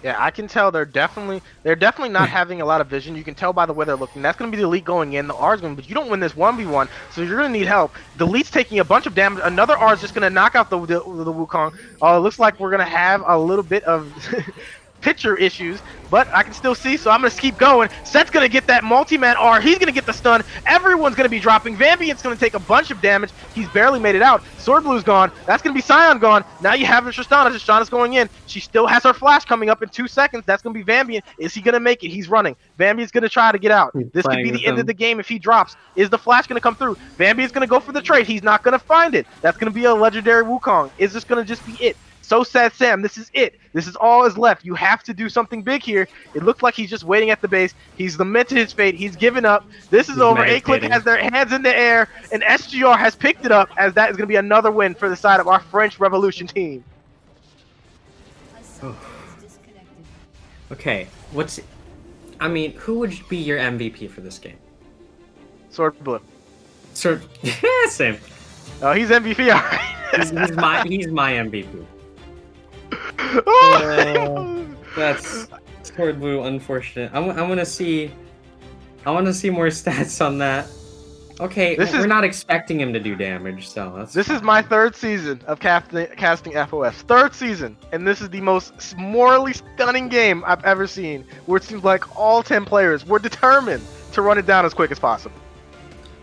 A: Yeah, I can tell they're definitely not having a lot of vision. You can tell by the way they're looking. That's going to be the elite going in. The R's going, but you don't win this 1v1, so you're going to need help. The elite's taking a bunch of damage. Another R is just going to knock out the Wukong. It looks like we're going to have a little bit of picture issues, but I can still see, so I'm going to keep going. Set's going to get that multi-man R. He's going to get the stun. Everyone's going to be dropping. Vambient's going to take a bunch of damage. He's barely made it out. Sword Blue's gone. That's going to be Scion gone. Now you have Tristana. Tristana's going in. She still has her flash coming up in 2 seconds. That's going to be Vambient. Is he going to make it? He's running. Vambient's going to try to get out. This could be the end of the game if he drops. Is the flash going to come through? Vambient's going to go for the trade. He's not going to find it. That's going to be a legendary Wukong. Is this going to just be it? So sad, Sam. This is it. This is all is left. You have to do something big here. It looks like he's just waiting at the base. He's lamented his fate. He's given up. This is over. A-Click has their hands in the air, and SGR has picked it up, as that is going to be another win for the side of our French Revolution team.
B: Okay, who would be your MVP for this game?
A: Sword Blue.
B: Same.
A: Oh, he's MVP, all right.
B: He's my MVP. That's Sword Blue. Unfortunate. I want to see more stats on that. Okay, we're not expecting him to do damage, so
A: this is my 3rd season of casting FOS. 3rd season, and this is the most morally stunning game I've ever seen, where it seems like all 10 players were determined to run it down as quick as possible.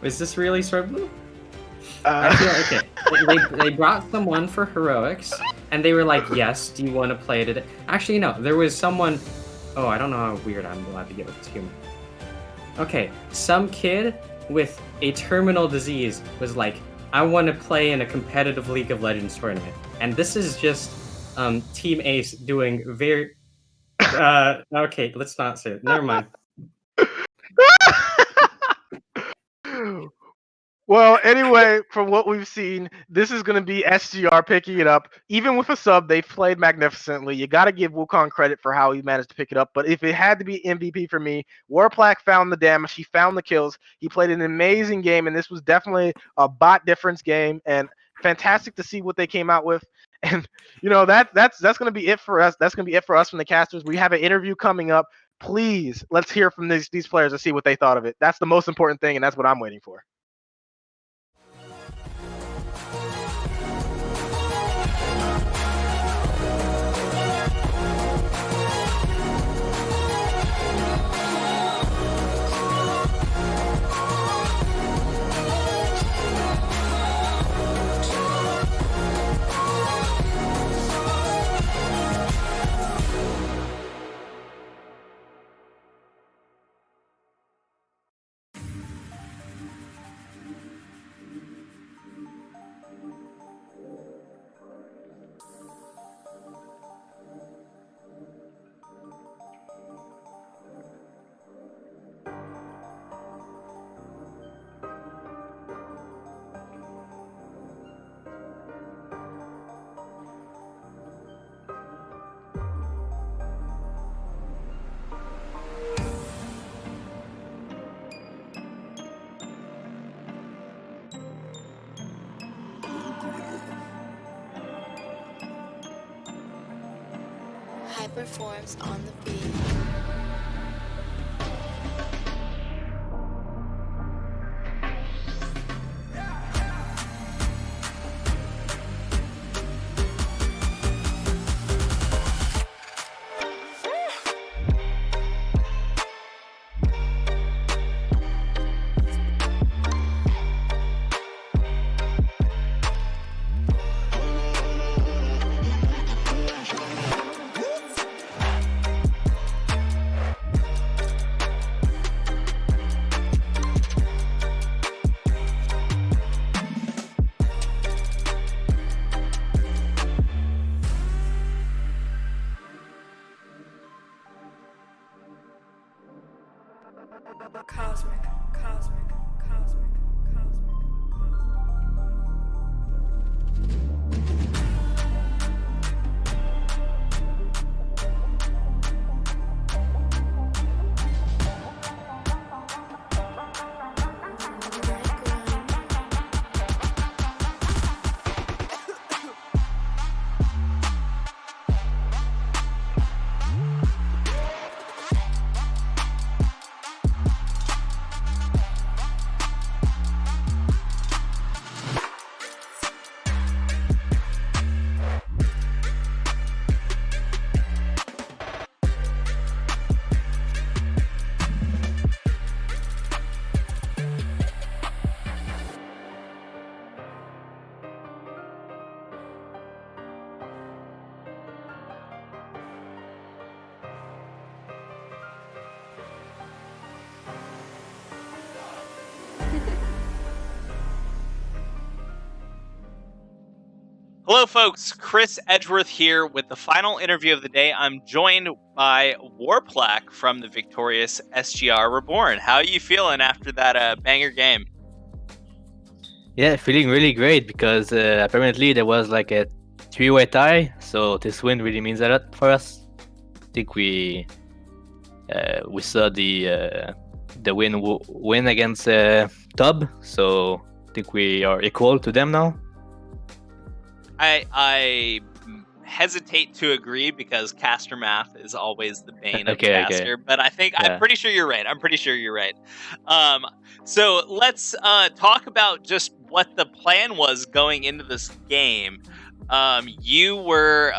B: Is this really Sword Blue? I feel okay. They brought someone for heroics, and they were like, "Yes, do you want to play today?" Actually, no. There was someone. Oh, I don't know how weird I'm allowed to get with this human. Okay, some kid with a terminal disease was like, "I want to play in a competitive League of Legends tournament," and this is just Team Ace doing very. Okay, let's not say it. Never mind.
A: Well, anyway, from what we've seen, this is going to be SGR picking it up. Even with a sub, they've played magnificently. You got to give Wukong credit for how he managed to pick it up. But if it had to be MVP for me, Warplaque found the damage. He found the kills. He played an amazing game, and this was definitely a bot difference game. And fantastic to see what they came out with. And that's going to be it for us. That's going to be it for us from the casters. We have an interview coming up. Please, let's hear from these players and see what they thought of it. That's the most important thing, and that's what I'm waiting for.
C: performs on the beat. Cosmic, cosmic, cosmic, cosmic,
D: Hello, folks. Chris Edgeworth here with the final interview of the day. I'm joined by Warplaque from the victorious SGR Reborn. How are you feeling after that banger game?
F: Yeah, feeling really great because apparently there was like a three-way tie, so this win really means a lot for us. I think we saw the win against Tub, so I think we are equal to them now.
D: I hesitate to agree because caster math is always the bane of the
F: Okay.
D: caster, but I'm
F: Yeah.
D: pretty sure you're right. So let's talk about just what the plan was going into this game. You were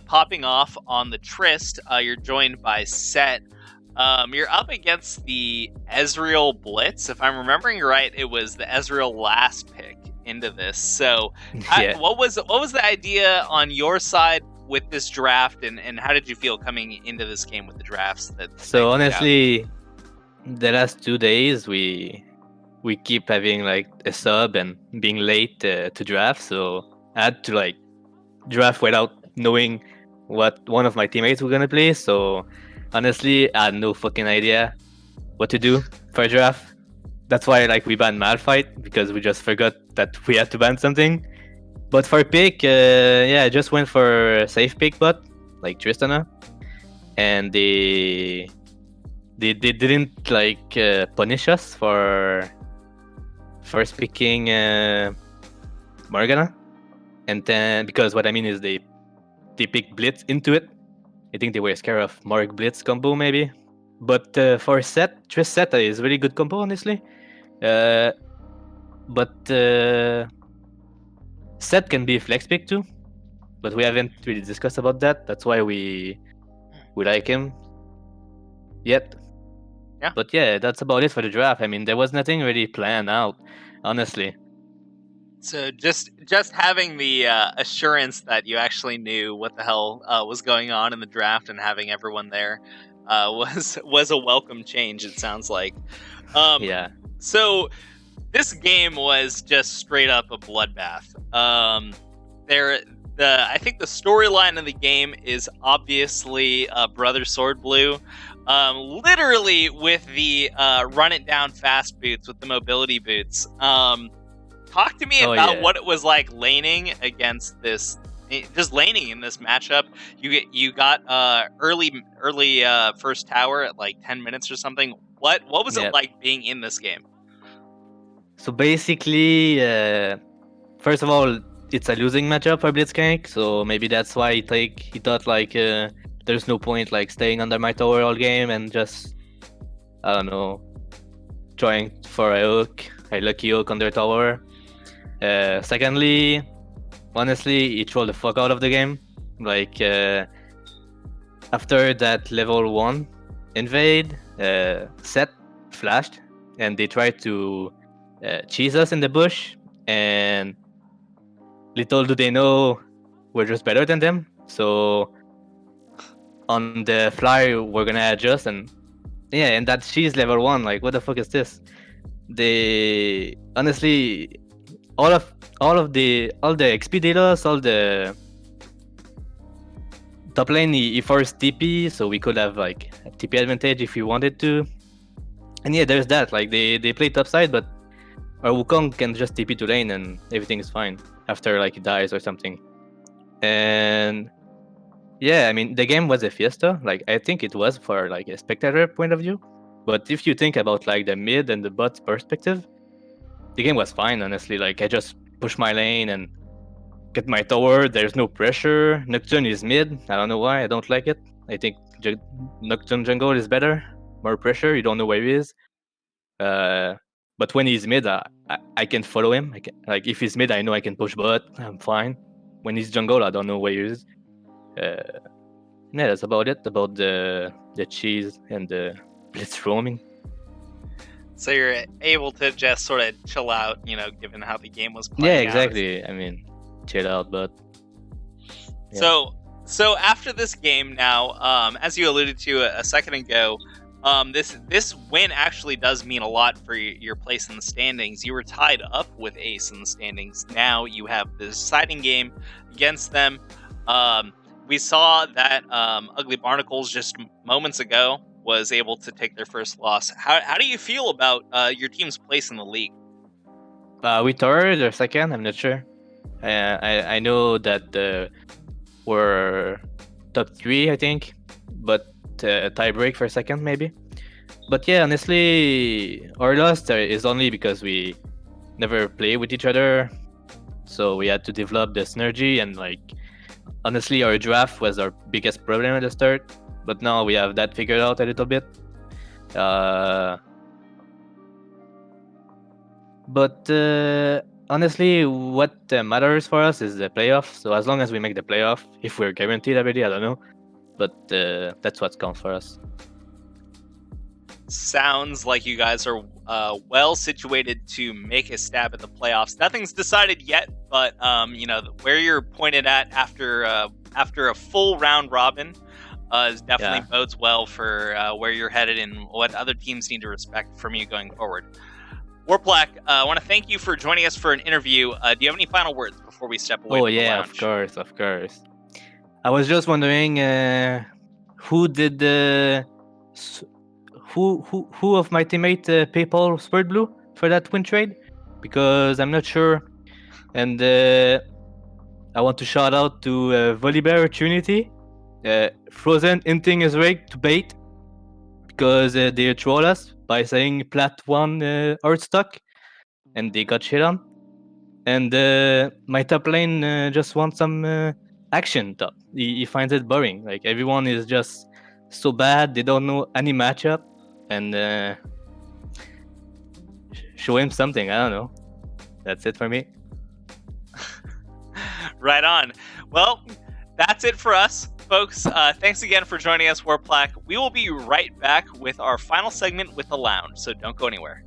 D: popping off on the Tryst. You're joined by Set. You're up against the Ezreal Blitz. If I'm remembering right, it was the Ezreal last pick into this. So
F: Yeah.
D: what was the idea on your side with this draft, and how did you feel coming into this game with the drafts?
F: So honestly, the last 2 days we keep having like a sub and being late to draft, so I had to like draft without knowing what one of my teammates were gonna play. So honestly, I had no fucking idea what to do for a draft. That's why like we banned Malphite, because we just forgot that we had to ban something. But for pick, I just went for a safe pick bot like Tristana, and they didn't like punish us for first picking Morgana, and then because what I mean is they picked Blitz into it. I think they were scared of Morg Blitz combo maybe. But for Trist Zeta is really good combo honestly. But Set can be flex pick too, but we haven't really discussed about that. That's why we like him yet.
D: Yeah.
F: But yeah, that's about it for the draft. I mean, there was nothing really planned out, honestly.
D: So just having the assurance that you actually knew what the hell was going on in the draft and having everyone there was a welcome change. It sounds like.
F: Yeah.
D: So this game was just straight up a bloodbath. I think the storyline of the game is obviously Brother Sword Blue. Literally with the run it down fast boots, with the mobility boots. Talk to me about what it was like laning against this, just laning in this matchup. You got early first tower at like 10 minutes or something. What was it like being in this game?
F: So basically, first of all, it's a losing matchup for Blitzcrank, so maybe that's why he thought like there's no point like staying under my tower all game and just, I don't know, trying for a lucky hook on their tower. Secondly, honestly, he trolled the fuck out of the game. Like, after that level 1 invade, Set flashed, and they tried to cheese us in the bush, and little do they know we're just better than them. So on the fly, we're gonna adjust, and yeah, and that cheese level 1, like, what the fuck is this? They honestly, all the XP they lost, all the top lane he forced TP, so we could have like a TP advantage if we wanted to. And yeah, there's that. Like they play top side, but our Wukong can just TP to lane and everything is fine after like he dies or something. And yeah, I mean the game was a fiesta. Like I think it was for like a spectator point of view. But if you think about like the mid and the bot perspective, the game was fine, honestly. Like I just push my lane and get my tower. There's no pressure. Nocturne is mid. I don't know why. I don't like it. I think Nocturne jungle is better. More pressure. You don't know where he is. But when he's mid, I can follow him. Like if he's mid, I know I can push bot. I'm fine. When he's jungle, I don't know where he is. Yeah, that's about it. About the cheese and the blitz roaming.
D: So you're able to just sort of chill out, given how the game was playing.
F: Yeah, exactly. I mean, chill out, but
D: yeah. So after this game now, as you alluded to a second ago, this win actually does mean a lot for your place in the standings. You were tied up with Ace in the standings. Now you have the deciding game against them. We saw that Ugly Barnacles just moments ago was able to take their first loss. How do you feel about your team's place in the league?
F: We third or second, I'm not sure. I know that we're top 3, I think, but tie break for second maybe. But yeah, honestly, our loss is only because we never play with each other, so we had to develop the synergy, and like honestly, our draft was our biggest problem at the start. But now we have that figured out a little bit. But honestly, what matters for us is the playoff. So as long as we make the playoff, if we're guaranteed already, I don't know. But that's what counts for us.
D: Sounds like you guys are well situated to make a stab at the playoffs. Nothing's decided yet, but where you're pointed at after a full round robin definitely bodes well for where you're headed and what other teams need to respect from you going forward. Warplack, I want to thank you for joining us for an interview. Do you have any final words before we step away from the lounge?
F: Of course. I was just wondering who did who of my teammate PayPal Spurt Blue for that win trade, because I'm not sure. And I want to shout out to Volibear Trinity. Frozen hinting his rig to bait because they troll us by saying plat 1 art stock, and they got shit on. And my top lane just wants some action top. He finds it boring. Like everyone is just so bad, they don't know any matchup, and show him something. I don't know. That's it for me.
D: Right on. Well, that's it for us, folks. Thanks again for joining us, Warplack. We will be right back with our final segment with the lounge, so don't go anywhere.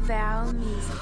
C: Val Music.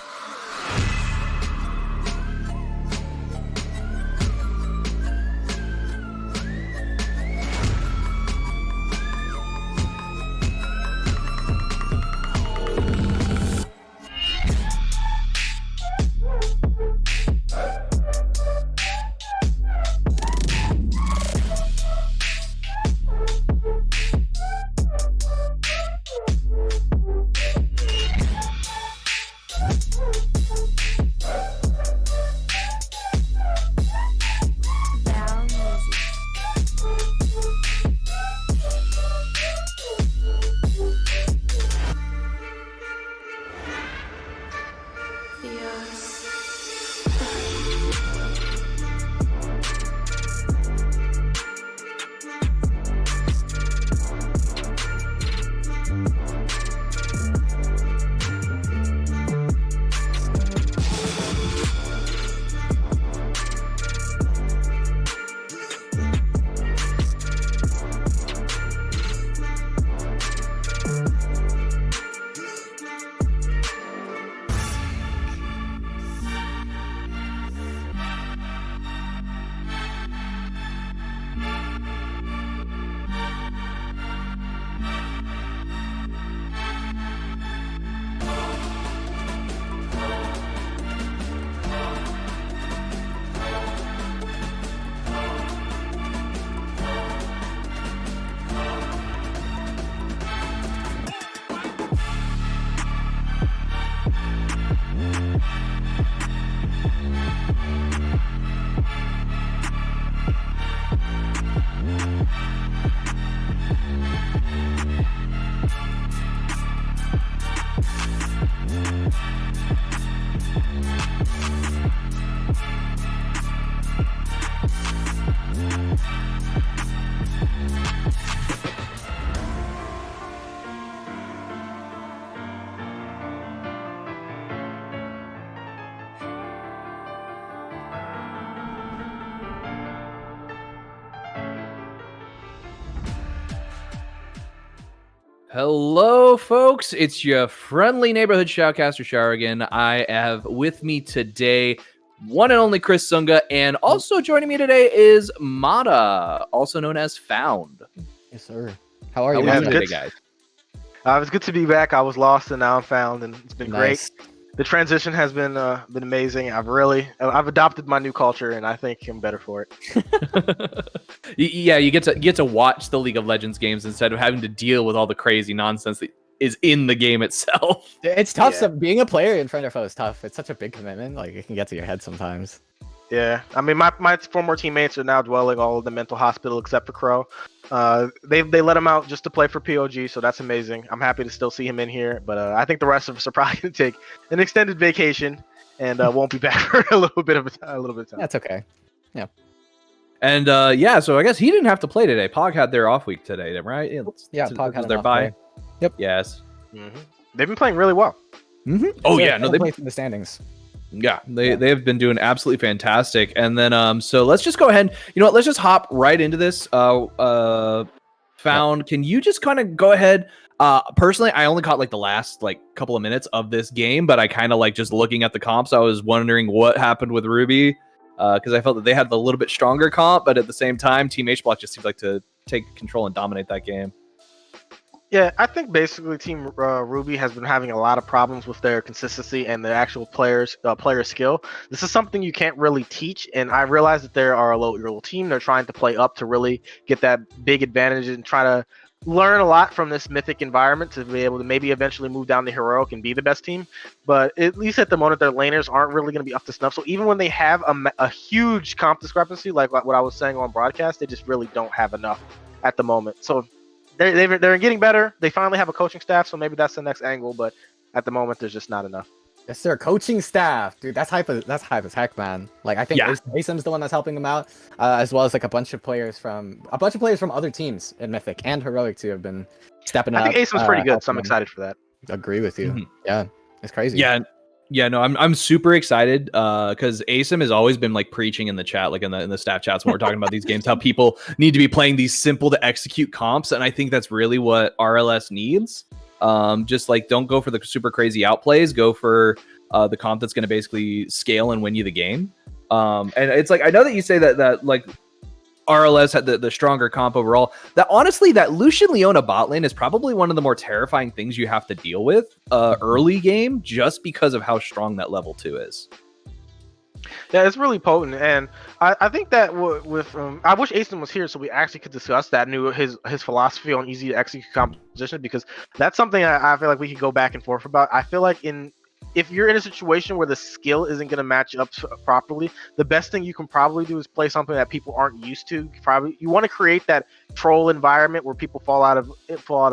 G: Hello, folks. It's your friendly neighborhood shoutcaster Sharigan. I have with me today one and only Chris Sunga, and also joining me today is Mata, also known as Found.
H: Yes, sir. How are
G: How
H: you,
G: are we
H: Mata?
G: doing today,
A: It
G: guys?
A: was good to be back. I was lost and now I'm found, and it's been
H: Nice.
A: great. The transition has been amazing. I've adopted my new culture, and I think I'm better for it.
G: Yeah, you get to watch the League of Legends games instead of having to deal with all the crazy nonsense that is in the game itself.
H: It's tough.
A: Yeah.
H: So being a player in front of foe is tough. It's such a big commitment. Like it can get to your head sometimes.
A: Yeah, I mean, my former teammates are now dwelling all in the mental hospital except for Crow. They let him out just to play for POG, so that's amazing. I'm happy to still see him in here, but I think the rest of us are probably gonna take an extended vacation and won't be back for a little bit of time.
H: That's okay.
G: And yeah, so I guess he didn't have to play today. Pog had their off week today, right?
H: Yeah, Pog had
G: their
H: an off
G: bye.
H: day. Yep.
G: Yes.
A: They've been playing really well.
G: Oh
H: So
G: yeah, no,
H: they'll
G: they
H: play through the standings.
G: Yeah, they have been doing absolutely fantastic. And then so let's just go ahead. You know what? Let's just hop right into this. Found, can you just kind of go ahead? Personally, I only caught like the last like couple of minutes of this game, but I kind of like just looking at the comps. I was wondering what happened with Ruby because I felt that they had a little bit stronger comp, but at the same time, Team H Block just seems like to take control and dominate that game.
A: Yeah, I think basically Team Ruby has been having a lot of problems with their consistency and their actual player skill. This is something you can't really teach, and I realize that they are a low-level team. They're trying to play up to really get that big advantage and try to learn a lot from this Mythic environment to be able to maybe eventually move down to Heroic and be the best team. But at least at the moment, their laners aren't really going to be up to snuff. So even when they have a huge comp discrepancy, like what I was saying on broadcast, they just really don't have enough at the moment. So they're getting better. They finally have a coaching staff, so maybe that's the next angle. But at the moment, there's just not enough.
H: Yes, sir. Coaching staff, dude. That's hype. That's hype as heck, man. Like I think
G: Yeah.
H: Asim's the one that's helping them out, as well as like a bunch of players from other teams in Mythic and Heroic too have been stepping up.
A: I think Asim's pretty good, so I'm
H: helping them.
A: excited for that.
H: Agree with you.
G: Mhm.
H: Yeah, it's crazy.
G: Yeah, no, I'm super excited because Asim has always been like preaching in the chat, like in the staff chats when we're talking about these games, how people need to be playing these simple to execute comps, and I think that's really what RLS needs. Just like don't go for the super crazy outplays, go for the comp that's going to basically scale and win you the game. And it's like I know that you say that like RLS had the stronger comp overall. That honestly, that Lucian Leona bot lane is probably one of the more terrifying things you have to deal with early game, just because of how strong that level 2 is.
A: Yeah, it's really potent, and I think that with I wish Asim was here so we actually could discuss that his philosophy on easy to execute composition, because that's something I feel like we could go back and forth about. I feel like if you're in a situation where the skill isn't going to match up properly, the best thing you can probably do is play something that people aren't used to. You want to create that troll environment where people fall out of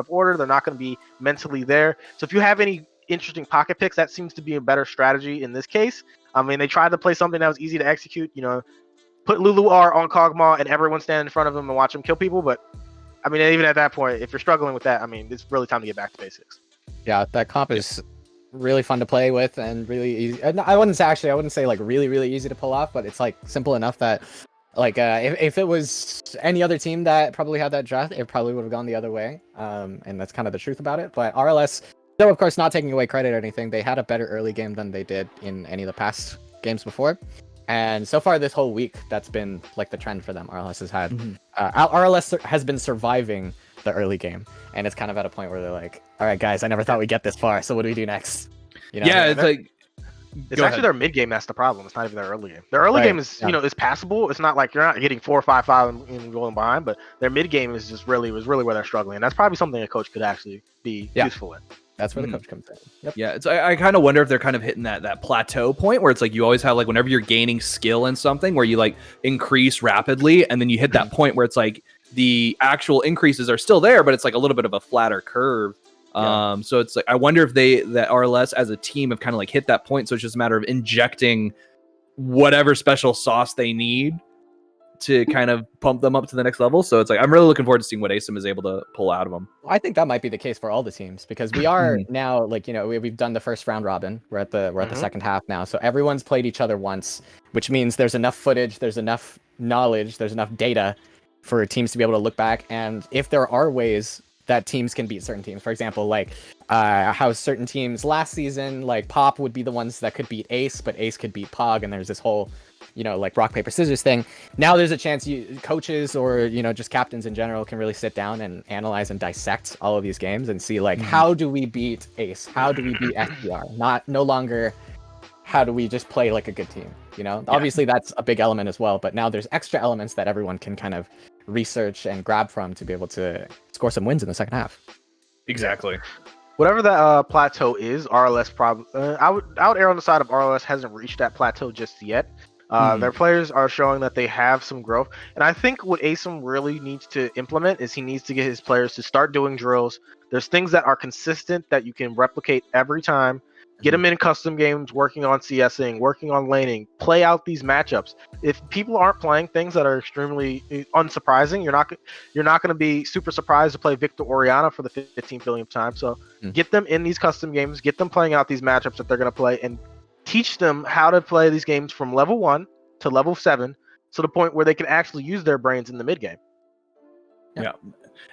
A: order. They're not going to be mentally there. So if you have any interesting pocket picks, that seems to be a better strategy in this case. I mean, they tried to play something that was easy to execute. You know, put Lulu R on Kog'Maw and everyone stand in front of him and watch him kill people. But I mean, even at that point, if you're struggling with that, I mean, it's really time to get back to basics.
H: Yeah, that comp is really fun to play with and really easy. I wouldn't say like really easy to pull off, but it's like simple enough that like if it was any other team that probably had that draft, it probably would have gone the other way. And that's kind of the truth about it. But RLS, though, of course, not taking away credit or anything, they had a better early game than they did in any of the past games before. And so far this whole week, that's been like the trend for them. RLS has had RLS has been surviving the early game, and it's kind of at a point where they're like, all right guys, I never thought we'd get this far, so what do we do next? You know?
G: Yeah, it's like
A: It's actually their mid game that's the problem. It's not even their early game. Their early game is is passable. It's not like you're not getting 4 or 5-5 and going behind, but their mid game is just really where they're struggling, and that's probably something a coach could actually be useful in.
H: That's where the coach comes in. Yep.
G: Yeah, it's I kind of wonder if they're kind of hitting that plateau point where it's like you always have like whenever you're gaining skill in something where you like increase rapidly, and then you hit that point where it's like the actual increases are still there, but it's like a little bit of a flatter curve. So it's like I wonder if that RLS as a team have kind of like hit that point, so it's just a matter of injecting whatever special sauce they need to kind of pump them up to the next level. So it's like I'm really looking forward to seeing what Asim is able to pull out of them.
H: I think that might be the case for all the teams, because we are now like we've done the first round robin. We're at the second half now, so everyone's played each other once, which means there's enough footage, there's enough knowledge, there's enough data for teams to be able to look back, and if there are ways that teams can beat certain teams. For example, like how certain teams last season, like Pop would be the ones that could beat Ace, but Ace could beat Pog, and there's this whole, like rock paper scissors thing. Now there's a chance coaches or just captains in general can really sit down and analyze and dissect all of these games and see like how do we beat Ace, how do we beat SPR, no longer how do we just play like a good team. Obviously that's a big element as well, but now there's extra elements that everyone can kind of research and grab from to be able to score some wins in the second half.
G: Exactly.
A: Whatever that plateau is, RLS I would err on the side of RLS hasn't reached that plateau just yet. Their players are showing that they have some growth, and I think what ASIM really needs to implement is he needs to get his players to start doing drills. There's things that are consistent that you can replicate every time. Get them in custom games, working on CSing, working on laning, play out these matchups. If people aren't playing things that are extremely unsurprising, you're not going to be super surprised to play Victor Oriana for the 15th billionth time. So get them in these custom games, get them playing out these matchups that they're going to play, and teach them how to play these games from level 1 to level 7 to the point where they can actually use their brains in the mid game.
G: Yeah.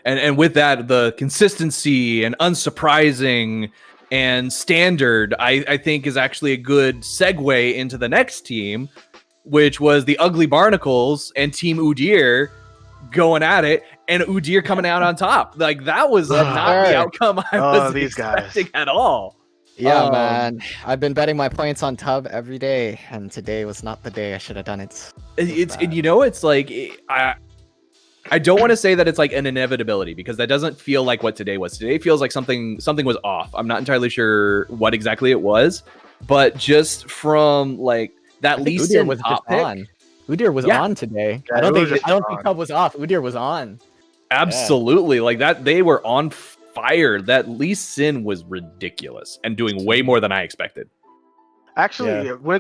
G: And with that, the consistency and unsurprising and standard, I think, is actually a good segue into the next team, which was the Ugly Barnacles and Team Udyr going at it, and Udyr coming out on top. Like, that was not the outcome I was expecting at all.
H: Yeah, man. I've been betting my points on Tub every day, and today was not the day I should have done it.
G: It's like, I don't want to say that it's like an inevitability, because that doesn't feel like what today was. Today feels like something was off. I'm not entirely sure what exactly it was, but just from like that Lee Sin
H: was
G: top pick,
H: on. Udyr was on today.
A: Yeah,
H: I don't think Tub was off. Udyr was on.
G: Absolutely, like that. They were on fire. That Lee Sin was ridiculous and doing way more than I expected.
A: Actually, when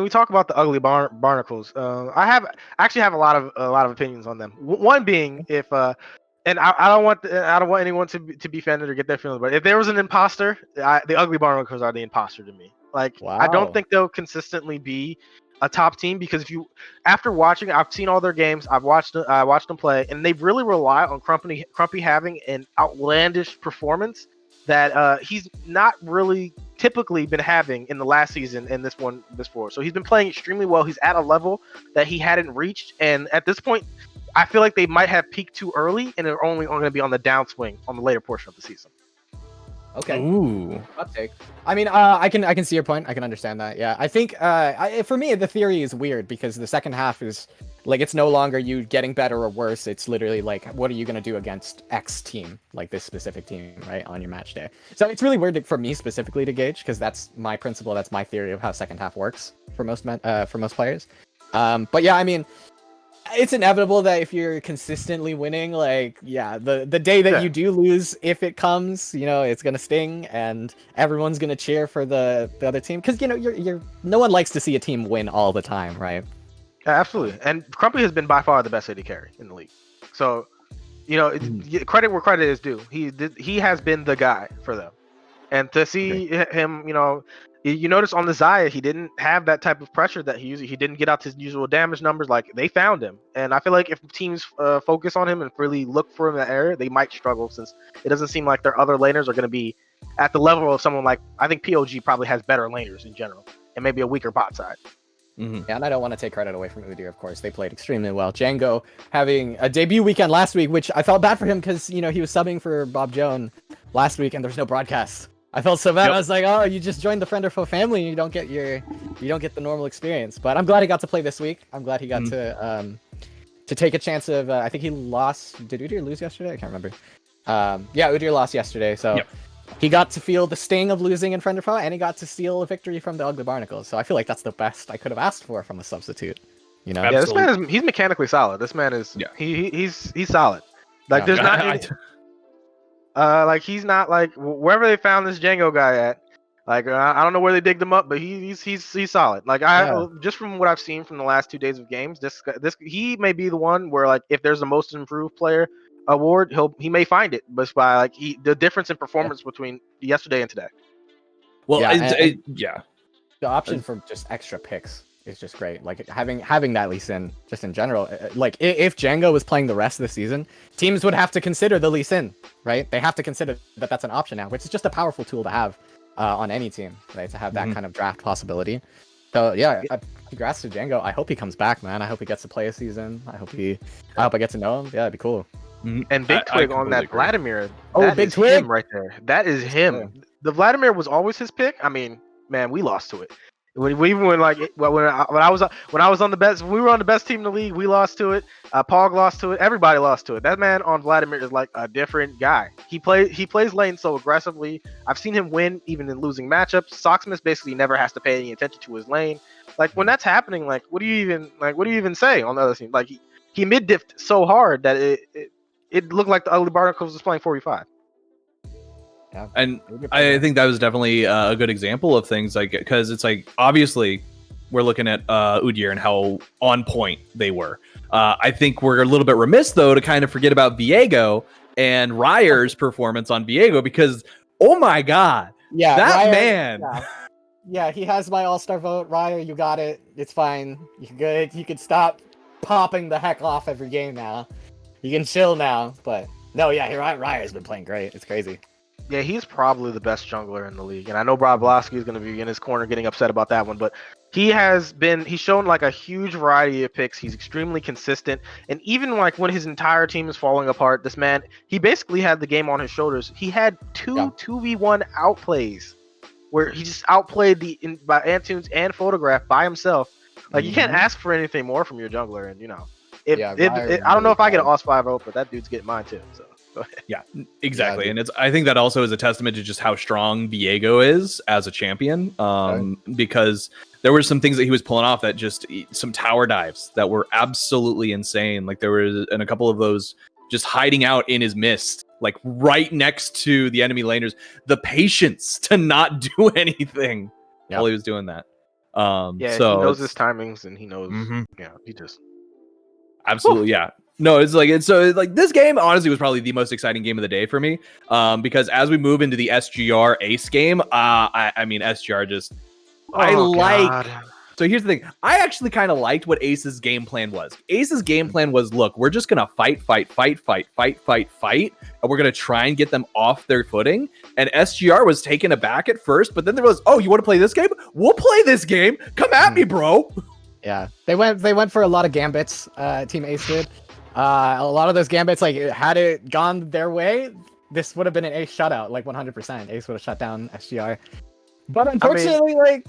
A: we talk about the Ugly Barnacles, I actually have a lot of opinions on them. One being, if and I don't want anyone to be offended or get their feelings, but if there was an imposter, the Ugly Barnacles are the imposter to me. Like, I don't think they'll consistently be a top team, because after watching, I've seen all their games, I watched them play, and they really rely on Crumpy having an outlandish performance that he's not really typically been having in the last season and this before. So he's been playing extremely well. He's at a level that he hadn't reached, and at this point, I feel like they might have peaked too early, and they're only going to be on the downswing on the later portion of the season.
H: Okay.
G: Ooh.
H: Hot take. I mean, I can see your point. I can understand that. Yeah. I think for me, the theory is weird, because the second half is like, it's no longer you getting better or worse. It's literally like, what are you going to do against X team, like this specific team, right, on your match day? So it's really weird for me specifically to gauge, because that's my principle. That's my theory of how second half works for most players. But yeah, I mean, it's inevitable that if you're consistently winning, like, the day that you do lose, if it comes, it's gonna sting, and everyone's gonna cheer for the other team, because you're no one likes to see a team win all the time, right?
A: Yeah, absolutely. And Crumpy has been by far the best AD carry in the league. So, credit where credit is due. He has been the guy for them, and to see him, you notice on the Xayah, he didn't have that type of pressure that he didn't get out his usual damage numbers. Like, they found him, and I feel like if teams focus on him and really look for him in that area, they might struggle, since it doesn't seem like their other laners are going to be at the level of someone like, I think POG probably has better laners in general, and maybe a weaker bot side.
H: Yeah, and I don't want to take credit away from Udyr, of course. They played extremely well. Django having a debut weekend last week, which I felt bad for him, because he was subbing for Bob Joan last week, and there was no broadcast. I felt so bad. Yep. I was like, oh, you just joined the Friend or Foe family, and you don't get the normal experience. But I'm glad he got to play this week. I'm glad he got to take a chance of. I think he lost. Did Udyr lose yesterday? I can't remember. Yeah, Udyr lost yesterday, so he got to feel the sting of losing in Friend or Foe, and he got to steal a victory from the Ugly Barnacles. So I feel like that's the best I could have asked for from a substitute.
A: Yeah, this man he's mechanically solid. This man is he's solid. Like, there's not any, like, he's not like wherever they found this Django guy at. Like, I don't know where they digged him up, but he's solid. Like, just from what I've seen from the last 2 days of games, this he may be the one where, like, if there's a most improved player award, he may find it, but by like the difference in performance between yesterday and today.
G: Well,
H: the option for just extra picks is just great. Like having that Lee Sin just in general. Like if Django was playing the rest of the season, teams would have to consider the Lee Sin, right? They have to consider that that's an option now, which is just a powerful tool to have on any team, right? To have that kind of draft possibility. So yeah, congrats to Django. I hope he comes back, man. I hope he gets to play a season. I hope I get to know him. Yeah, that'd be cool.
A: And Big Twig on that
G: agree.
A: Vladimir.
H: Oh,
A: that
H: Big
A: is
H: Twig?
A: him right there. That is him. The Vladimir was always his pick. I mean, man, we lost to it. When we went like when I was on the best, we were on the best team in the league. We lost to it. Pog lost to it. Everybody lost to it. That man on Vladimir is like a different guy. He plays lane so aggressively. I've seen him win even in losing matchups. Socksmith basically never has to pay any attention to his lane. Like when that's happening, like what do you even say on the other team? Like he mid diffed so hard that it looked like the ugly barnacles was playing 45.
H: Yeah.
G: And I think that was definitely a good example of things, like, because it's like, obviously we're looking at Udyr and how on point they were. I think we're a little bit remiss though to kind of forget about Viego and Ryer's performance on Viego, because oh my god,
H: yeah,
G: that
H: Ryer,
G: man.
H: Yeah, he has my all-star vote. Ryer, you got it. It's fine. You're good. You can stop popping the heck off every game now. You can chill now. But no, yeah, Ryer's been playing great. It's crazy.
A: Yeah, he's probably the best jungler in the league, and I know Broblovsky is going to be in his corner getting upset about that one, but he's shown like a huge variety of picks. He's extremely consistent, and even like when his entire team is falling apart, this man, he basically had the game on his shoulders. He had two 2v1 outplays where he just outplayed by Antunes and Photograph by himself. Like you can't ask for anything more from your jungler, and you know, I don't know if I get an OS 5 vote, but that dude's getting mine too. So.
G: Yeah, exactly. And I think that also is a testament to just how strong Viego is as a champion. Because there were some things that he was pulling off that just some tower dives that were absolutely insane. Like there was a couple of those just hiding out in his mist, like right next to the enemy laners. The patience to not do anything while he was doing that. So
A: he knows his timings and he knows. Yeah, he just
G: absolutely No, it's like this game honestly was probably the most exciting game of the day for me, because as we move into the SGR Ace game, I mean SGR just So here's the thing, I actually kind of liked what Ace's game plan was. Ace's game plan was, look, we're just gonna fight, and we're gonna try and get them off their footing. And SGR was taken aback at first, but then there was, oh, you want to play this game? We'll play this game. Come at me, bro. Yeah,
H: they went for a lot of gambits. Team Ace did. A lot of those gambits, like, had it gone their way, this would have been an Ace shutout, like 100%. Ace would have shut down SGR. But unfortunately,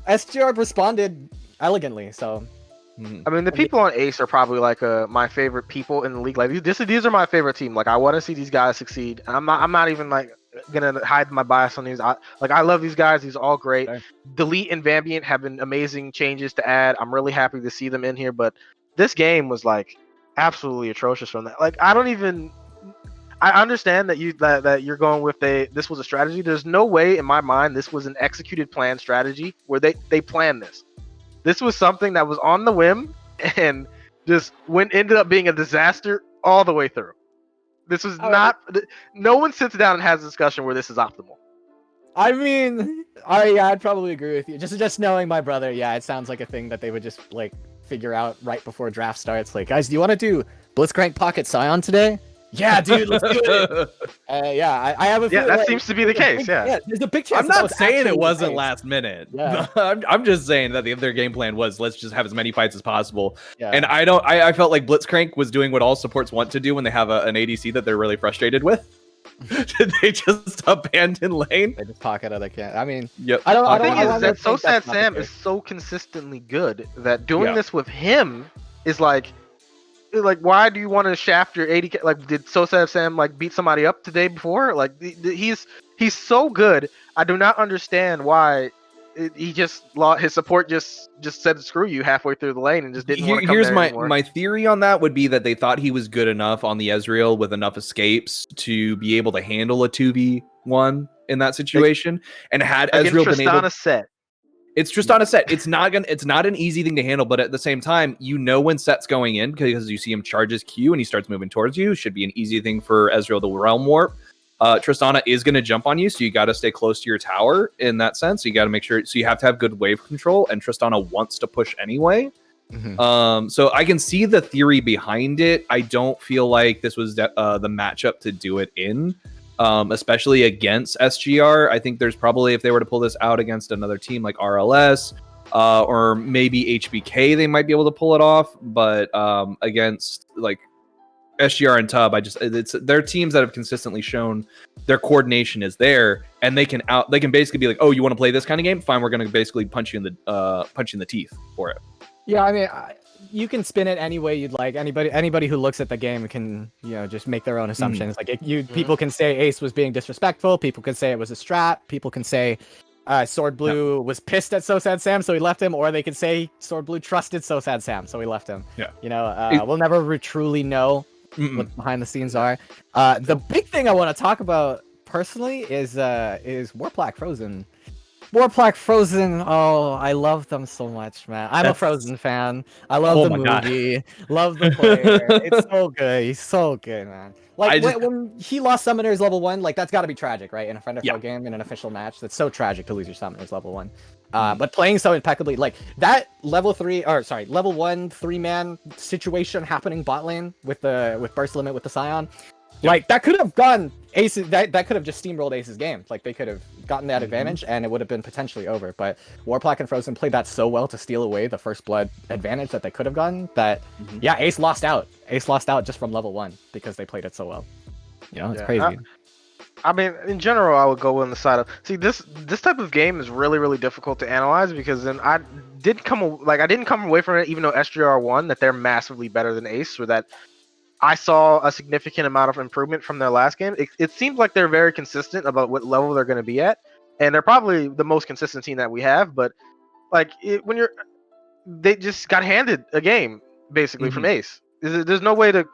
H: SGR responded elegantly, so...
A: I mean, the people on Ace are probably, like, my favorite people in the league. Like, these are my favorite team. Like, I want to see these guys succeed. And I'm not even, like, gonna hide my bias on these. I love these guys. These are all great. Okay. Delete and Vambient have been amazing changes to add. I'm really happy to see them in here, but this game was, like, absolutely atrocious from that. Like, I understand that you're going with this was a strategy. There's no way in my mind this was an executed plan strategy where they planned this. This was something that was on the whim and just ended up being a disaster all the way through. This was no one sits down and has a discussion where this is optimal.
H: I mean, I'd probably agree with you. Just knowing my brother, yeah, it sounds like a thing that they would just like figure out right before draft starts. Like, guys, do you want to do Blitzcrank Pocket Scion today? Yeah, dude, let's do it. I have a feeling,
A: that seems to be the case.
H: There's a big chance.
G: I'm not saying it wasn't last minute. Yeah. I'm just saying that their game plan was, let's just have as many fights as possible. Yeah. And I felt like Blitzcrank was doing what all supports want to do when they have an ADC that they're really frustrated with. Did they just abandon lane?
H: They just pocket other can. I mean,
A: the thing is that So Sad Sam is so consistently good that doing this with him is like, why do you want to shaft your 80k? Like, did So Sad Sam like beat somebody up the day before? Like, he's so good. I do not understand why he just lost. His support just said screw you halfway through the lane and just didn't want to come there anymore.
G: My theory on that would be that they thought he was good enough on the Ezreal with enough escapes to be able to handle a 2v1 in that situation, and had Ezreal been able
A: to set.
G: It's just on a set. It's not an easy thing to handle, but at the same time, you know when set's going in because you see him charge his Q and he starts moving towards you. Should be an easy thing for Ezreal to realm warp. Tristana is going to jump on you, so you got to stay close to your tower in that sense. You got to make sure, so you have to have good wave control, and Tristana wants to push anyway. So I can see the theory behind it. I don't feel like this was the matchup to do it in, especially against SGR. I think there's probably, if they were to pull this out against another team like RLS, or maybe HBK, they might be able to pull it off. But against like SGR and Tub, they're teams that have consistently shown their coordination is there, and they can basically be like, oh, you want to play this kind of game? Fine, we're going to basically punch you in the teeth for it.
H: Yeah, I mean, you can spin it any way you'd like. Anybody who looks at the game can, just make their own assumptions. Like people can say Ace was being disrespectful. People can say it was a strat. People can say Sword Blue was pissed at So Sad Sam, so he left him, or they could say Sword Blue trusted So Sad Sam, so he left him.
G: Yeah,
H: we'll never truly know what behind the scenes are. The big thing I want to talk about personally is Warplaque Frozen. Warplaque Frozen, oh, I love them so much, man. I'm a Frozen fan. I love the movie. Love the player. It's so good. He's so good, man. Like, when he lost Summoners level 1, like, that's got to be tragic, right? In a friend of foe game, in an official match. That's so tragic to lose your Summoners level 1. But playing so impeccably, like, that level 1 3-man situation happening bot lane with burst limit with the Scion, like, that could have gone Ace. That could have just steamrolled Ace's game. Like, they could have gotten that advantage, and it would have been potentially over. But Warplaque and Frozen played that so well to steal away the first blood advantage that they could have gotten. That Ace lost out. Ace lost out just from level 1 because they played it so well. It's crazy.
A: I mean, in general, I would go on the side of this type of game is really, really difficult to analyze, because then I didn't come away from it, even though SGR won, that they're massively better than Ace, or that I saw a significant amount of improvement from their last game. It seems like they're very consistent about what level they're going to be at, and they're probably the most consistent team that we have. But like they just got handed a game basically from Ace. There's no way to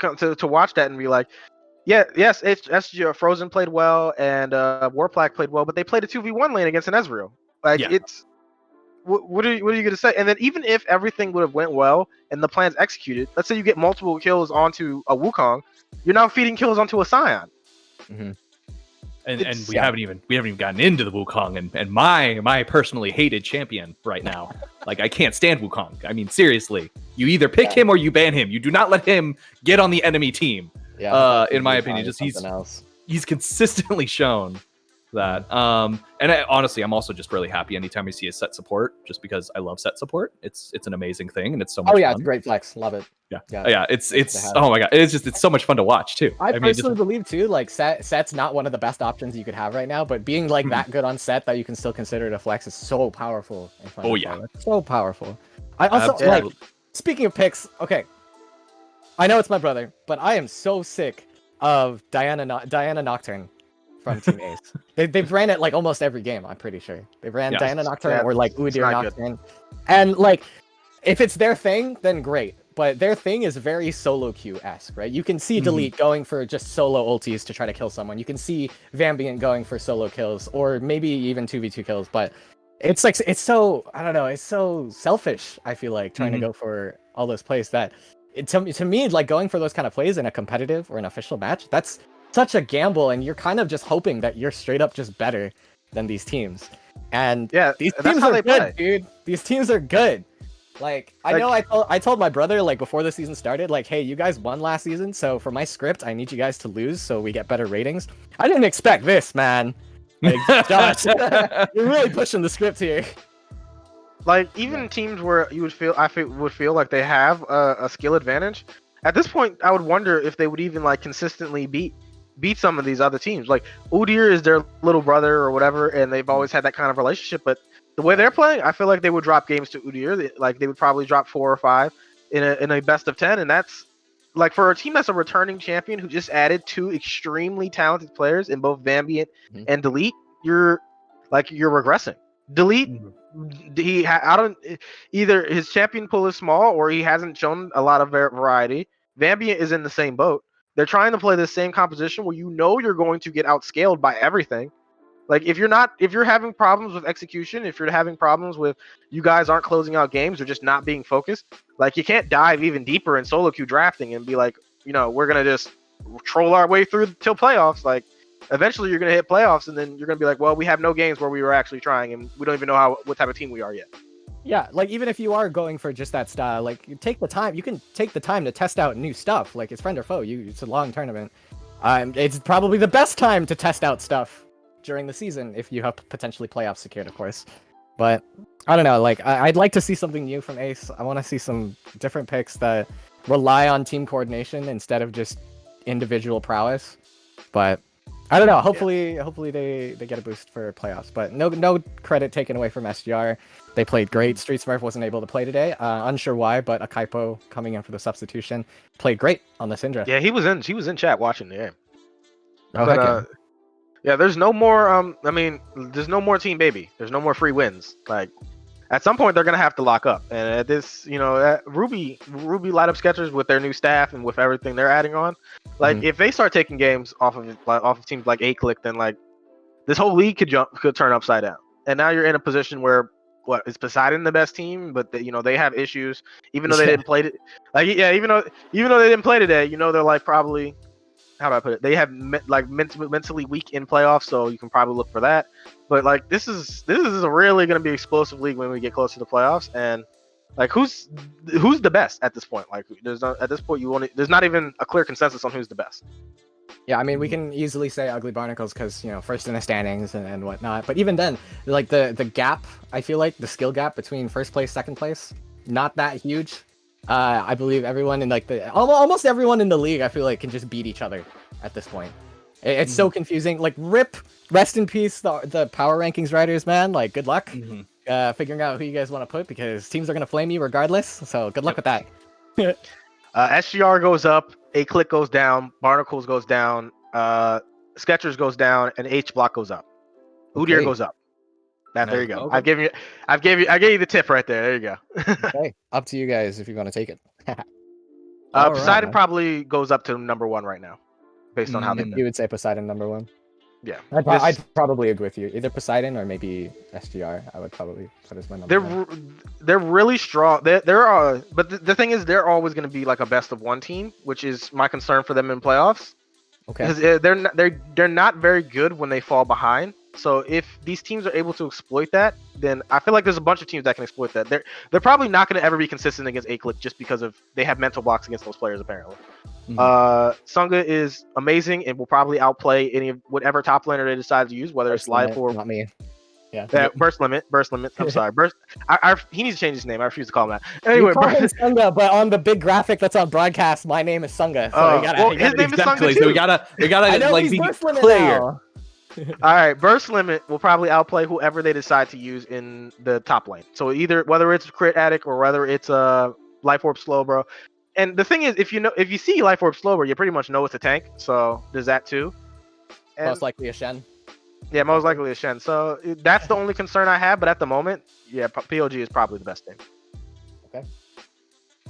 A: watch that and be like, yes, SGR Frozen played well and Warplaque played well, but they played a 2v1 lane against an Ezreal. Like it's. What are you going to say? And then even if everything would have went well and the plan's executed, let's say you get multiple kills onto a Wukong, you're now feeding kills onto a Scion.
G: And we haven't even gotten into the Wukong and my personally hated champion right now. Like, I can't stand Wukong. I mean, seriously, you either pick him or you ban him. You do not let him get on the enemy team. In my opinion, just he's consistently shown that. And honestly, I'm also just really happy anytime we see a set support, just because I love set support. It's an amazing thing, and it's so much fun.
H: It's great flex. Love it.
G: It's oh my god, it's so much fun to watch too.
H: I personally believe too, like set's not one of the best options you could have right now, but being like that good on set that you can still consider it a flex is so powerful. So powerful. I also like, speaking of picks, okay, I know it's my brother, but I am so sick of Diana Nocturne from Team Ace. They've ran it like almost every game, I'm pretty sure. They ran Diana Nocturne or like OOD Nocturne. And like, if it's their thing, then great. But their thing is very solo queue-esque, right? You can see Delete going for just solo ultis to try to kill someone. You can see Vambiant going for solo kills, or maybe even 2v2 kills. But it's like, it's so, I don't know, it's so selfish, I feel like, trying to go for all those plays that, to me, like going for those kind of plays in a competitive or an official match, that's such a gamble, and you're kind of just hoping that you're straight up just better than these teams. And these teams are good, dude. These teams are good. Like, I told my brother, like, before the season started, like, hey, you guys won last season, so for my script, I need you guys to lose so we get better ratings. I didn't expect this, man. Like, Josh, you're really pushing the script here.
A: Like, even teams where you would feel like they have a skill advantage, at this point, I would wonder if they would even like consistently beat some of these other teams. Like, Udyr is their little brother or whatever, and they've always had that kind of relationship. But the way they're playing, I feel like they would drop games to Udyr. They would probably drop 4 or 5 in a best of 10, and that's like, for a team that's a returning champion who just added 2 extremely talented players in both Vambiant and Delete, you're regressing. Delete, either his champion pool is small or he hasn't shown a lot of variety. Vambiant is in the same boat. They're trying to play the same composition where you know you're going to get outscaled by everything. Like, if you're having problems with execution, if you're having problems with you guys aren't closing out games or just not being focused, like, you can't dive even deeper in solo queue drafting and be like, we're gonna just troll our way through till playoffs. Like, eventually you're gonna hit playoffs, and then you're gonna be like, well, we have no games where we were actually trying, and we don't even know what type of team we are yet.
H: Yeah, like even if you are going for just that style, like you take the time. You can take the time to test out new stuff. Like it's friend or foe. It's a long tournament. It's probably the best time to test out stuff during the season if you have potentially playoffs secured, of course. But I don't know. Like I'd like to see something new from Ace. I want to see some different picks that rely on team coordination instead of just individual prowess. But I don't know. Hopefully they get a boost for playoffs. But no credit taken away from SGR. They played great. Street Smurf wasn't able to play today. Unsure why, but Akaipo coming in for the substitution played great on the Syndra.
A: Yeah, he was in chat watching the game.
H: Oh,
A: But
H: heck yeah.
A: yeah, there's no more. There's no more Team Baby. There's no more free wins. Like at some point they're gonna have to lock up. And at this, Ruby light up sketchers with their new staff and with everything they're adding on. Like if they start taking games off of teams like A-Click, then like this whole league could turn upside down. And now you're in a position where is Poseidon the best team? But they have issues, even though they didn't play it. Like even though they didn't play today, they're like probably. How do I put it? They have mentally weak in playoffs, so you can probably look for that. But like this is a really going to be explosive league when we get closer to the playoffs, and like who's the best at this point? Like there's not even a clear consensus on who's the best.
H: Yeah, I mean we can easily say Ugly Barnacles because first in the standings and whatnot. But even then, like the gap, I feel like the skill gap between first place, second place, not that huge. I believe everyone in almost everyone in the league, I feel like can just beat each other at this point. It's so confusing. Like rest in peace the power rankings writers, man. Like good luck figuring out who you guys want to put because teams are gonna flame you regardless. So good luck with that.
A: SGR goes up, A-Click goes down, Barnacles goes down, Skechers goes down, and H Block goes up. Udyr goes up. There you go. Okay. I gave you the tip right there. There you go.
H: Okay, up to you guys if you want to take it.
A: Poseidon probably goes up to number 1 right now, based on how they.
H: You would say Poseidon number 1.
A: Yeah,
H: I'd probably agree with you. Either Poseidon or maybe SGR. I would probably put as my number.
A: They're really strong. But the thing is, they're always going to be like a best of 1 team, which is my concern for them in playoffs.
H: Okay.
A: Because they're not very good when they fall behind. So if these teams are able to exploit that, then I feel like there's a bunch of teams that can exploit that. They're probably not going to ever be consistent against A-Click just because they have mental blocks against those players apparently. Sunga is amazing and will probably outplay any of whatever top laner they decide to use, whether it's life or
H: not me. Yeah.
A: Burst limit. I'm sorry. He needs to change his name. I refuse to call him that. Anyway,
H: you call him Sunga, but on the big graphic that's on broadcast, my name is Sunga. So
A: his name is Sunga too.
G: So we gotta like be clear.
A: All right, Burst Limit will probably outplay whoever they decide to use in the top lane. So whether it's Crit Addict or whether it's Life Orb Slowbro. And the thing is, if you see Life Orb Slowbro, you pretty much know it's a tank. So there's that too. And
H: most likely a Shen.
A: Yeah, most likely a Shen. So that's the only concern I have. But at the moment, yeah, POG is probably the best thing.
H: Okay.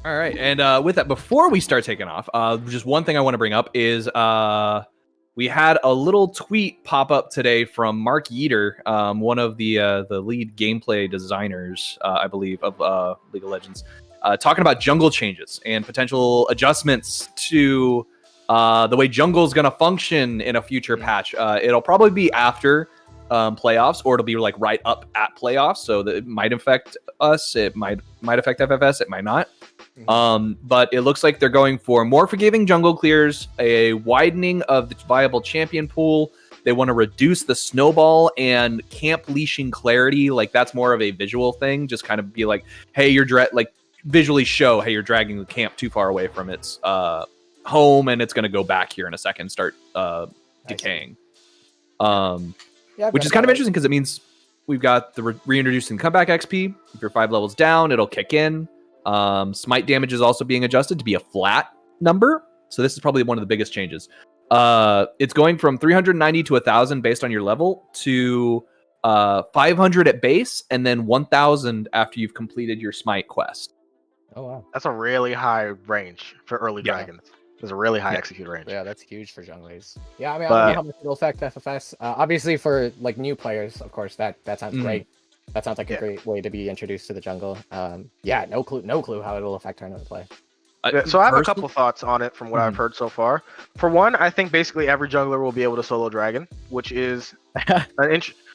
G: All right, and with that, before we start taking off, just one thing I want to bring up is we had a little tweet pop up today from Mark Yeater, one of the lead gameplay designers, I believe, of League of Legends, talking about jungle changes and potential adjustments to the way jungle is going to function in a future patch. It'll probably be after playoffs, or it'll be like right up at playoffs, so that it might affect us. It might affect FFS. It might not. But it looks like they're going for more forgiving jungle clears, a widening of the viable champion pool. They want to reduce the snowball and camp leashing clarity. Like that's more of a visual thing. Just kind of be like, hey, you're visually show, hey, you're dragging the camp too far away from its home, and it's going to go back here in a second, start decaying. Which is kind of interesting because it means we've got the reintroducing comeback XP. If you're 5 levels down, it'll kick in. Smite damage is also being adjusted to be a flat number, so this is probably one of the biggest changes. It's going from 390 to 1,000 based on your level to 500 at base, and then 1,000 after you've completed your Smite quest.
H: Oh wow,
A: that's a really high range for early dragons. There's a really high execute range.
H: Yeah, that's huge for junglers. Yeah, I mean, I don't know how much it'll affect FFS. Obviously, for like new players, of course, that sounds great. That sounds like a great way to be introduced to the jungle. Yeah, no clue how it'll affect tournament play.
A: So I have a couple thoughts on it from what I've heard so far. For one, I think basically every jungler will be able to solo dragon, which is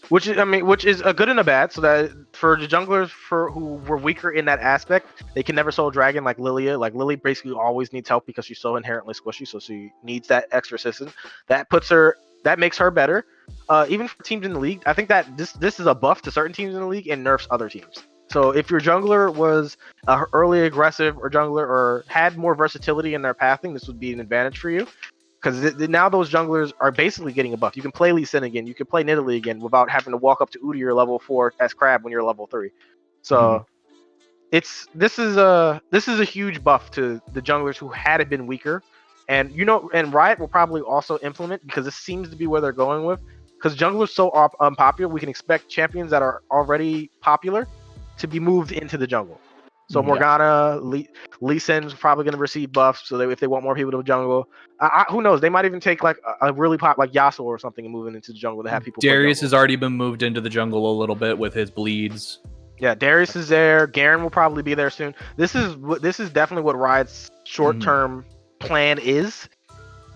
A: which is a good and a bad. So that for the junglers who were weaker in that aspect, they can never solo dragon like Lilia. Like Lily basically always needs help because she's so inherently squishy, so she needs that extra assistance. That makes her better. Even for teams in the league, I think that this is a buff to certain teams in the league and nerfs other teams. So if your jungler was early aggressive or jungler or had more versatility in their pathing, this would be an advantage for you. Because now those junglers are basically getting a buff. You can play Lee Sin again. You can play Nidalee again without having to walk up to OOD or level 4 as Crab when you're level 3. So this is a huge buff to the junglers who had been weaker. And Riot will probably also implement, because this seems to be where they're going with. Because junglers so unpopular, we can expect champions that are already popular to be moved into the jungle. So Morgana, Lee Sin's probably going to receive buffs, so that if they want more people to jungle, who knows? They might even take like a really pop like Yasuo or something and move it into the jungle to have people.
G: Darius has already been moved into the jungle a little bit with his bleeds.
A: Yeah, Darius is there. Garen will probably be there soon. This is definitely what Riot's short-term plan is,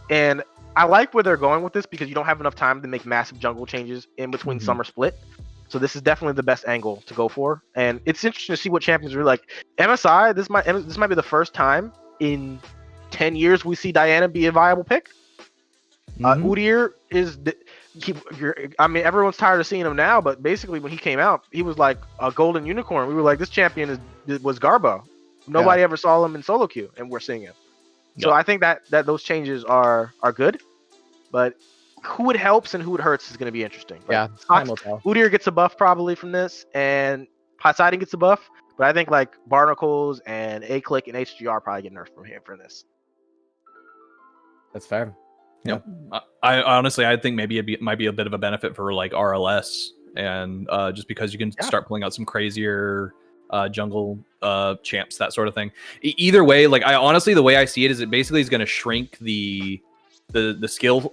A: and I like where they're going with this because you don't have enough time to make massive jungle changes in between summer split. So this is definitely the best angle to go for, and it's interesting to see what champions are like. MSI, this might be the first time in 10 years we see Diana be a viable pick. Udyr is, everyone's tired of seeing him now, but basically when he came out, he was like a golden unicorn. We were like, this champion was Garbo. Nobody ever saw him in solo queue, and we're seeing him. So I think that those changes are good, but who it helps and who it hurts is going to be interesting.
H: Time will tell.
A: Udyr gets a buff probably from this, and Poseidon gets a buff, but I think like Barnacles and A-Click and HGR probably get nerfed from here for this.
H: That's fair.
G: Yep. I honestly, I think maybe it might be a bit of a benefit for like RLS, and just because you can start pulling out some crazier jungle champs, that sort of thing. Either way, like the way I see it is it basically is going to shrink the skill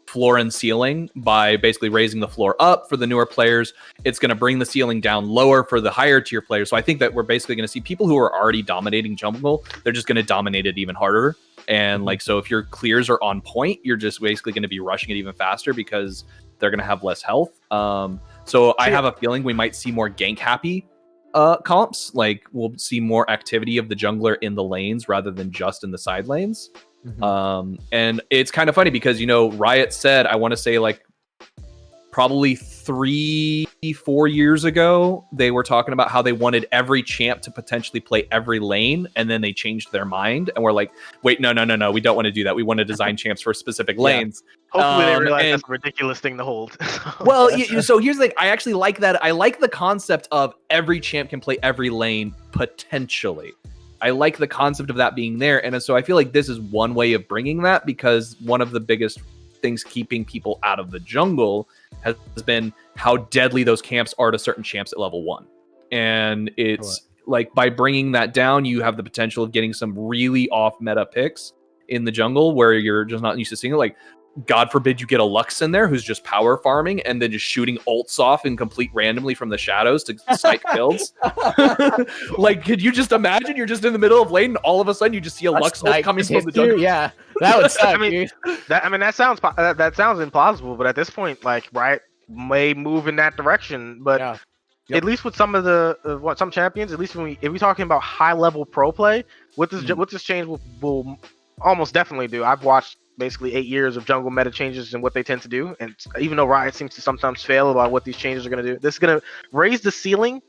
G: floor and ceiling by basically raising the floor up for the newer players. It's going to bring the ceiling down lower for the higher tier players. So I think that we're basically going to see people who are already dominating jungle, they're just going to dominate it even harder. And like, so if your clears are on point, you're just basically going to be rushing it even faster because they're going to have less health. So I have a feeling we might see more gank happy comps. Like we'll see more activity of the jungler in the lanes rather than just in the side lanes. And it's kind of funny because, Riot said, I want to say like probably 3-4 years ago, they were talking about how they wanted every champ to potentially play every lane. And then they changed their mind and we're like, wait, no, we don't want to do that. We want to design champs for specific lanes.
A: Hopefully they realize that's a ridiculous thing to hold.
G: Well, so here's the thing. I actually like that. I like the concept of every champ can play every lane potentially. I like the concept of that being there. And so I feel like this is one way of bringing that, because one of the biggest things keeping people out of the jungle has been how deadly those camps are to certain champs at level 1. And it's like by bringing that down, you have the potential of getting some really off meta picks in the jungle where you're just not used to seeing it. Like, God forbid you get a Lux in there who's just power farming and then just shooting ults off in complete randomly from the shadows to snipe kills. Like, could you just imagine you're just in the middle of lane and all of a sudden you just see a Lux ult coming from the jungle?
H: Yeah, that would suck, dude.
A: That sounds implausible, but at this point, like, Riot may move in that direction. But at least with some of the some champions, at least if we're talking about high level pro play, what this change will almost definitely do. I've watched basically 8 years of jungle meta changes and what they tend to do, and even though Riot seems to sometimes fail about what these changes are going to do, this is going to raise the ceiling.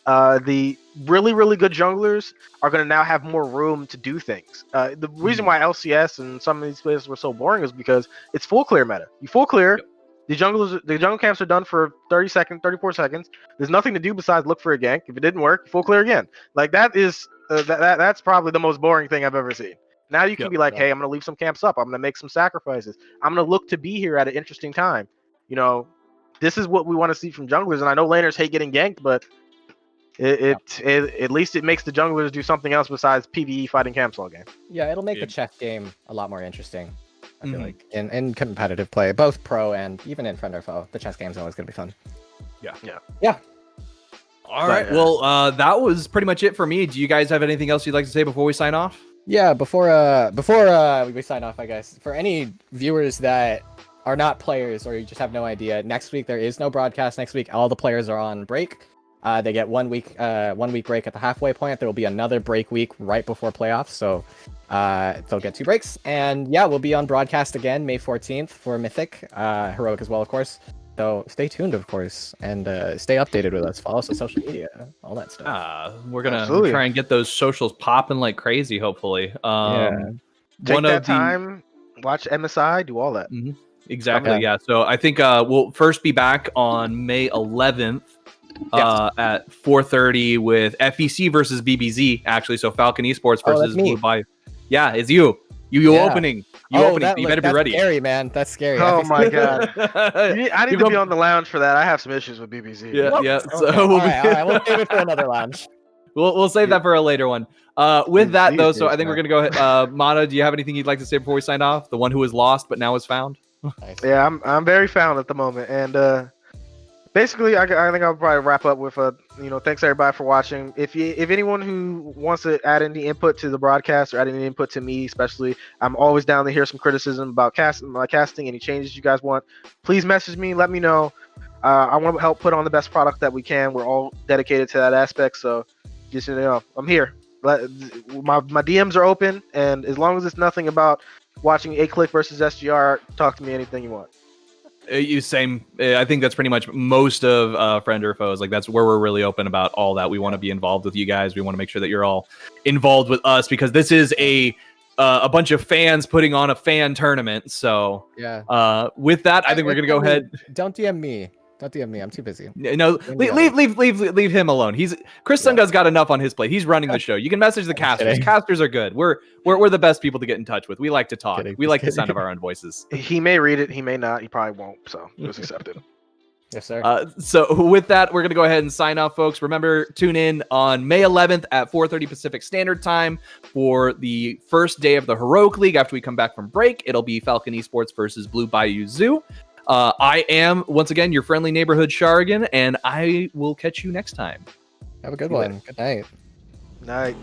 A: The really good junglers are going to now have more room to do things. The reason why LCS and some of these places were so boring is because it's full clear meta. You full clear, the jungle camps are done for 34 seconds. There's nothing to do besides look for a gank. If it didn't work, full clear again. Like that is that's probably the most boring thing I've ever seen. Now you can be like, hey, I'm going to leave some camps up. I'm going to make some sacrifices. I'm going to look to be here at an interesting time. This is what we want to see from junglers. And I know laners hate getting ganked, but at least it makes the junglers do something else besides PvE fighting camps all game.
H: Yeah, it'll make the chess game a lot more interesting. I feel like in competitive play, both pro and even in friend or foe, the chess game's always going to be fun. Yeah.
G: All right. Well, that was pretty much it for me. Do you guys have anything else you'd like to say before we sign off?
H: Yeah, before we sign off, I guess, for any viewers that are not players or you just have no idea, next week there is no broadcast. Next week, all the players are on break. They get 1 week break at the halfway point. There will be another break week right before playoffs, so they'll get 2 breaks. And yeah, we'll be on broadcast again May 14th for Mythic, Heroic as well, of course. So stay tuned, of course, and stay updated with us. Follow us on social media, all that stuff.
G: We're gonna
A: Absolutely.
G: try and get those socials popping like crazy. Hopefully,
H: Yeah.
A: Take
G: one
A: that
G: of the
A: time, watch MSI, do all that.
G: exactly, yeah. So I think we'll first be back on May 11th. At 4:30 with FEC versus BBZ, actually. So Falcon Esports
H: Oh, that's
G: versus
H: me.
G: Blue Bayou. Yeah, it's you. You
H: Yeah.
G: opening. You opening. So you better be
H: that's
G: ready.
H: Scary, man. That's scary.
A: Oh my god. I need
G: Give
A: to
G: them-
A: be on the lounge for that. I have some issues with BBC.
G: Yeah, yeah. So
H: Okay, all right. We'll save it for another lounge.
G: we'll save that for a later one. With that
A: BBC
G: though,
A: is
G: so I
A: huge,
G: think we're gonna go ahead. Mana, do you have anything you'd like to say before we sign off? The one who was lost but now is found.
H: Nice.
A: Yeah, I'm very found at the moment, and basically, I think I'll probably wrap up with thanks everybody for watching. If anyone who wants to add any input to the broadcast or add any input to me, especially, I'm always down to hear some criticism about my casting, any changes you guys want. Please message me, let me know. I want to help put on the best product that we can. We're all dedicated to that aspect, so just I'm here. My DMs are open, and as long as it's nothing about watching A-Click versus SGR, talk to me anything you want.
G: I think that's pretty much most of Friend or Foes. Like that's where we're really open about all that. We want to be involved with you guys. We want to make sure that you're all involved with us because this is a bunch of fans putting on a fan tournament. So
H: Yeah.
G: with that, I think we're gonna go ahead.
H: Don't DM me. Don't DM me. I'm too busy.
G: No, leave him alone. Chris Sunga's got enough on his plate. He's running the show. You can message the casters.
H: kidding.
G: Casters are good. We're the best people to get in touch with. We like to talk.
H: Kidding,
G: We
H: just
G: like the
H: kidding.
G: sound of our own voices.
A: He may read it, he may not, he probably won't, so just accept it.
H: Yes, sir.
G: So with that, we're going to go ahead and sign off, folks. Remember, tune in on May 11th at 4:30 Pacific Standard Time for the first day of the Heroic League after we come back from break. It'll be Falcon Esports versus Blue Bayou Zoo. I am, once again, your friendly neighborhood Shargan, and I will catch you next time.
H: Have a good one. Good night.
A: Night.